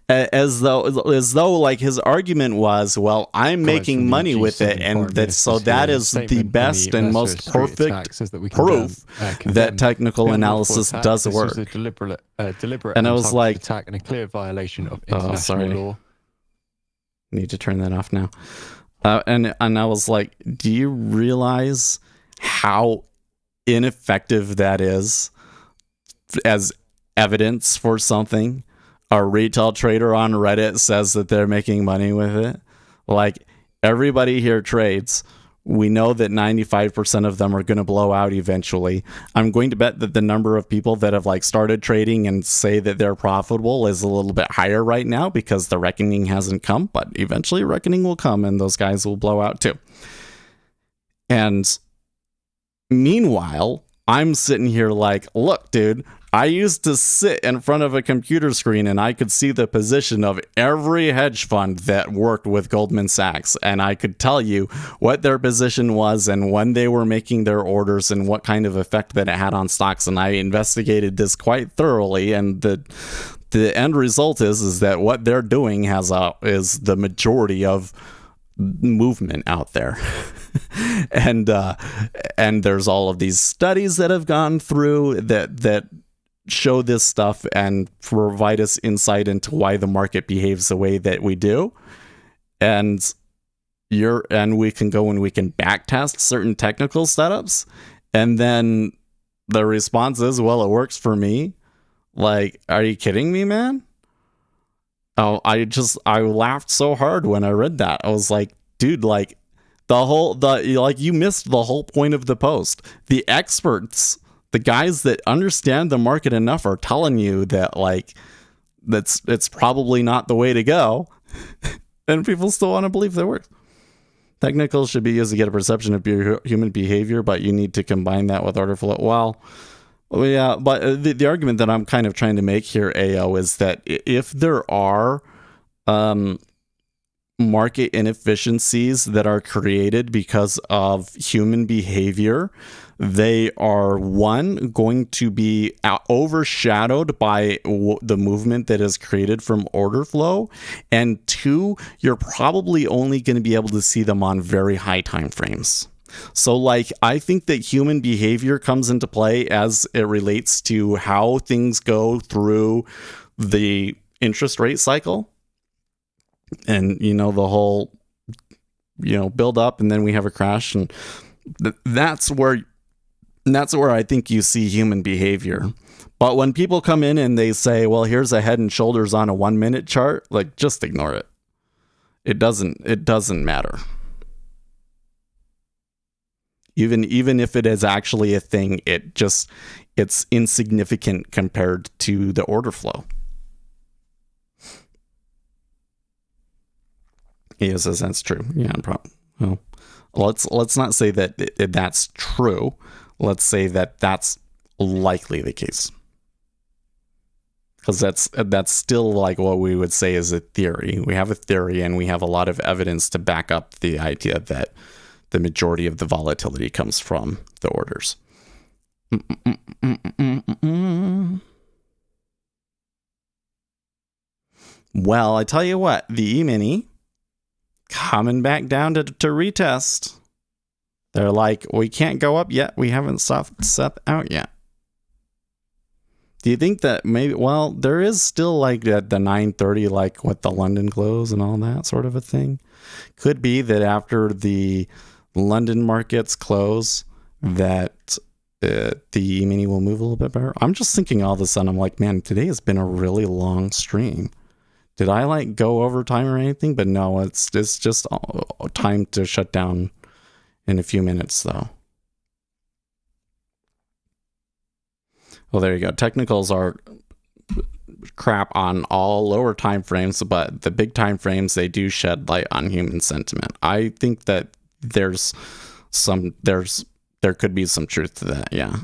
As though like his argument was, well, I'm making money with it. And that is the best and most perfect proof that technical analysis does work. Deliberate and I was like, attack and a clear violation of international law. Need to turn that off now. And I was like, do you realize how ineffective that is as evidence for something? A retail trader on Reddit says that they're making money with it. Like, everybody here trades. We know that 95% of them are going to blow out eventually. I'm going to bet that the number of people that have, like, started trading and say that they're profitable is a little bit higher right now because the reckoning hasn't come, but eventually reckoning will come and those guys will blow out too. And meanwhile, I'm sitting here like, look, dude, I used to sit in front of a computer screen and I could see the position of every hedge fund that worked with Goldman Sachs. And I could tell you what their position was and when they were making their orders and what kind of effect that it had on stocks. And I investigated this quite thoroughly. And the end result is that what they're doing is the majority of movement out there. and there's all of these studies that have gone through that show this stuff and provide us insight into why the market behaves the way that we do. And we can go and we can backtest certain technical setups. And then the response is, well, it works for me. Like, are you kidding me, man? Oh, I laughed so hard when I read that. I was like, dude, like, you missed the whole point of the post. The experts, the guys that understand the market enough, are telling you that, like, it's probably not the way to go. And people still want to believe that it works. Technicals should be used to get a perception of human behavior, but you need to combine that with order flow. Well, yeah, but the argument that I'm kind of trying to make here, AO, is that if there are market inefficiencies that are created because of human behavior, they are, one, going to be overshadowed by the movement that is created from order flow, and two, you're probably only going to be able to see them on very high time frames. So, like, I think that human behavior comes into play as it relates to how things go through the interest rate cycle. And, the whole, build up and then we have a crash. And that's where I think you see human behavior. But when people come in and they say, well, here's a head and shoulders on a 1 minute chart, like, just ignore it. It doesn't matter. Even if it is actually a thing, it's insignificant compared to the order flow. He says that's true. Yeah, well, let's not say that that's true. Let's say that that's likely the case. Because that's still like what we would say is a theory. We have a theory and we have a lot of evidence to back up the idea that the majority of the volatility comes from the orders. Well, I tell you what, the E-mini coming back down to retest. They're like, we can't go up yet. We haven't set out yet. Do you think that maybe, well, there is still like at the 9:30, like with the London close and all that sort of a thing. Could be that after the London markets close, that the E-mini will move a little bit better. I'm just thinking all of a sudden, I'm like, man, today has been a really long stream. Did I like go over time or anything? But no, it's just time to shut down in a few minutes though. Well, there you go. Technicals are crap on all lower time frames, but the big time frames, they do shed light on human sentiment. I think that there could be some truth to that, yeah.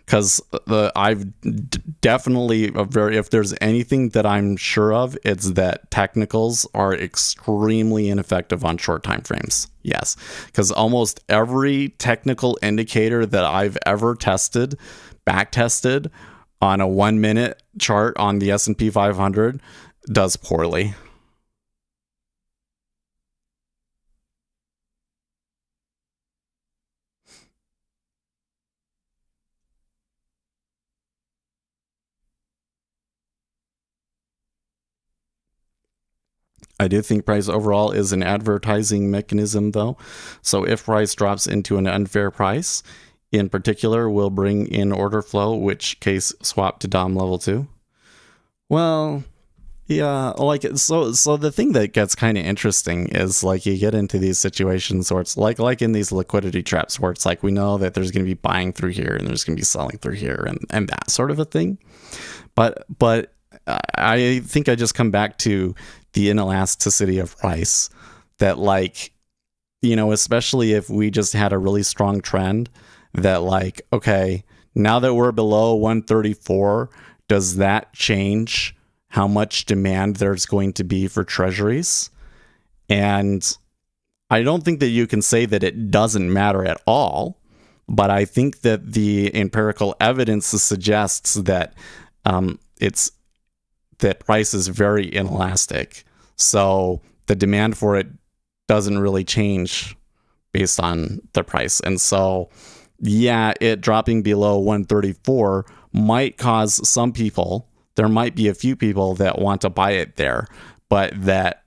Because I've definitely if there's anything that I'm sure of, it's that technicals are extremely ineffective on short time frames. Yes, because almost every technical indicator that I've ever tested, back tested on a 1 minute chart on the S&P 500 does poorly. I do think price overall is an advertising mechanism, though. So if price drops into an unfair price, in particular, will bring in order flow, which case swap to DOM level 2. Well, yeah, like so the thing that gets kind of interesting is like you get into these situations where it's like in these liquidity traps where it's like we know that there's going to be buying through here and there's going to be selling through here and that sort of a thing. But I think I just come back to the inelasticity of price, that like, you know, especially if we just had a really strong trend that like, okay, now that we're below 134, does that change how much demand there's going to be for treasuries? And I don't think that you can say that it doesn't matter at all, but I think that the empirical evidence suggests that that price is very inelastic. So the demand for it doesn't really change based on the price. And so, yeah, it dropping below 134 might cause some people, there might be a few people that want to buy it there, but that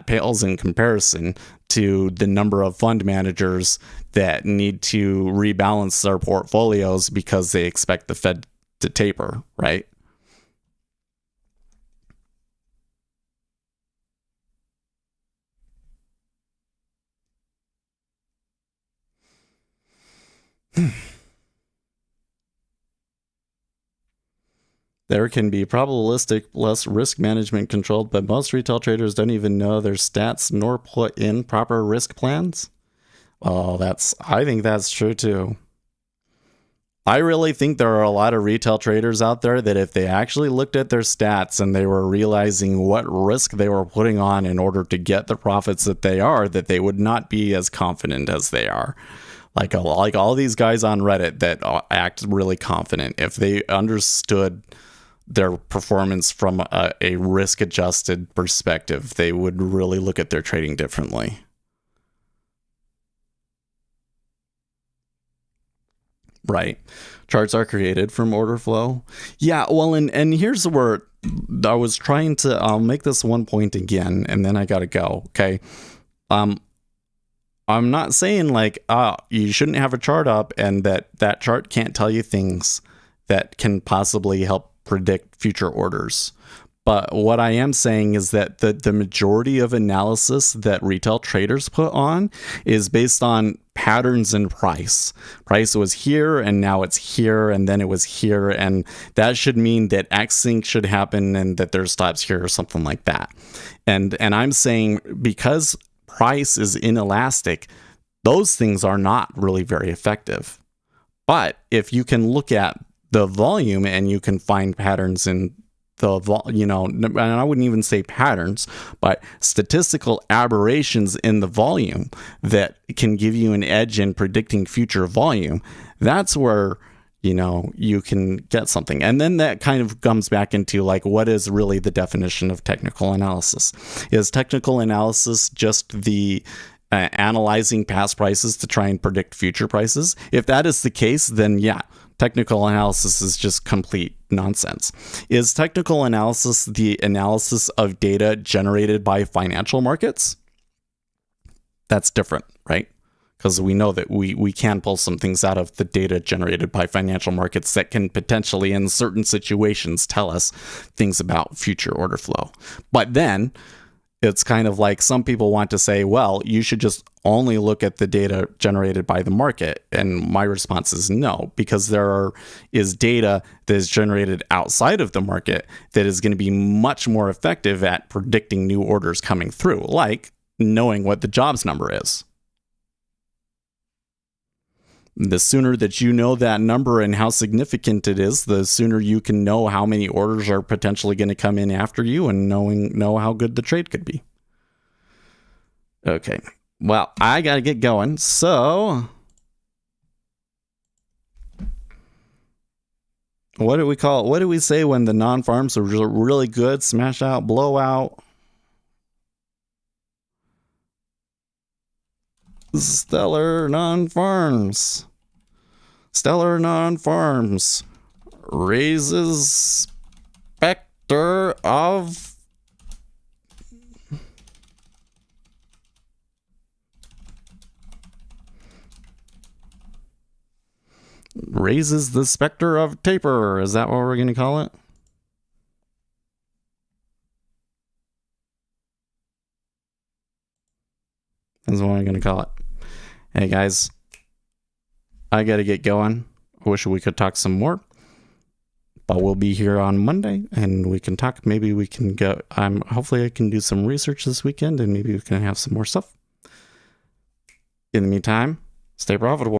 pales in comparison to the number of fund managers that need to rebalance their portfolios because they expect the Fed to taper, right? There can be probabilistic less risk management controlled, but most retail traders don't even know their stats nor put in proper risk plans. Oh, I think that's true too. I really think there are a lot of retail traders out there that if they actually looked at their stats and they were realizing what risk they were putting on in order to get the profits that they would not be as confident as they are. Like all these guys on Reddit that act really confident, if they understood their performance from a risk-adjusted perspective, they would really look at their trading differently. Right. Charts are created from order flow. Yeah, well, and here's where I was trying to, I'll make this one point again, and then I gotta go, okay? I'm not saying like, you shouldn't have a chart up and that chart can't tell you things that can possibly help predict future orders. But what I am saying is that the majority of analysis that retail traders put on is based on patterns in price. Price was here and now it's here and then it was here, and that should mean that X sync should happen and that there's stops here or something like that. And I'm saying because price is inelastic, those things are not really very effective. But if you can look at the volume and you can find patterns in and I wouldn't even say patterns, but statistical aberrations in the volume that can give you an edge in predicting future volume, that's where, you can get something. And then that kind of comes back into like, what is really the definition of technical analysis? Is technical analysis just the analyzing past prices to try and predict future prices? If that is the case, then yeah, technical analysis is just complete nonsense. Is technical analysis the analysis of data generated by financial markets? That's different, right? Because we know that we can pull some things out of the data generated by financial markets that can potentially, in certain situations, tell us things about future order flow. But then it's kind of like some people want to say, well, you should just only look at the data generated by the market. And my response is no, because there is data that is generated outside of the market that is going to be much more effective at predicting new orders coming through, like knowing what the jobs number is. The sooner that you know that number and how significant it is, the sooner you can know how many orders are potentially going to come in after you and know how good the trade could be. Okay, well, I got to get going. So, what do we call it? What do we say when the non-farms are really good? Smash out, blowout. Stellar non-farms. Stellar non-farms raises Specter of raises the Specter of taper. Is that what we're going to call it? That's what I'm going to call it. Hey guys, I got to get going. I wish we could talk some more, but we'll be here on Monday and we can talk. Maybe we can go. Hopefully I can do some research this weekend and maybe we can have some more stuff. In the meantime, stay profitable.